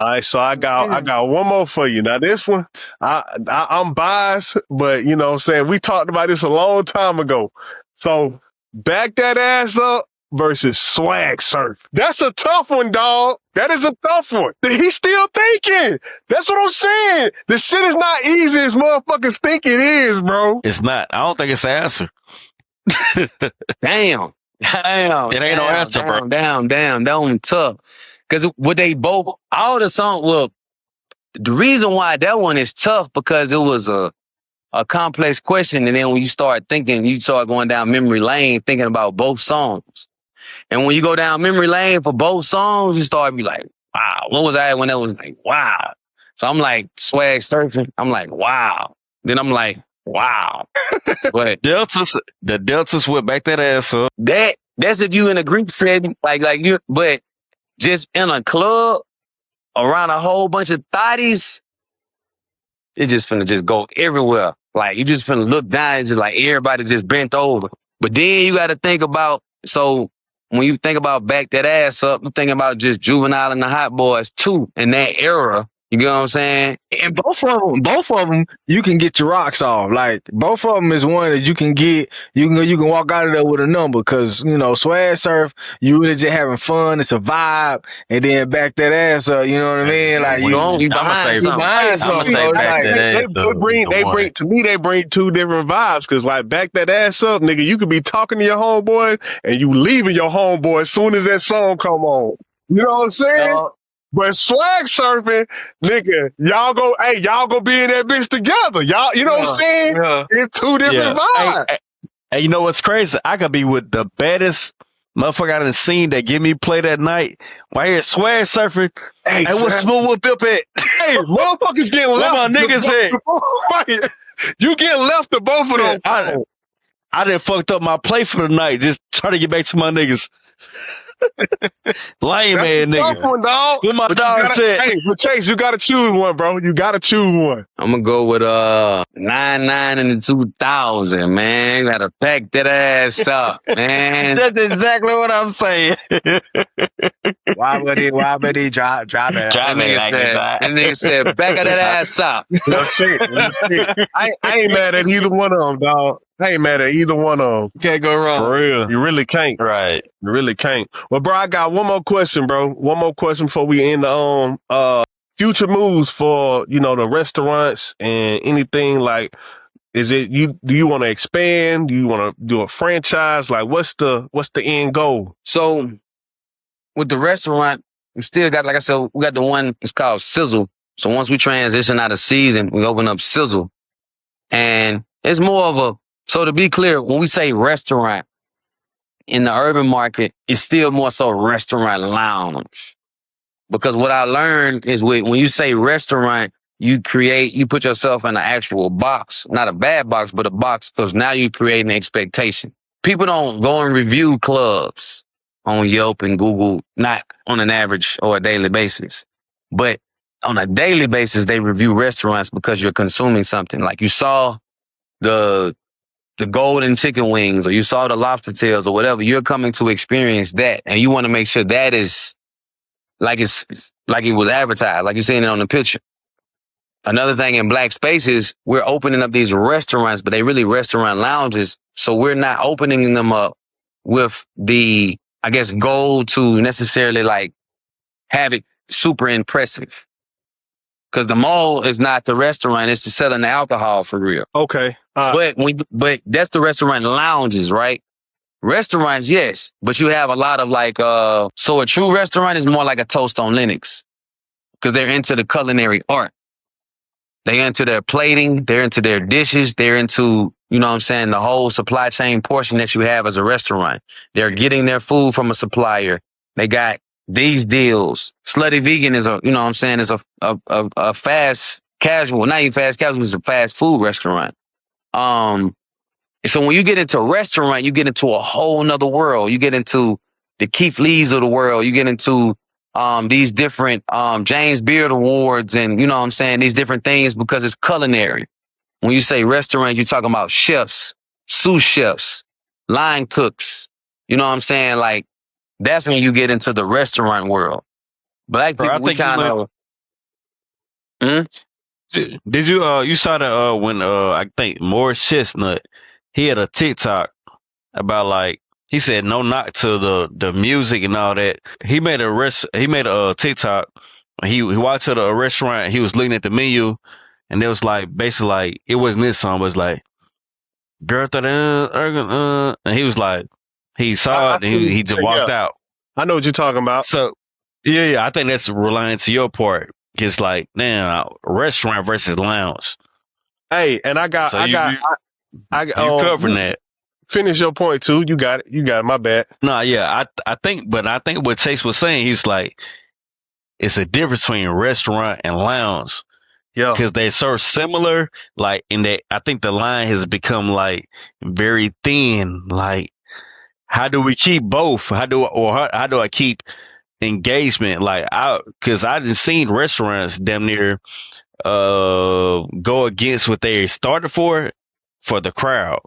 All right, so I got one more for you. Now this one, I'm biased, but you know what I'm saying, we talked about this a long time ago. So Back That Ass Up versus Swag Surf. That's a tough one, dog. That is a tough one. He's still thinking. That's what I'm saying. This shit is not easy as motherfuckers think it is, bro. It's not. I don't think it's the answer. Damn. It ain't no answer, bro. Damn. That one tough. Because would they both, all the songs, well, the reason why that one is tough because it was a complex question. And then when you start thinking, you start going down memory lane thinking about both songs. And when you go down memory lane for both songs, you start to be like, wow, what was I when that was like, wow. So I'm like, Swag Surfing. I'm like, wow. Then I'm like, wow. But The Deltas went Back That Ass Up. that's if you in a group setting, like you, but just in a club around a whole bunch of thotties, it just finna just go everywhere. Like you just finna look down and just like everybody just bent over. But then you got to think about, so when you think about Back That Ass Up, you think about just Juvenile and the Hot Boys too in that era. You get what I'm saying? And both of them, you can get your rocks off. Like both of them is one that you can get. You can walk out of there with a number because Swag Surf, you really just having fun. It's a vibe, and then Back That Ass Up. You know what I mean? Like you behind something. They bring two different vibes because like Back That Ass Up, nigga, you could be talking to your homeboy and you leaving your homeboy as soon as that song come on. You know what I'm saying? But Swag Surfing, nigga, y'all go be in that bitch together. Y'all, you know what I'm saying? Yeah. It's two different vibes. Hey, you know what's crazy? I could be with the baddest motherfucker I done seen that give me play that night. Why here Swag Surfing? Hey, what's Smooth with Bip at? Hey, motherfuckers getting left. Where my niggas at? You getting left to both of them. I done fucked up my play for the night. Just trying to get back to my niggas. Lame man nigga. One, dog. What my dog said. Hey, but Chase, you gotta choose one, bro. You gotta choose one. I'm gonna go with 99 in the 2000, man. You gotta pack that ass up, man. That's exactly what I'm saying. Why would he drop it? That nigga said, back of that ass up. No shit. I ain't mad at either one of them, dog. I ain't mad at either one of them. You can't go wrong. For real. You really can't. Right. You really can't. Well, bro, I got one more question, bro. One more question before we end the future moves for, the restaurants and anything like, do you want to expand? Do you want to do a franchise? Like what's the end goal? So with the restaurant, we still got, like I said, we got the one, it's called Sizzle. So once we transition out of season, we open up Sizzle. And it's more of so to be clear, when we say restaurant in the urban market, it's still more so restaurant lounge. Because what I learned is when you say restaurant, you put yourself in an actual box, not a bad box, but a box, because now you create an expectation. People don't go and review clubs on Yelp and Google, not on an average or a daily basis. But on a daily basis, they review restaurants because you're consuming something. Like you saw the the golden chicken wings or you saw the lobster tails or whatever, you're coming to experience that. And you want to make sure that is it's like it was advertised, like you're seeing it on the picture. Another thing in black spaces, we're opening up these restaurants, but they really restaurant lounges. So we're not opening them up with the, I guess, goal to necessarily like have it super impressive. Because the mall is not the restaurant, it's the selling the alcohol for real. Okay. But that's the restaurant lounges, right? Restaurants, yes, but you have a lot of like, so a true restaurant is more like a Toast on Linux because they're into the culinary art. They into their plating, they're into their dishes, they're into, you know what I'm saying, the whole supply chain portion that you have as a restaurant. They're getting their food from a supplier. They got these deals. Slutty Vegan is a, you know what I'm saying, is a fast casual, not even fast casual, it's a fast food restaurant. So when you get into a restaurant, you get into a whole nother world. You get into the Keith Lees of the world. You get into these different James Beard Awards and, you know what I'm saying, these different things because it's culinary. When you say restaurant, you're talking about chefs, sous chefs, line cooks. You know what I'm saying? Like, that's when you get into the restaurant world. Black people, Bro, we kind of... Did you saw the when I think Morris Chestnut, he had a TikTok about like he said no knock to the music and all that. He made a TikTok. He walked to the restaurant, he was looking at the menu and it was like basically like it wasn't this song, it was like girl and he was like he saw it and he just walked out. I know what you're talking about. So yeah, I think that's relying to your part. It's like, damn, restaurant versus lounge. Hey, and I got you covering that. Finish your point too. You got it. My bad. No, yeah, I think what Chase was saying, he's like, it's a difference between restaurant and lounge. Yeah, because they're so similar. Like in that, I think the line has become like very thin. Like, how do we keep both? How do I keep engagement? Like, because I didn't seen restaurants damn near go against what they started for the crowd.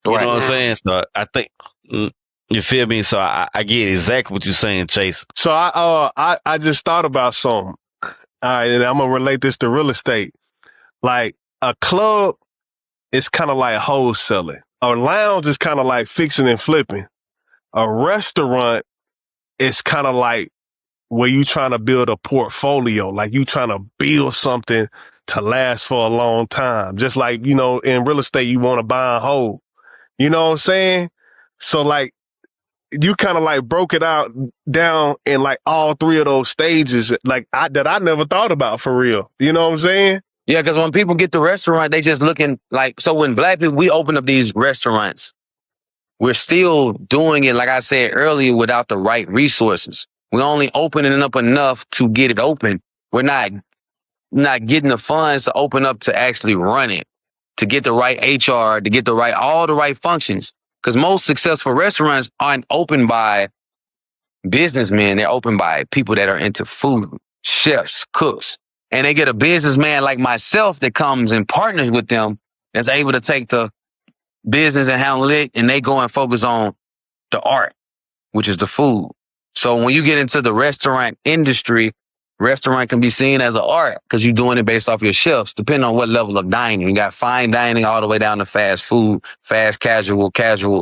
You know what I'm saying? So I think you feel me. So I get exactly what you're saying, Chase. So I just thought about something. All right, and I'm gonna relate this to real estate. Like a club is kind of like wholesaling. A lounge is kind of like fixing and flipping. A restaurant is kind of like where you trying to build a portfolio, like you trying to build something to last for a long time. Just like, you know, in real estate, you want to buy and hold. You know what I'm saying? So like, you kind of like broke it out down in like all three of those stages, like that I never thought about for real. You know what I'm saying? Yeah, because when people get to restaurant, they just looking like, so when black people, we open up these restaurants, we're still doing it, like I said earlier, without the right resources. We're only opening it up enough to get it open. We're not getting the funds to open up to actually run it, to get the right HR, to get all the right functions. Because most successful restaurants aren't opened by businessmen. They're opened by people that are into food, chefs, cooks. And they get a businessman like myself that comes and partners with them that's able to take the business and handle it, and they go and focus on the art, which is the food. So when you get into the restaurant industry, restaurant can be seen as an art because you're doing it based off your chefs, depending on what level of dining. You got fine dining all the way down to fast food, fast casual,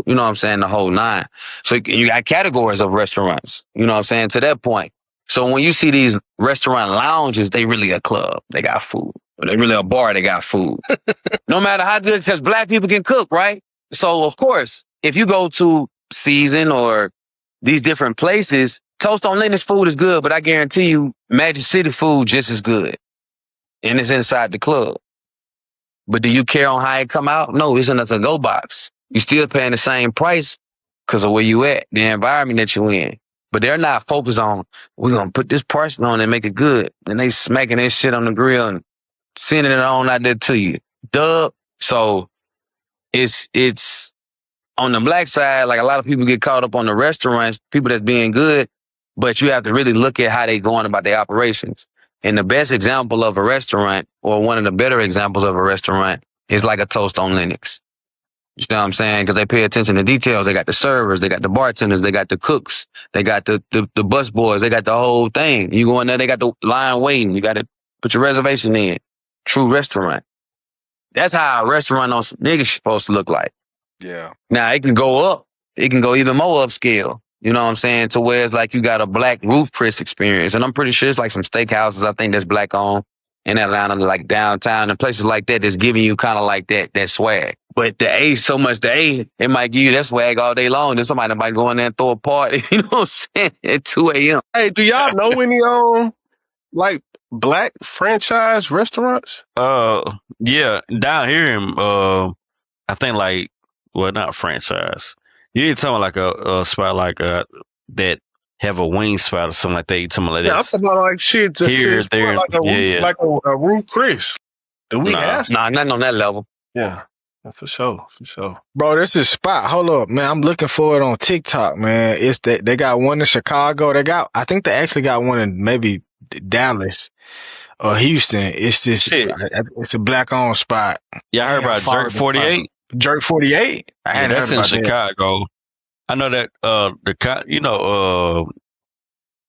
you know what I'm saying, the whole nine. So you got categories of restaurants, you know what I'm saying, to that point. So when you see these restaurant lounges, they really a club. They got food. Or they really a bar. They got food. No matter how good, because black people can cook, right? So of course, if you go to Season or these different places, Toast on Linux food is good, but I guarantee you Magic City food just as good. And it's inside the club. But do you care on how it come out? No, it's in a to-go box. You still paying the same price because of where you at, the environment that you in. But they're not focused on, we're going to put this portion on and make it good. And they smacking this shit on the grill and sending it on out there to you. Dub. So it's on the black side, like a lot of people get caught up on the restaurants, people that's being good, but you have to really look at how they going about their operations. And the best example of a restaurant, or one of the better examples of a restaurant, is like a Toast on Linux. You know what I'm saying? Because they pay attention to details. They got the servers, they got the bartenders, they got the cooks, they got the bus boys, they got the whole thing. You go in there, they got the line waiting. You got to put your reservation in. True restaurant. That's how a restaurant on some niggas supposed to look like. Yeah. Now it can go up. It can go even more upscale. You know what I'm saying? To where it's like you got a black roof Chris experience. And I'm pretty sure it's like some steakhouses, I think that's black owned in Atlanta, like downtown and places like that that's giving you kind of like that swag. But the A, so much the A, it might give you that swag all day long. Then somebody might go in there and throw a party, you know what I'm saying, at 2 a.m. Hey, do y'all know any like black franchise restaurants? Yeah, down here in I think like, well, not franchise. You ain't talking like a spot like that have a wing spot or something like that. You talking like Yeah, I'm this? talking about like shit to Here, export there, like a roof, yeah. like a roof Chris. Do we have? Nah, nothing on that level. Yeah, for sure, for sure. Bro, this is spot. Hold up, man. I'm looking for it on TikTok, man. It's that they got one in Chicago. I think they actually got one in maybe Dallas or Houston. It's this. Shit. It's a black-owned spot. Y'all heard about Jerk 48? Jerk 48. I Yeah, hadn't that's heard in about that. Chicago. I know that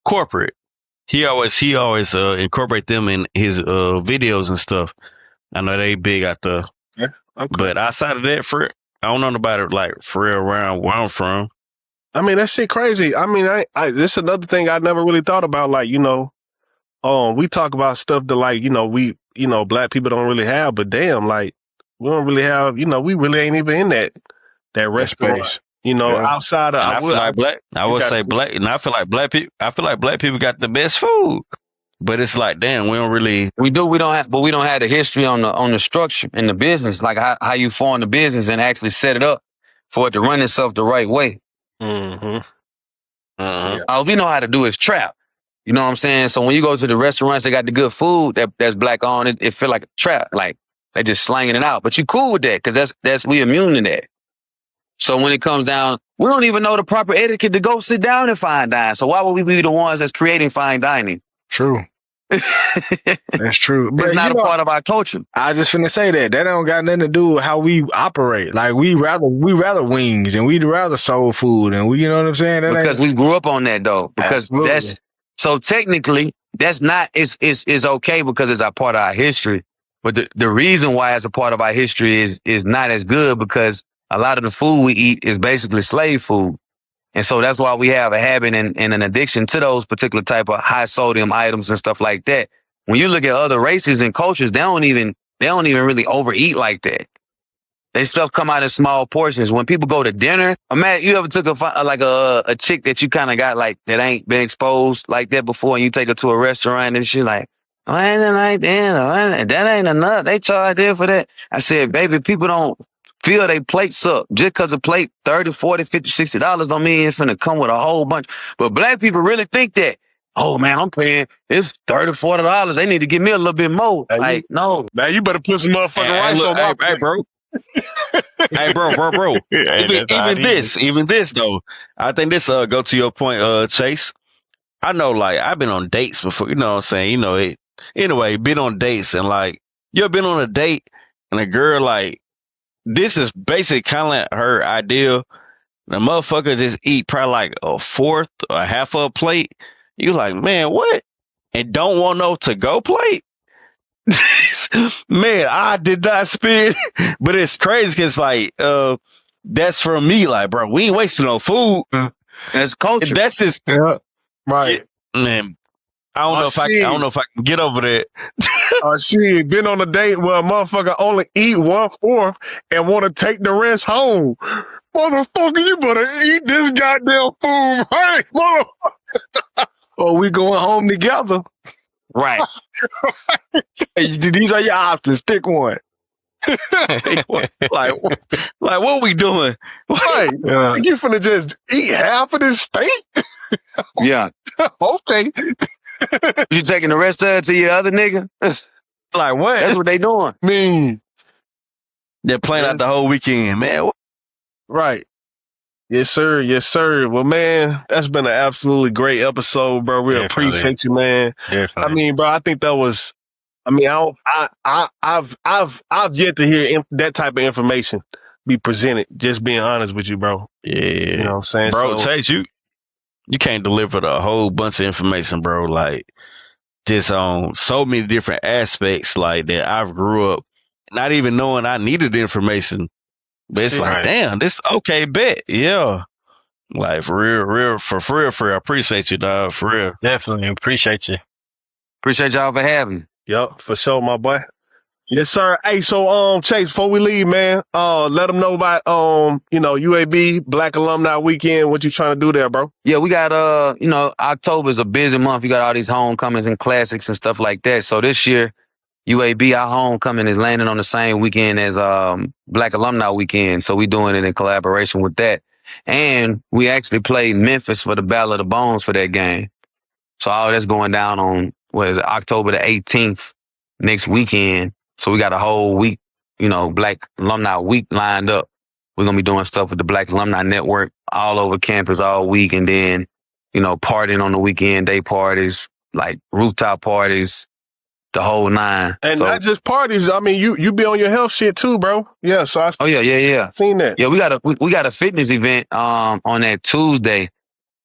corporate. He always incorporate them in his videos and stuff. I know they big out there. Yeah, okay. But outside of that, I don't know nobody like for real around where I'm from. I mean, that shit crazy. I mean, this is another thing I never really thought about. Like, we talk about stuff that like, black people don't really have, but damn, like we don't really have, we really ain't even in that restaurant. space. Outside of And I feel like black. I would say black, and I feel like black people. I feel like black people got the best food, but it's like, damn, we don't really. We do. We don't have the history on the structure and the business, like how you form the business and actually set it up for it to run itself the right way. Mm-hmm. All we know how to do is trap. You know what I'm saying? So when you go to the restaurants, they got the good food that's black on. It feel like a trap. Like they just slanging it out. But you cool with that because that's we immune to that. So when it comes down, we don't even know the proper etiquette to go sit down and fine dine. So why would we be the ones that's creating fine dining? True. That's true. But it's not a part of our culture. I just finna say that don't got nothing to do with how we operate. Like we rather wings and we'd rather soul food and you know what I'm saying? Because we grew up on that though. Because Absolutely. so technically that's not it's okay because it's a part of our history. But the reason why it's a part of our history is not as good because a lot of the food we eat is basically slave food. And so that's why we have a habit and an addiction to those particular type of high sodium items and stuff like that. When you look at other races and cultures, they don't even really overeat like that. They stuff come out in small portions. When people go to dinner, imagine you ever took a chick that you kind of got like that ain't been exposed like that before, and you take her to a restaurant and she like, oh, ain't it like that? That ain't enough. They charge there for that. I said, baby, people don't fill their plates up. Just because a plate $30, $40, $50, $60 don't mean it's finna come with a whole bunch. But black people really think that, oh man, I'm paying it's $30, $40. They need to give me a little bit more. Like, no. Now you better put some motherfucking rice on my plate. Hey, bro. Hey, bro. Even this though, I think this go to your point, Chase. I know, like, I've been on dates before, you know what I'm saying? Anyway, been on dates and like, you ever been on a date and a girl like, this is basically kind of like her ideal. The motherfucker just eat probably like a fourth or half of a plate. You like, man, what? And don't want no to-go plate? Man, I did not spit. But it's crazy because like, that's for me. Like, bro, we ain't wasting no food. That's culture. That's just right. Man, I don't know if I can get over that. She been on a date where a motherfucker only eat 1/4 and want to take the rest home. Motherfucker, you better eat this goddamn food, right? Motherfucker. Or we going home together. Right. Hey, these are your options. Pick one. like what we doing? Right. You finna just eat half of this steak? Yeah. Okay. You taking the rest of it to your other nigga? Like what? That's what they doing. They're playing out the whole weekend, man. Right. Yes, sir. Yes, sir. Well, man, that's been an absolutely great episode, bro. We appreciate you, man. I mean, bro, I think that was. I mean, I've yet to hear that type of information. be presented. Just being honest with you, bro. Yeah. You know what I'm saying? Bro, So, Chase, you can't deliver a whole bunch of information, bro. Like, just on so many different aspects, like that I've grew up not even knowing I needed the information. But it's shit. like, Right. damn, this okay, bet. Yeah. Like for real, for real. I appreciate you, dog. For real. Definitely appreciate you. Appreciate y'all for having me. Yup, for sure, my boy. Yes, sir. Hey, so Chase, before we leave, man, let them know about UAB Black Alumni Weekend. What you trying to do there, bro? Yeah, we got October is a busy month. You got all these homecomings and classics and stuff like that. So this year, UAB, our homecoming is landing on the same weekend as Black Alumni Weekend. So we doing it in collaboration with that. And we actually played Memphis for the Battle of the Bones for that game. So all that's going down on October the 18th next weekend. So we got a whole week, Black Alumni Week lined up. We're gonna be doing stuff with the Black Alumni Network all over campus all week, and then, partying on the weekend, day parties, like rooftop parties, the whole nine. And so, not just parties. I mean, you be on your health shit too, bro. Yeah. So yeah. seen that. Yeah, we got a fitness event on that Tuesday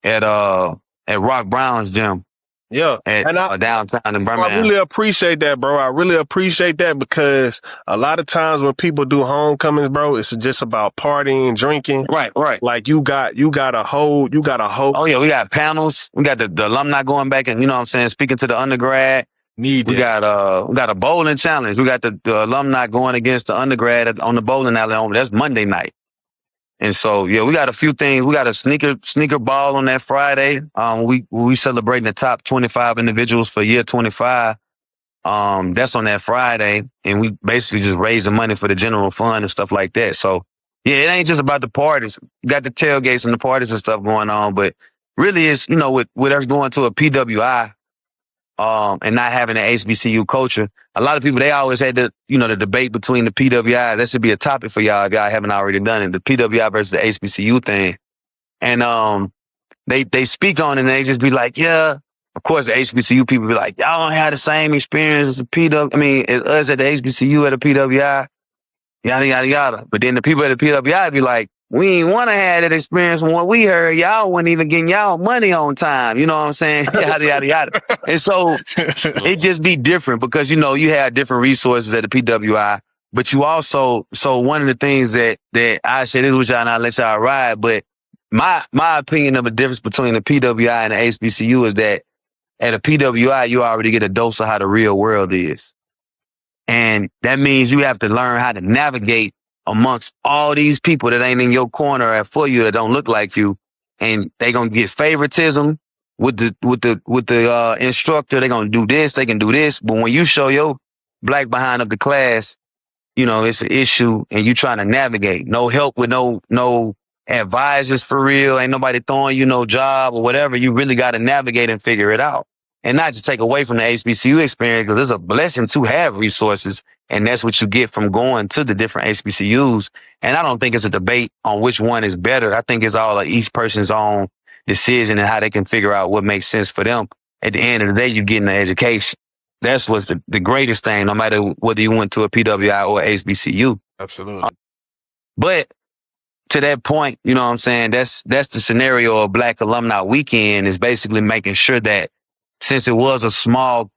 at Rock Brown's gym. Yeah. At downtown in Birmingham. I really appreciate that, bro. I really appreciate that because a lot of times when people do homecomings, bro, it's just about partying, drinking. Right. Like you got a whole. Oh yeah, we got panels. We got the alumni going back and speaking to the undergrad. We got a bowling challenge. We got the alumni going against the undergrad on the bowling alley. That's Monday night. And so, yeah, we got a few things. We got a sneaker ball on that Friday. We celebrating the top 25 individuals for year 25. That's on that Friday. And we basically just raising money for the general fund and stuff like that. So, yeah, it ain't just about the parties. You got the tailgates and the parties and stuff going on. But really it's, with us going to a PWI, and not having an HBCU culture. A lot of people, they always had the debate between the PWI. That should be a topic for y'all if y'all haven't already done it. The PWI versus the HBCU thing. And they speak on it and they just be like, yeah. Of course, the HBCU people be like, y'all don't have the same experience as as us at the HBCU at the PWI. Yada, yada, yada. But then the people at the PWI be like, we ain't want to have that experience from what we heard. Y'all wasn't even getting y'all money on time. You know what I'm saying? Yada, yada, yada. And so it just be different because, you have different resources at the PWI. But you also, so one of the things that I share this with y'all and I'll let y'all ride. But my opinion of the difference between the PWI and the HBCU is that at a PWI, you already get a dose of how the real world is. And that means you have to learn how to navigate amongst all these people that ain't in your corner or for you that don't look like you. And they gonna get favoritism with the instructor. They gonna do this, they can do this. But when you show your black behind of the class, it's an issue and you trying to navigate. No help with no advisors for real. Ain't nobody throwing you no job or whatever. You really got to navigate and figure it out. And not to take away from the HBCU experience, because it's a blessing to have resources. And that's what you get from going to the different HBCUs. And I don't think it's a debate on which one is better. I think it's all like each person's own decision and how they can figure out what makes sense for them. At the end of the day, you're getting an education. That's what's the greatest thing, no matter whether you went to a PWI or HBCU. Absolutely. But to that point, you know what I'm saying? That's the scenario of Black Alumni Weekend is basically making sure that since it was a small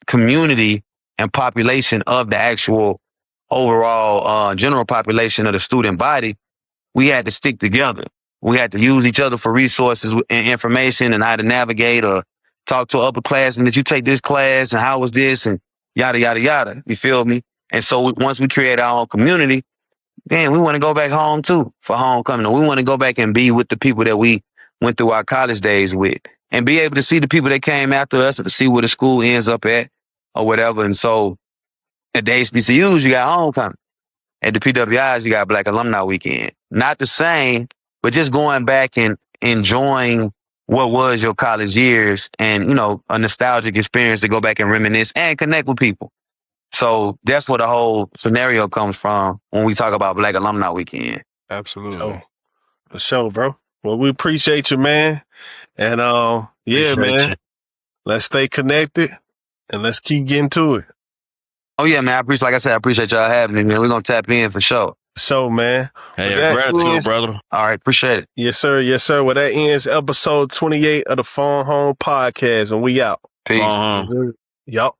community and population of the actual overall general population of the student body, we had to stick together. We had to use each other for resources and information and how to navigate or talk to an upperclassman that you take this class and how was this and yada, yada, yada. You feel me? And so once we create our own community, then we want to go back home too for homecoming. We want to go back and be with the people that we went through our college days with and be able to see the people that came after us and to see where the school ends up at or whatever. And so at the HBCUs, you got homecoming. At the PWIs, you got Black Alumni Weekend. Not the same, but just going back and enjoying what was your college years and, a nostalgic experience to go back and reminisce and connect with people. So that's where the whole scenario comes from when we talk about Black Alumni Weekend. Absolutely. For sure, bro. Well, we appreciate you, man. And man, let's stay connected and let's keep getting to it. Oh yeah, man. Like I said, I appreciate y'all having me, man. We're gonna tap in for sure. So, man. Hey, With that gratitude, ends- brother. All right, appreciate it. Yes, sir. Yes, sir. Well, that ends episode 28 of the Phone Home Podcast, and we out. Peace. Phone home. Good. Yup.